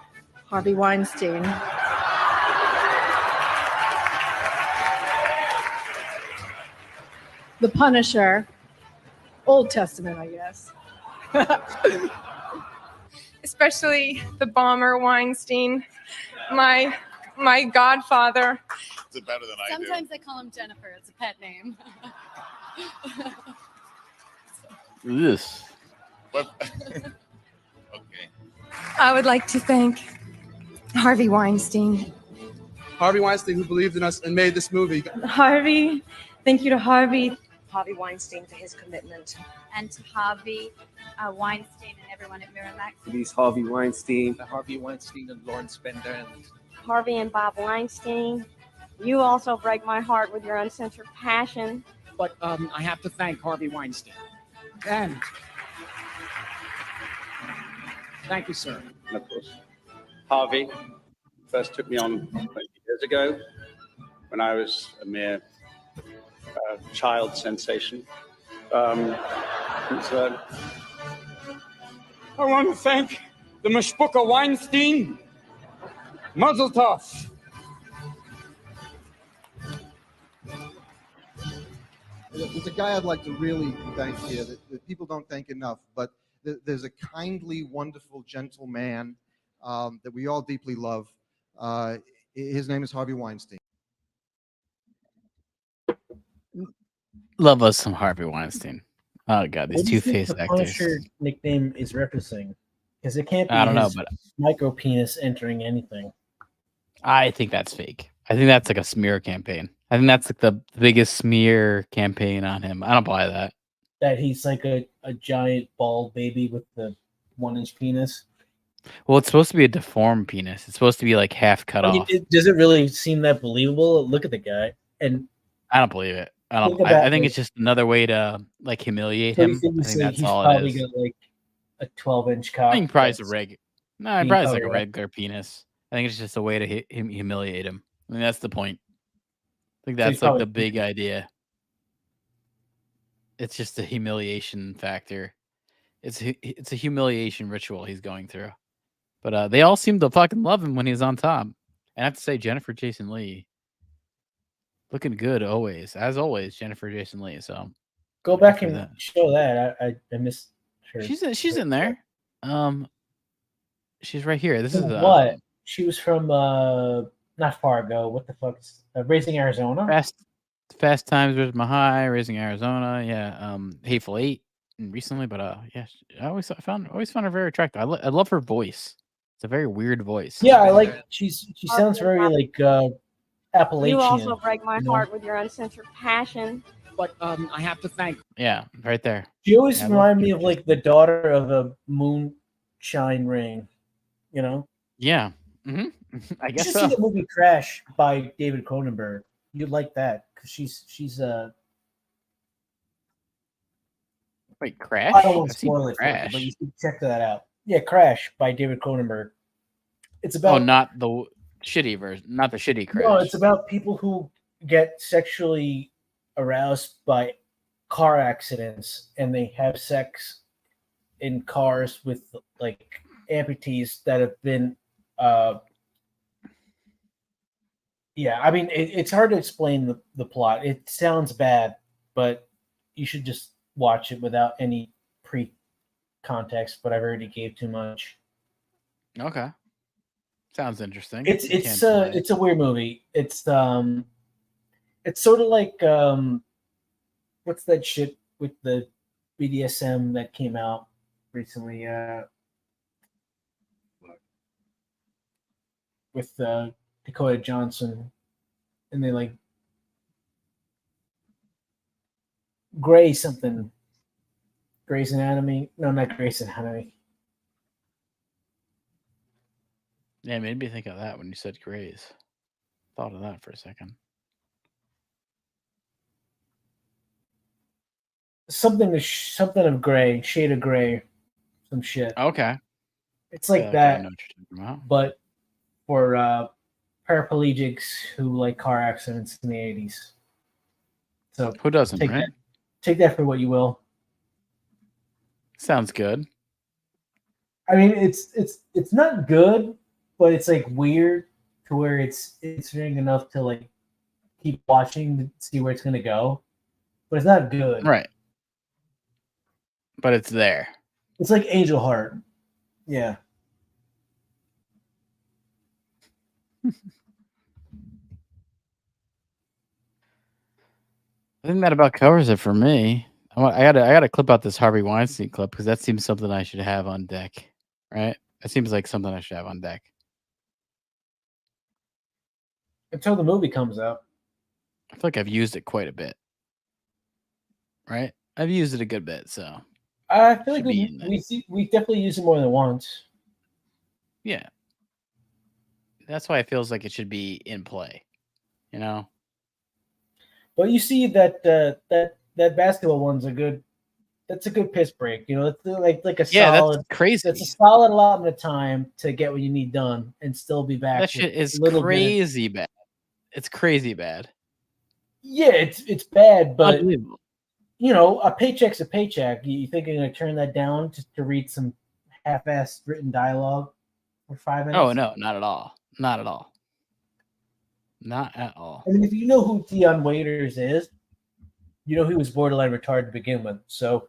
Harvey Weinstein. The Punisher. Old Testament, I guess. Especially the bomber Weinstein, my godfather. It's better than I do. Sometimes I call him Jennifer. It's a pet name. This. Okay. I would like to thank Harvey Weinstein. Harvey Weinstein, who believed in us and made this movie. Harvey, thank you to Harvey. Harvey Weinstein for his commitment. And to Harvey Weinstein and everyone at Miramax. These Harvey Weinstein. Harvey Weinstein and Lauren Spender. And Harvey and Bob Weinstein. You also break my heart with your uncensored passion. But I have to thank Harvey Weinstein. And thank you, sir. And of course, Harvey first took me on 20 years ago when I was a mere child sensation. I want to thank the Mashbuka Weinstein. Mazel tov. There's a guy I'd like to really thank here that people don't thank enough, but there's a kindly, wonderful, gentle man that we all deeply love. His name is Harvey Weinstein. Love us some Harvey Weinstein. Oh god, these two-faced the actors. Punisher nickname is referencing, because it can't be I don't know, his but micro penis entering anything. I think that's fake. I think that's like a smear campaign. I think that's like the biggest smear campaign on him. I don't buy that. That he's like a giant bald baby with the 1-inch penis. Well, it's supposed to be a deformed penis. It's supposed to be like half cut off. Does it really seem that believable? Look at the guy, and I don't believe it. I don't. Think about I think it. it's just another way to like humiliate So him. you think I he's think that's he's all it probably is. got like a 12-inch cock? I think probably it's a that's regular. No, probably being it's like a covered up. regular penis. I think it's just a way to humiliate him. I mean, that's the point. I think So that's he's like probably- the big idea. It's just a humiliation factor. It's a humiliation ritual he's going through. But they all seem to fucking love him when he's on top. And I have to say, Jennifer Jason Leigh, looking good always, as always. Jennifer Jason Leigh. So Go back for and that. show that. I missed her. She's in there. She's right here. This is what? She was from not Fargo. What the fuck? Raising Arizona. Fast Times with My High, Raising Arizona. Yeah. Hateful Eight, and recently, but yeah, I always found her very attractive. I love her voice. It's a very weird voice. Yeah, I like. She sounds very like Appalachian. You also break my you know? heart with your uncensored passion. But I have to thank. Yeah, right there. She always Yeah, I reminded me of like the daughter of a moonshine ring. You know. Yeah. I You guess should so. see the movie Crash by David Cronenberg. You'd like that because she's Wait, Crash? I don't want I've to seen spoil it for you, Crash. but you should check that out. Yeah, Crash by David Cronenberg. It's Oh, about not the shitty version, not the shitty Crash. no, it's about people who get sexually aroused by car accidents and they have sex in cars with like amputees that have been yeah, I mean it's hard to explain the plot. It sounds bad, but you should just watch it without any pre-context, but I've already gave too much. Okay. Sounds interesting. It's I can't deny it. it's a weird movie. It's sort of like what's that shit with the BDSM that came out recently with Dakota Johnson, and they like Grey's Anatomy. No, not Grey's Anatomy. Yeah, it made me think of that when you said Grays. Thought of that for a second. Something of gray, shade of gray, some shit. Okay. It's like Yeah, okay, I that, know what you're talking about. but for paraplegics who like car accidents in the 80s. So Who doesn't, take right? take that for what you will. Sounds good. I mean, it's not good, but it's like weird to where it's interesting enough to like keep watching to see where it's gonna go, but it's not good. Right. But it's there. It's like Angel Heart. Yeah. I think that about covers it for me. I gotta clip out this Harvey Weinstein clip because that seems something I should have on deck. Right? That seems like something I should have on deck. Until the movie comes out. I feel like I've used it quite a bit. Right? I've used it a good bit, so I feel like Should be in there. we definitely use it more than once. yeah. That's why it feels like it should be in play. You know? But you see that that basketball one's a good. That's a good piss break. You know, it's like a Yeah, solid. that's crazy. It's a solid allotment of time to get what you need done and still be back. That with shit is a little bit of- crazy bad. It's crazy bad. Yeah, it's bad, but Unbelievable. you know, a paycheck's a paycheck. You think you're gonna turn that down just to read some half-assed written dialogue for 5 minutes? Oh no, not at all. Not at all. Not at all. I mean, if you know who Dion Waiters is, you know he was borderline retarded to begin with. So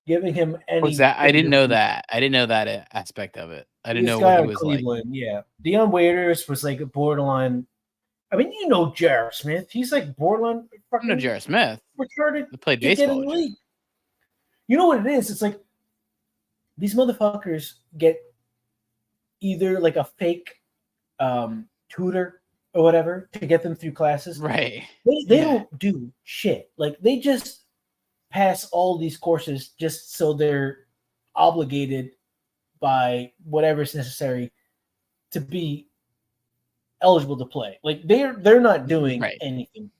giving him any What's that? I didn't know that. I didn't know that aspect of it. I didn't This know guy what he in was like. Cleveland, yeah. Dion Waiters was like a borderline. I mean, you know J.R. Smith. He's like borderline. I know J.R. Smith. Retarded. I played to get baseball in the with league. You know what it is? It's like these motherfuckers get either like a fake tutor or whatever to get them through classes. Right. They don't do shit. Like they just pass all these courses just so they're obligated by whatever's necessary to be eligible to play. Like they're not doing anything.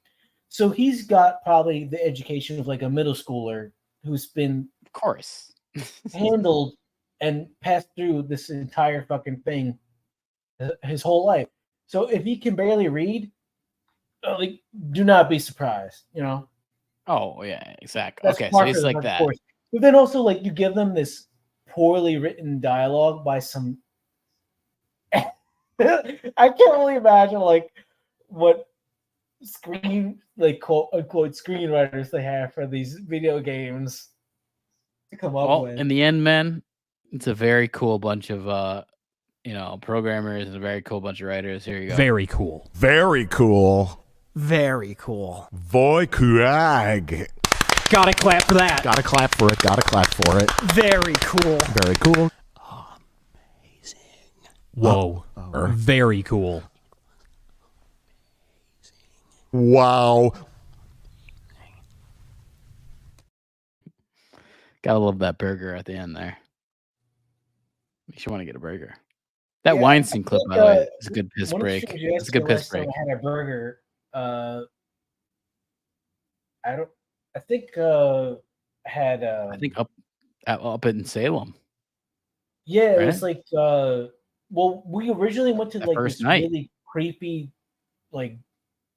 So he's got probably the education of like a middle schooler who's been, of course, handled and passed through this entire fucking thing his whole life. So if he can barely read, like, do not be surprised. You know. Oh yeah, exactly. That's Okay, so part he's of like the that. course. But then also, like, you give them this poorly written dialogue by some. I can't really imagine like what quote unquote screenwriters they have for these video games to come up Well, with. in the end, man, it's a very cool bunch of programmers and a very cool bunch of writers. Here you go. Very cool. Very cool. Very cool. Voy Kurag. Gotta clap for that. Gotta clap for it. Gotta clap for it. Very cool. Very cool. Amazing. Whoa. Very cool. Wow. Gotta love that burger at the end there. Makes you want to get a burger. That Yeah, Weinstein I clip, think, by the way, is a good piss one of the break. streamers you It's a asked good me piss last time break. I had a burger. I think had I think up in Salem. yeah, it right? was like well, we originally went to That like first this night. really creepy, like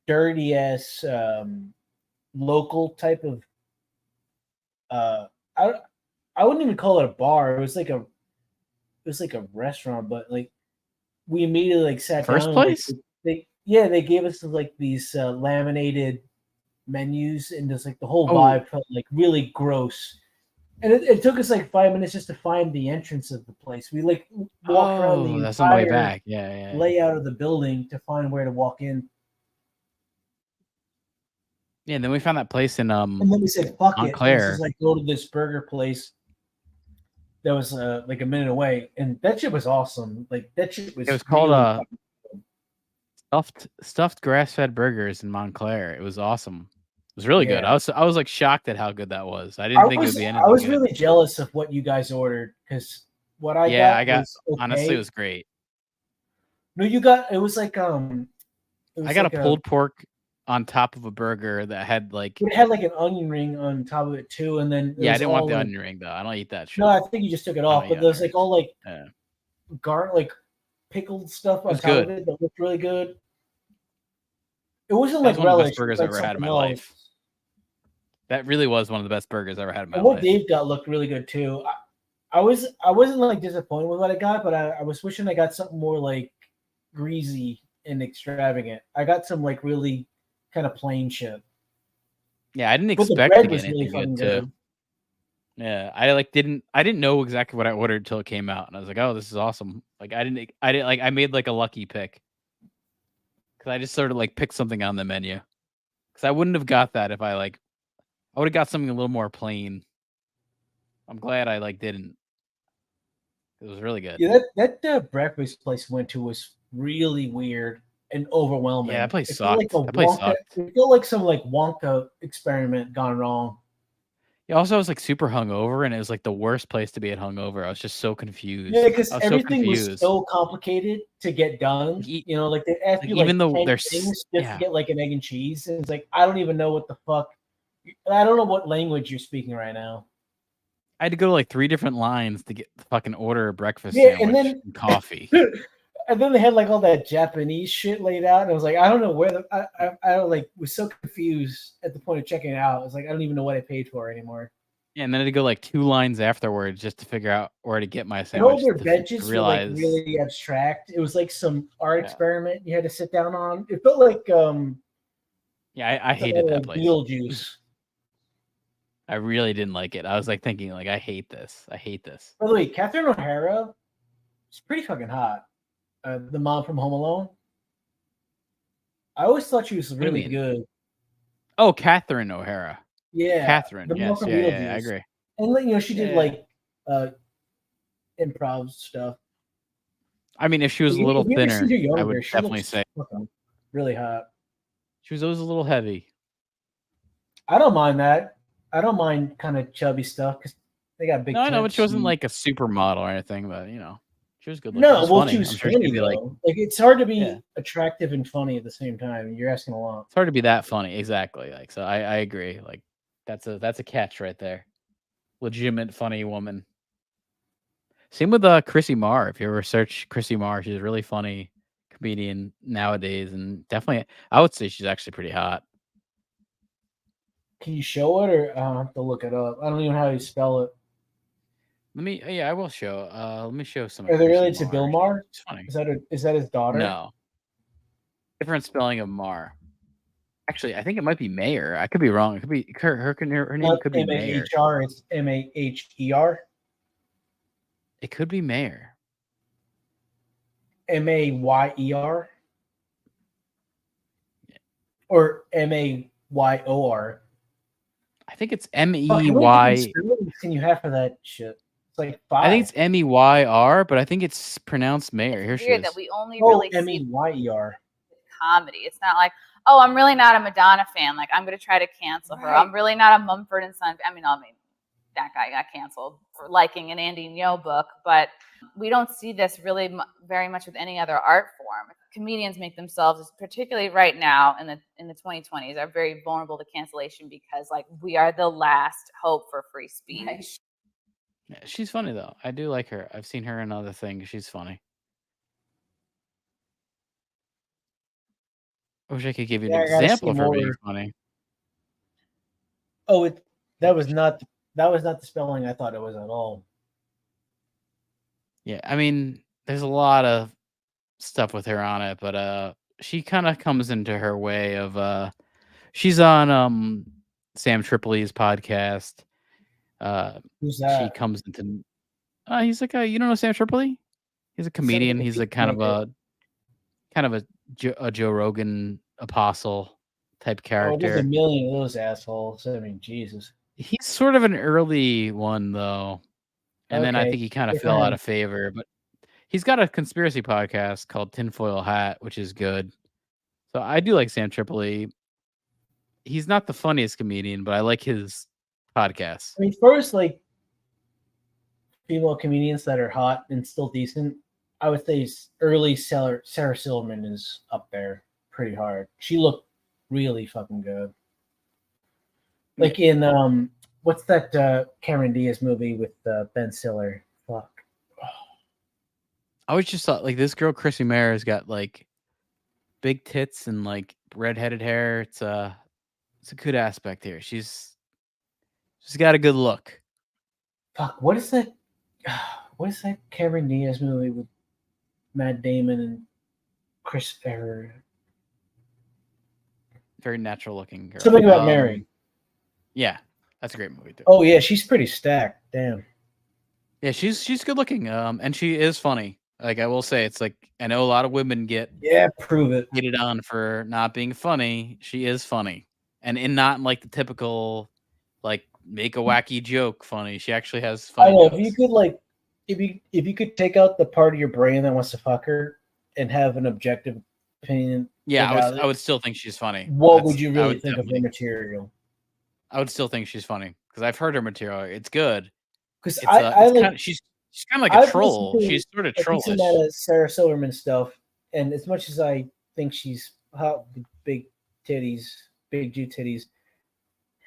dirty ass local type of I wouldn't even call it a bar. It was like a restaurant, but like we immediately like sat First down. place? They gave us like these laminated menus, and just like the whole Oh. vibe felt like really gross. And it took us like 5 minutes just to find the entrance of the place. We like walked around the That's on the way entire back. Yeah. layout of the building to find where to walk in. Yeah, and then we found that place in And then we said, "Fuck it, let's Montclair. just like go to this burger place that was like a minute away." And that shit was awesome. Like that shit was. It was called really stuffed grass-fed burgers in Montclair. It was awesome. It was really good. Yeah. I was like shocked at how good that was. I didn't think it would be anything I was good. really jealous of what you guys ordered because what I I got got was okay. honestly, it was great. No, you got it was like I got a pulled pork on top of a burger that had like It had like an onion ring on top of it too, and then I didn't want the like, onion ring though. I don't eat that shit. No, I think you just took it off. eat But there's like all like Yeah. like pickled stuff on was top good. of it that looked really good. It wasn't That was like one of the relish. best burgers it I've was ever had in my something life. else. That really was one of the best burgers I ever had in my And what life. Dave got looked really good too. I wasn't like disappointed with what I got, but I was wishing I got something more like greasy and extravagant. I got some like really kind of plain shit. Yeah, I didn't But the expect bread to get was really anything fucking good too. Yeah, I didn't know exactly what I ordered till it came out, and I was like, "Oh, this is awesome!" Like I didn't like I made like a lucky pick because I just sort of like picked something on the menu because I wouldn't have got that if I would have got something a little more plain. I'm glad I didn't. It was really good. Yeah, that breakfast place we went to was really weird and overwhelming. Yeah, that place It felt like sucked. That place sucked. It felt like some like Wonka experiment gone wrong. Yeah, also I was like super hungover, and it was like the worst place to be at hungover. I was just so confused. Yeah, because I was everything so was confused. so complicated to get done. You know, like they ask you even though 10 there's things just to get like an egg and cheese, and it's like I don't even know what the fuck. I don't know what language you're speaking right now. I had to go to like 3 different lines to get the fucking order a breakfast Yeah, sandwich and then coffee. And then they had like all that Japanese shit laid out, and I was like, I don't know where I like was so confused at the point of checking it out. I was like, I don't even know what I paid for anymore. Yeah, and then I had to go like 2 lines afterwards just to figure out where to get my And sandwich. all their to benches realize, were like really abstract. It was like some art experiment you had to sit down on. It felt like I hated that place. Beetlejuice. I really didn't like it. I was like thinking like I hate this. I hate this. By the way, Catherine O'Hara is pretty fucking hot. The mom from Home Alone. I always thought she was What do you really mean? good. Oh, Catherine O'Hara. Yeah, Catherine. the mom Yes, from yeah, I Beetlejuice. agree. And then, you know, she did Yeah. like improv stuff. I mean, if she was a If little you ever thinner, see her younger, I would she definitely looks say fucking really hot. she was always a little heavy. I don't mind that. I don't mind kind of chubby stuff because they got big. No, I know, but tits she wasn't and- like a supermodel or anything. But you know, she was good looking. No, She was well, funny. she was I'm sure funny she'd be though. like, Like it's hard to be Yeah. attractive and funny at the same time. You're asking a lot. it's hard to be that funny. Exactly. Like, so I agree. Like, that's a catch right there. Legitimate funny woman. Same with Chrissy Marr. If you ever search Chrissy Marr, she's a really funny comedian nowadays, and definitely, I would say she's actually pretty hot. Can you show it, or I'll have to look it up? I don't even know how you spell it. Let me. Yeah, I will show. Let me show some. of Are they Chrissy related to Bill Maher? It's funny. Is that his daughter? No. Different spelling of Marr. Actually, I think it might be Mayer. I could be wrong. It could be her name Not could be Mayer. M-A-H-R. It's M-A-H-E-R. It could be Mayer. M-A-Y-E-R. Or M-A-Y-O-R. I think it's Fuck, how many M-E-Y. different spellings can you have for that shit? like 5. I think it's Meyr, but I think it's pronounced Mayer. Here she Weird is. that we only really see Meyr. comedy. It's not like, oh, I'm really not a Madonna fan. Like, I'm going to try to cancel her. I'm really not a Mumford and Son. I mean, that guy got canceled for liking an Andy Ngo book, but we don't see this really very much with any other art form. Comedians make themselves, particularly right now in the 2020s, are very vulnerable to cancellation because like we are the last hope for free speech. Yeah, she's funny though. I do like her. I've seen her in other things. She's funny. I wish I could give you an Yeah, I gotta example see of her being more. funny. Oh, that was not the spelling I thought it was at all. Yeah, I mean, there's a lot of stuff with her on it, but she kind of comes into her way of she's on Sam Tripoli's podcast. Who's She that? comes into he's like you don't know Sam Tripoli? He's a comedian. like a He's a peacemaker. kind of a Joe Rogan apostle type Oh, there's a character. million of those assholes. I mean, Jesus. He's sort of an early one though. And then I Okay, think he kind of good for fell out him. of favor, but he's got a conspiracy podcast called Tinfoil Hat, which is good. So I do like Sam Tripoli. He's not the funniest comedian, but I like his podcasts. I mean, first, like female comedians that are hot and still decent, I would say early Sarah Silverman is up there pretty hard. She looked really fucking good. Like in what's that Cameron Diaz movie with Ben Stiller? Fuck. I always just thought like this girl Chrissy Mayer has got like big tits and like redheaded hair. It's a good aspect here. She's got a good look. Fuck. What is that? What is that Cameron Diaz movie with Matt Damon and Chris Ferrer? Very natural looking girl. Something about Mary. Yeah, that's a great movie too. Oh yeah, she's pretty stacked. Damn. Yeah, she's good looking. And she is funny. Like I will say, it's like I know a lot of women get prove it. hated on for not being funny. She is funny, and in not like the typical like make a wacky joke funny. She actually has funny. I know jokes. if you could like if you could take out the part of your brain that wants to fuck her and have an objective opinion. Yeah, about I would still think she's funny. What would you really think of her material? I would still think she's funny because I've heard her material. It's good. Because she's kind of like a troll. She's sort of trollish. Some of that Sarah Silverman stuff, and as much as I think she's hot, with big titties, big Jew titties,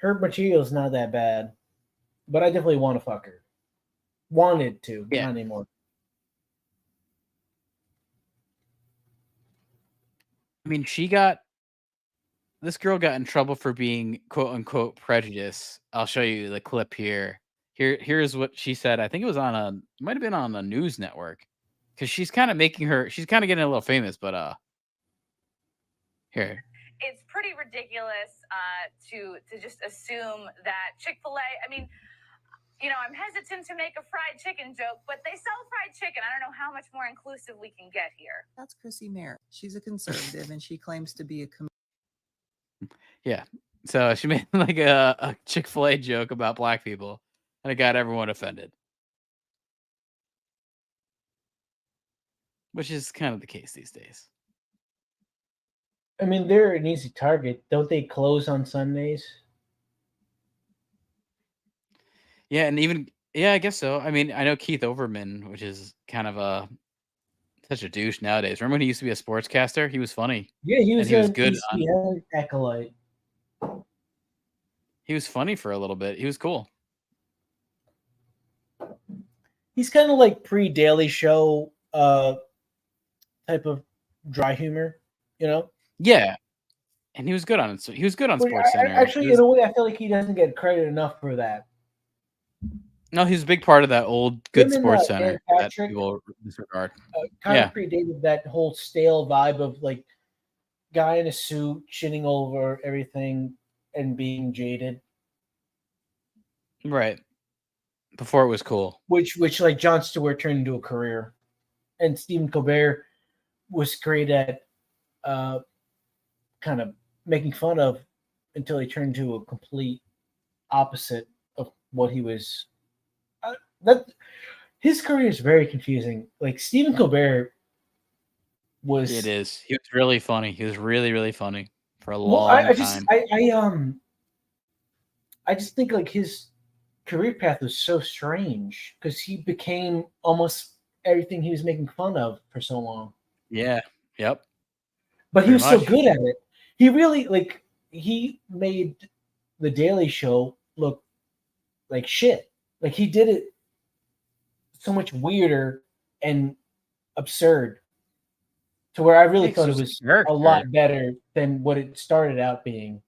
her material is not that bad. But I definitely want to fuck her. Wanted to, not anymore. I mean, this girl got in trouble for being quote unquote prejudiced. I'll show you the clip here. Here's what she said. I think it might have been on a news network because she's kind of getting a little famous, but here. It's pretty ridiculous to just assume that Chick-fil-A, I mean, you know, I'm hesitant to make a fried chicken joke, but they sell fried chicken. I don't know how much more inclusive we can get here. That's Chrissy Mayer. She's a conservative and she claims to be a Yeah. So she made like a Chick-fil-A joke about black people and it got everyone offended. Which is kind of the case these days. I mean, they're an easy target. Don't they close on Sundays? Yeah, and I guess so. I mean, I know Keith Overman, which is kind of such a douche nowadays. Remember when he used to be a sportscaster? He was funny. Yeah, he was good. Acolyte. He was funny for a little bit. He was cool. He's kind of like pre-Daily Show type of dry humor, you know? Yeah, and he was good on it. So he was good on SportsCenter. Actually, in a way, I feel like he doesn't get credit enough for that. No, he's a big part of that old good SportsCenter that Patrick, people disregard. Kind of predated that whole stale vibe of like guy in a suit shitting over everything and being jaded. Right. Before it was cool. Which like Jon Stewart turned into a career. And Stephen Colbert was great at kind of making fun of until he turned to a complete opposite of what he was that his career is very confusing. Like Stephen Colbert was. It is. He was really funny. He was really, really funny for a Well, long time. I just think like his career path was so strange because he became almost everything he was making fun of for so long. Yeah. Yep. But he was Pretty so much. good at it. He really he made the Daily Show look like shit. Like he did it so much weirder and absurd to where I really Yeah, 'cause thought it it was was a character. a lot better than what it started out being.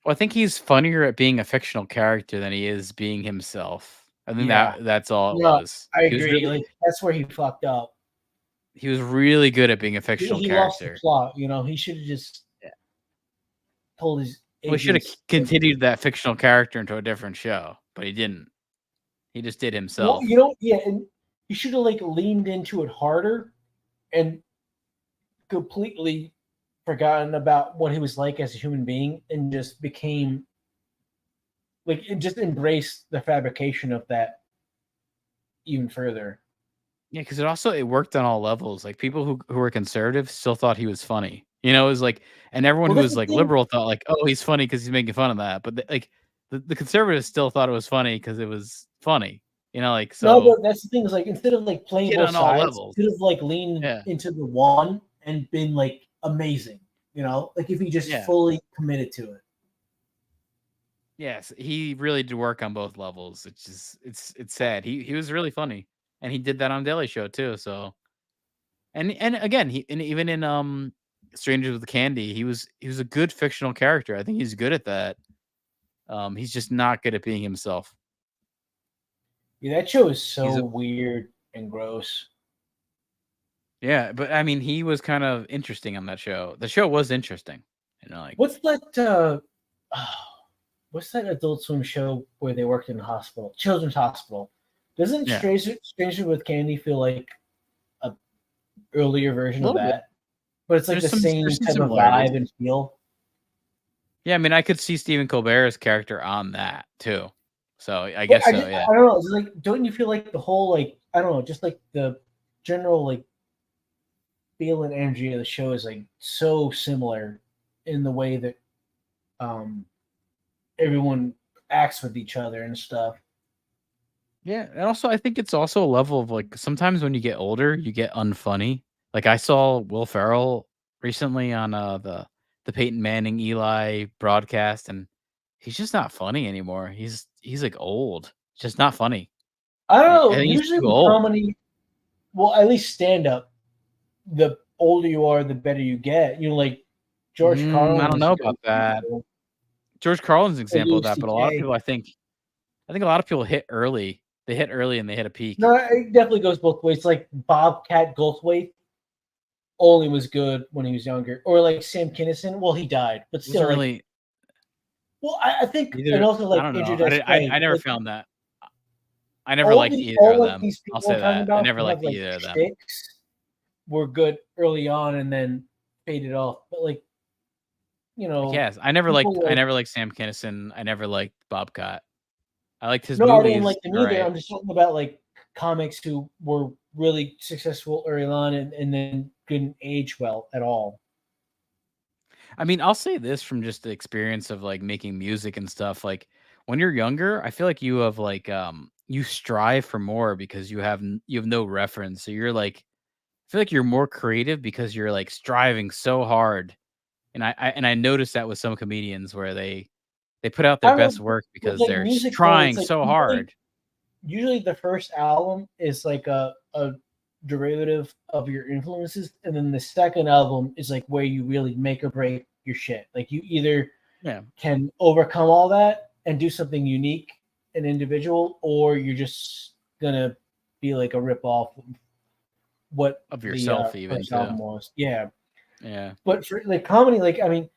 Well, I think he's funnier at being a fictional character than he is being himself. I think that's all it was. I He was agree. really- Like that's where he fucked up. he was really good at being a He, fictional he lost the character. plot. He should have just told his. We should have agents- continued that fictional character into a different show, but he didn't. He just did himself. Well, and he should have leaned into it harder, and completely forgotten about what he was like as a human being, and just became just embraced the fabrication of that even further. Yeah, because it worked on all levels. Like people who were conservative still thought he was funny. It was like, and everyone Well, who that's was the like thing. liberal thought like, oh, he's funny because he's making fun of that. But the conservatives still thought it was funny because it was funny. No, So but that's the thing is instead of playing Hit both on all sides, levels. could have leaned into the one and been amazing. If he just fully committed to it. yes, he really did work on both levels. It's sad. He was really funny, and he did that on Daily Show too. So, and again, even in Strangers with Candy, he was a good fictional character. I think he's good at that. He's just not good at being himself. Yeah, that show is so weird and gross. Yeah, but I mean, he was kind of interesting on that show. The show was interesting. What's that Adult Swim show where they worked in a hospital, children's hospital? Doesn't Yeah. Stranger with Candy feel like a earlier version of Little bit. that? But it's like There's the same there's some type of similarities. vibe and feel. Yeah, I mean, I could see Stephen Colbert's character on that too. So I But guess so. I Yeah. don't know. It's don't you feel like the whole I don't know, just the general feel and energy of the show is so similar in the way that everyone acts with each other and stuff. Yeah, and also I think it's also a level of sometimes when you get older, you get unfunny. Like I saw Will Ferrell recently on the Peyton Manning Eli broadcast, and he's just not funny anymore. He's old, just not funny. I don't know. I think he's Usually too with old. comedy, well, at least stand up, the older you are, the better you get. George Carlin. I don't know about that. George Carlin's an example of that, but a lot of CK. people, I think a lot of people hit early. They hit early and they hit a peak. No, it definitely goes both ways. Bobcat Goldthwait only was good when he was younger, or Sam Kinison. Well, he died, but Wasn't still, really. well, I think, Either, and also I don't know. Andrew Dice I Clay, never found that. I never all liked the- either all of them. these I'll people say I'm talking that. I about never who liked have, either of them. shticks were good early on and then faded off. But Yes, I never liked. people I never liked Sam Kinison. I never liked Bobcat. I liked his No, I movies. didn't like them either. right? I'm just talking about comics who were really successful early on and then didn't age well at all. I mean, I'll say this from just the experience of making music and stuff. When you're younger, I feel like you have you strive for more because you have no reference. So you're I feel like you're more creative because you're striving so hard. And I noticed that with some comedians where they put out their best work because they're music, though, trying it's so hard. Usually the first album is a derivative of your influences, and then the second album is where you really make or break your shit. You either can overcome all that and do something unique and individual, or you're just gonna be a rip-off what Of yourself the, even, first too. album was. Yeah. Yeah. But for comedy, I mean,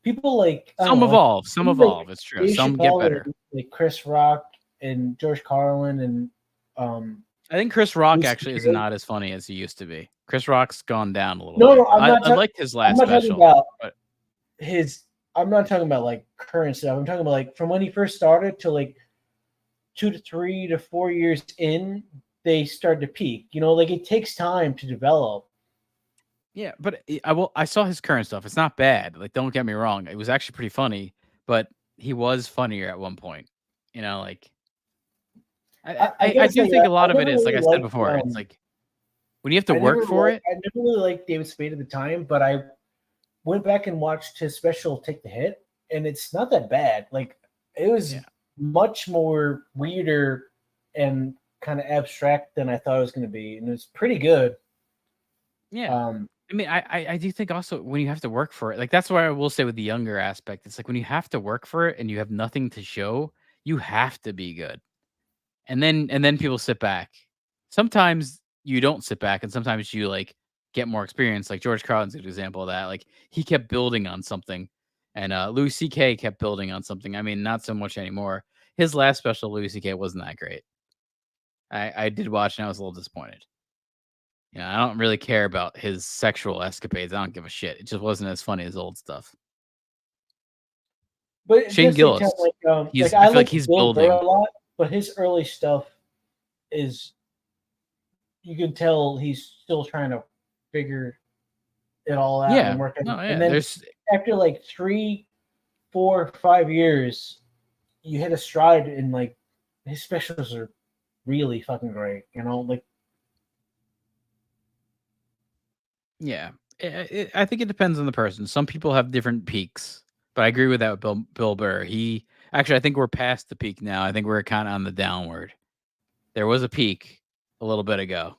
people I don't Some know, evolve. Some people evolve. It's true. Dave Some get Chappelle better. and, Chris Rock and George Carlin and I think Chris Rock Louis actually is CK. not as funny as he used to be. Chris Rock's gone down a little No, bit. no, I'm not I liked his last I'm not special. talking about but his. I'm not talking about current stuff. I'm talking about from when he first started to 2 to 3 to 4 years in, they start to peak. You know, like it takes time to develop. Yeah, but I saw his current stuff. It's not bad. Like, don't get me wrong. It was actually pretty funny, but he was funnier at one point. You know, like I gotta do say, think a lot I of it never is, like I really said liked, before, it's like when you have to work for it. I never really liked David Spade at the time, but I went back and watched his special Take the Hit, and it's not that bad. Like it was much more weirder and kind of abstract than I thought it was going to be, and it was pretty good. Yeah. I mean, I do think also when you have to work for it, like that's why I will say with the younger aspect, it's like when you have to work for it and you have nothing to show, you have to be good. And then people sit back. Sometimes you don't sit back, and sometimes you like get more experience. Like George Carlin's a good example of that. Like he kept building on something, and Louis C.K. kept building on something. I mean, not so much anymore. His last special, Louis C.K., wasn't that great. I did watch, and I was a little disappointed. You know, I don't really care about his sexual escapades. I don't give a shit. It just wasn't as funny as old stuff. But Shane Gillis, I I like feel like he's Bill Burr building. a lot, but his early stuff is, you can tell he's still trying to figure it all out Yeah. and work. No, yeah, and then there's- after like 3, 4, 5 years, you hit a stride, and like his specials are really fucking great. You know, like Yeah, I think it depends on the person. Some people have different peaks, but I agree with that with Bill Burr. I think we're past the peak now. I think we're kind of on the downward. There was a peak a little bit ago.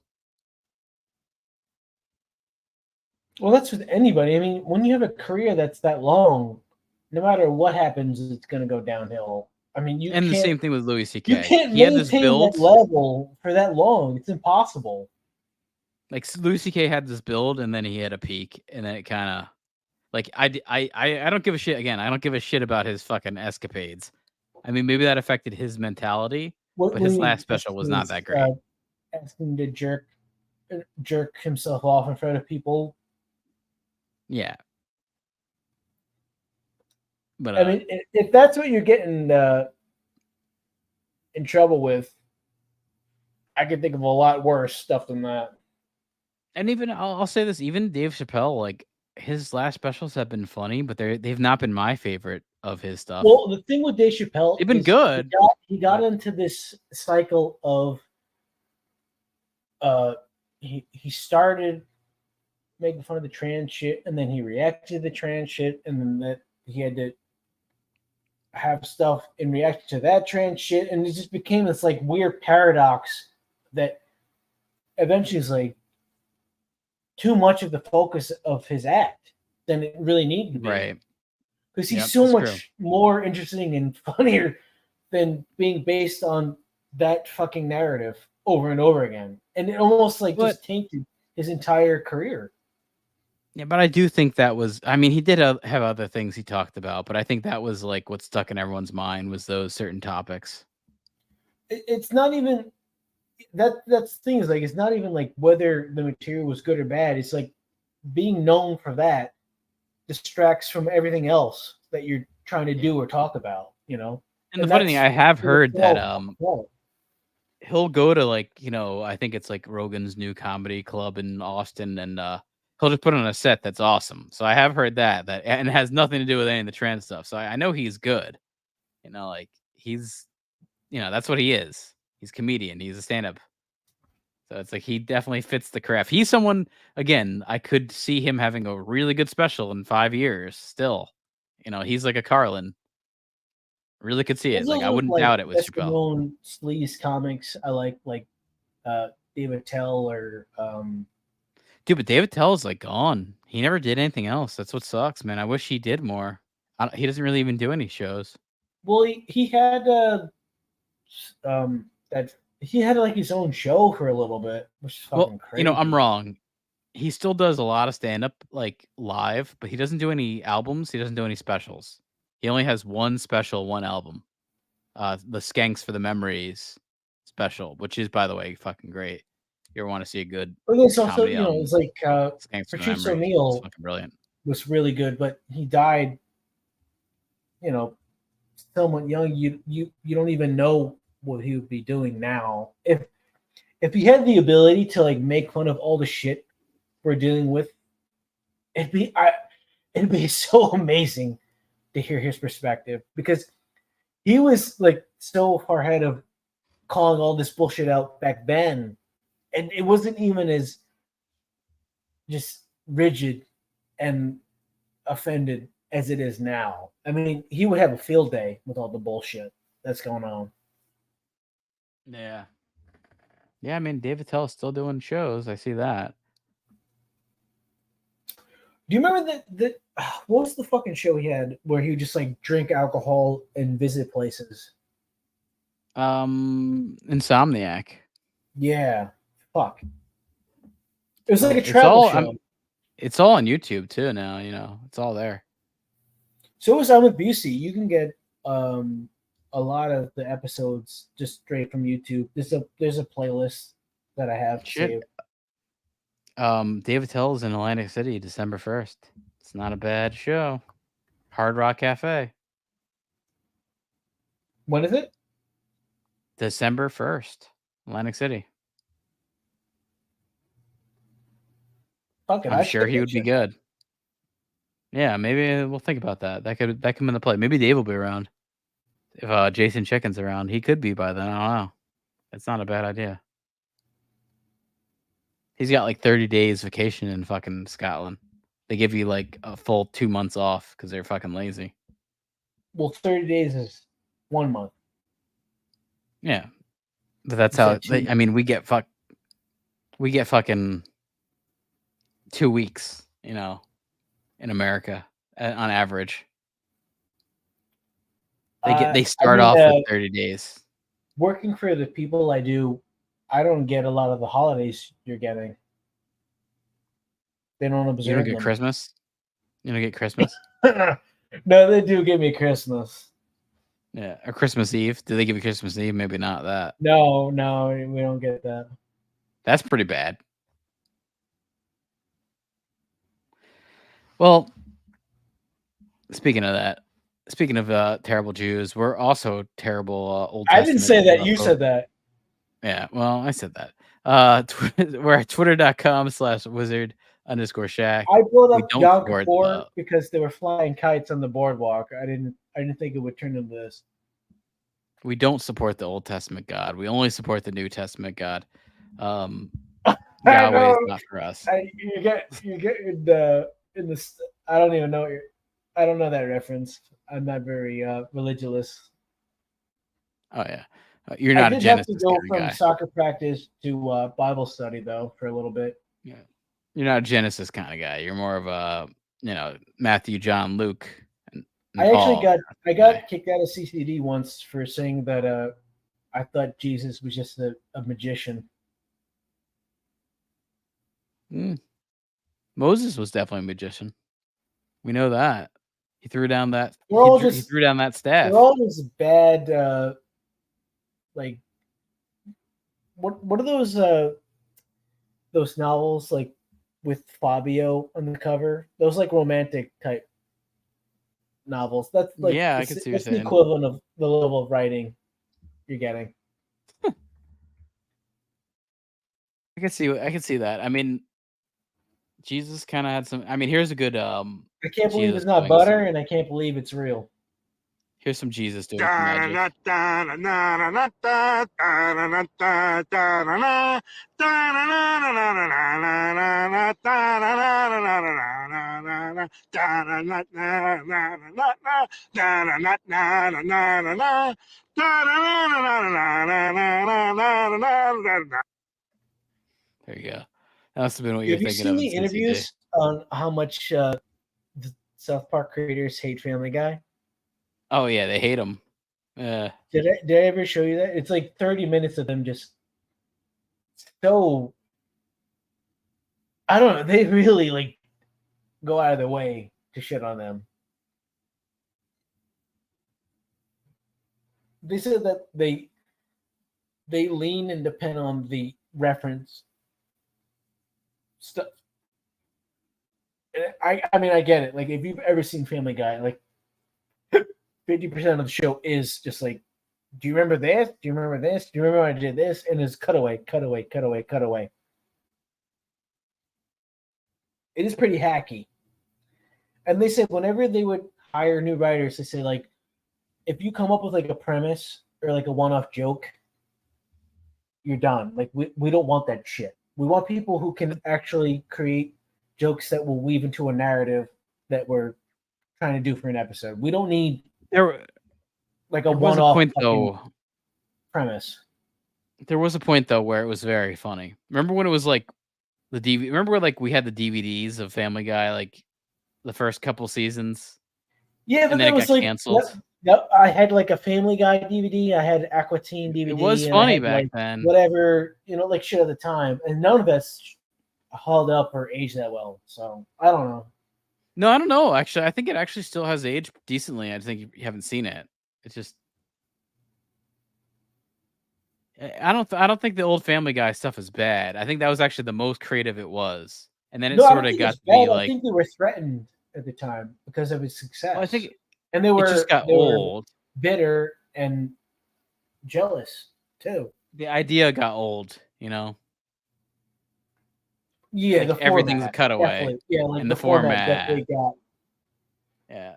well, that's with anybody. I mean, when you have a career that's that long, no matter what happens, it's going to go downhill. I mean, you And the can't- same thing with Louis C.K. You can't He had this maintain build. that level for that long. It's impossible. Like Louis C.K. had this build, and then he had a peak, and then it kind of like I don't give a shit. Again, I don't give a shit about his fucking escapades. I mean, maybe that affected his mentality, but his When last he special was not that great. Asking to jerk himself off in front of people. Yeah. But I mean, if that's what you're getting in trouble with, I can think of a lot worse stuff than that. And even I'll say this, even Dave Chappelle, like his last specials have been funny, but they've not been my favorite of his stuff. Well, the thing with Dave Chappelle, They've been is good. He got into this cycle of he started making fun of the trans shit, and then he reacted to the trans shit, and then that he had to have stuff in reaction to that trans shit, and it just became this like weird paradox that eventually is like too much of the focus of his act than it really needed to be. Right. Because he's Yep, so that's much more interesting and funnier than being based on that fucking narrative over and over again. And it almost like just tainted his entire career. Yeah, but I do think that was. I mean, he did have other things he talked about, but I think that was like what stuck in everyone's mind was those certain topics. It's not even that's the thing is like it's not even like whether the material was good or bad. It's like being known for that distracts from everything else that you're trying to do or talk about, you know. And the funny thing, I have heard that well, he'll go to like, you know, I think it's like Rogan's new comedy club in Austin, and he'll just put on a set that's awesome. So I have heard that and it has nothing to do with any of the trans stuff. So I know he's good. You know, like he's, you know, that's what he is. He's a comedian. He's a stand-up. So it's like he definitely fits the craft. He's someone, again, I could see him having a really good special in 5 years still. You know, he's like a Carlin. Really could see it. Like I wouldn't doubt it with Chappelle. Eskimo sleaze comics. I like David Tell or Dude, but David Tell is like gone. He never did anything else. That's what sucks, man. I wish he did more. He doesn't really even do any shows. well, he had that he had like his own show for a little bit, which is fucking crazy. You know, I'm wrong. He still does a lot of stand-up like live, but he doesn't do any albums. He doesn't do any specials. He only has one special, one album. The Skanks for the Memories special, which is, by the way, fucking great. You ever want to see a good But it's also, comedy you know, album, it's like Skanks for the Patrice Memories. O'Neal It's fucking brilliant. was really good, but he died, you know, somewhat young. You don't even know what he would be doing now. If he had the ability to like make fun of all the shit we're dealing with, it'd be so amazing to hear his perspective, because he was like so far ahead of calling all this bullshit out back then, and it wasn't even as just rigid and offended as it is now. I mean, he would have a field day with all the bullshit that's going on. Yeah. Yeah, I mean, David Tell is still doing shows. I see that. Do you remember that what was the fucking show he had where he would just like drink alcohol and visit places? Insomniac. Yeah. Fuck. It was like a travel show. It's all on YouTube too now, it's all there. So is I'm with Busey. You can get a lot of the episodes just straight from YouTube. There's a playlist that I have saved. David Tell's in Atlantic City, December 1st. It's not a bad show. Hard Rock Cafe. When is it? December 1st, Atlantic City. I'm sure he would be good. Yeah, maybe we'll think about that. That could come into play. Maybe Dave will be around. If Jason Chicken's around, he could be by then. I don't know. It's not a bad idea. He's got like 30 days vacation in fucking Scotland. They give you like a full 2 months off because they're fucking lazy. Well, 30 days is 1 month. Yeah, but that's how. I mean, we get fucking 2 weeks, in America on average. They start off with 30 days. Working for the people I do, I don't get a lot of the holidays you're getting. They don't observe. You don't get Christmas? You don't get Christmas? No, they do give me Christmas. Yeah, or Christmas Eve. Do they give you Christmas Eve? Maybe not that. No, we don't get that. That's pretty bad. Well, speaking of terrible Jews, we're also terrible Old Testament. I didn't say that. You said that. Yeah, well, I said that. We're at twitter.com/wizard_shack. I pulled up Yom Kippur because they were flying kites on the boardwalk. I didn't think it would turn into this. We don't support the Old Testament God. We only support the New Testament God. Yahweh is not for us. You get in the I don't even know I don't know that reference. I'm not very religious. Oh yeah, you're not a Genesis have to go kind of from guy. soccer practice to Bible study though for a little bit. Yeah, you're not a Genesis kind of guy. You're more of a Matthew, John, Luke. And I Paul. actually got kicked out of CCD once for saying that I thought Jesus was just a magician. Moses was definitely a magician. We know that. He threw down that. He threw down that staff. They're all just bad. Like, what are those novels like with Fabio on the cover? Those like romantic type novels. That's like I can see what you're saying. The equivalent of the level of writing you're getting. I can see that. I mean, Jesus kind of had some. I mean, here's a good. I can't believe it's not butter, and I can't believe it's real. Here's some Jesus doing some magic. There you go. That must have been what you're thinking of. Have you seen the interviews on how much the South Park creators hate Family Guy? Oh yeah, they hate him. Did I ever show you that? It's like 30 minutes of them just so. I don't know. They really like go out of their way to shit on them. They said that they lean and depend on the reference stuff. I mean, I get it. Like, if you've ever seen Family Guy, like 50% of the show is just like Do you remember this? Do you remember this? Do you remember when I did this? And it's cutaway, cutaway, cutaway, cutaway. It is pretty hacky. And they said whenever they would hire new writers, they say like, if you come up with like a premise or like a one-off joke, you're done. Like we don't want that shit. We want people who can actually create jokes that will weave into a narrative that we're trying to do for an episode. We don't need like a one-off point though. premise. There was a point though where it was very funny. Remember when it was like the DVD? Remember where like we had the DVDs of Family Guy like the first couple seasons? Yeah, but and then that it was got like canceled. Yep, I had like a Family Guy DVD. I had Aqua Teen DVD. It was and funny I had, back like, then. Whatever, like shit at the time, and none of that's hauled up or aged that well. So I don't know. No, I don't know. Actually, I think it actually still has aged decently. I think you haven't seen it. It's just I don't think the old Family Guy stuff is bad. I think that was actually the most creative it was, and then it sort of got to be I like. think they were threatened at the time because of its success. Well, I think, and they were it just got old, bitter, and jealous too. The idea got old, Yeah, like everything's a cutaway. Yeah, like in the format. Definitely got. Yeah.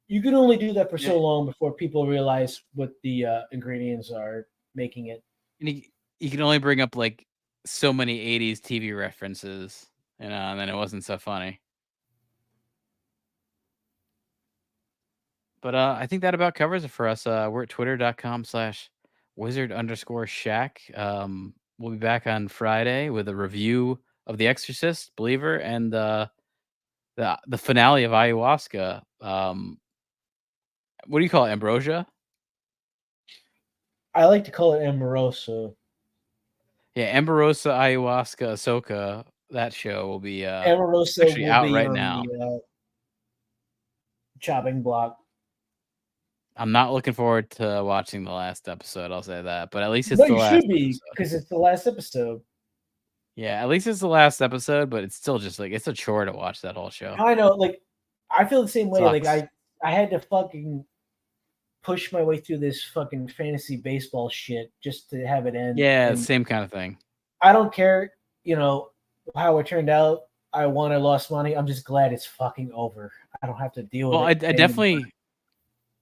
You can only do that for so long before people realize what the ingredients are making it. And you can only bring up like so many 80s TV references, and then it wasn't so funny. But I think that about covers it for us. We're at twitter.com/wizard_shack. We'll be back on Friday with a review of The Exorcist, Believer, and the finale of Ayahuasca. What do you call it? Ambrosia? I like to call it Amoroso. Yeah, Amorosa, Ayahuasca, Ahsoka. That show will be Amoroso actually will out be right on now. The, chopping block. I'm not looking forward to watching the last episode. I'll say that, but at least it's No, the you last. should be because it's the last episode. Yeah, at least it's the last episode, but it's still just like it's a chore to watch that whole show. I know, like I feel the same way. Sucks. Like I had to fucking push my way through this fucking fantasy baseball shit just to have it end. Yeah, and same kind of thing. I don't care, how it turned out. I won, I lost money. I'm just glad it's fucking over. I don't have to deal with Well, it.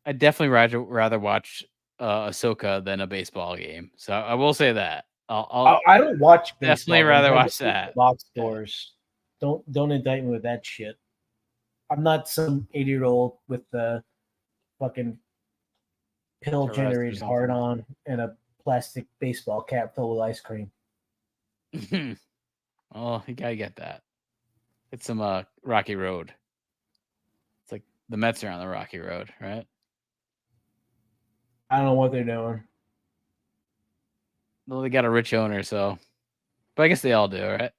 I'd definitely rather watch Ahsoka than a baseball game. So I will say that. I don't watch baseball. Definitely rather I watch just look at that. box scores. Don't indict me with that shit. I'm not some 80-year-old with the fucking pill generated hard on and a plastic baseball cap filled with ice cream. Oh, you gotta get that. It's some Rocky Road. It's like the Mets are on the Rocky Road, right? I don't know what they're doing. Well, they got a rich owner, so. But I guess they all do, right?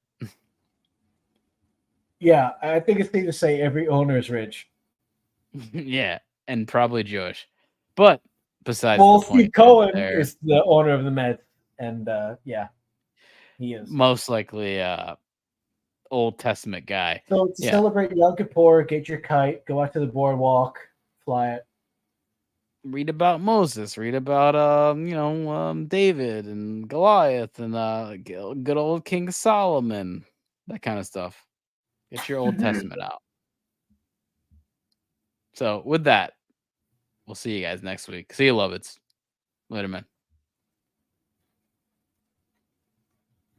Yeah, I think it's safe to say every owner is rich. Yeah, and probably Jewish. But besides, Steve Cohen is the owner of the Mets, and yeah, he is most likely Old Testament guy. So to celebrate Yom Kippur, get your kite, go out to the boardwalk, fly it. Read about Moses. Read about David and Goliath and good old King Solomon. That kind of stuff. Get your Old Testament out. So with that, we'll see you guys next week. See you, Lovitz. Later, man.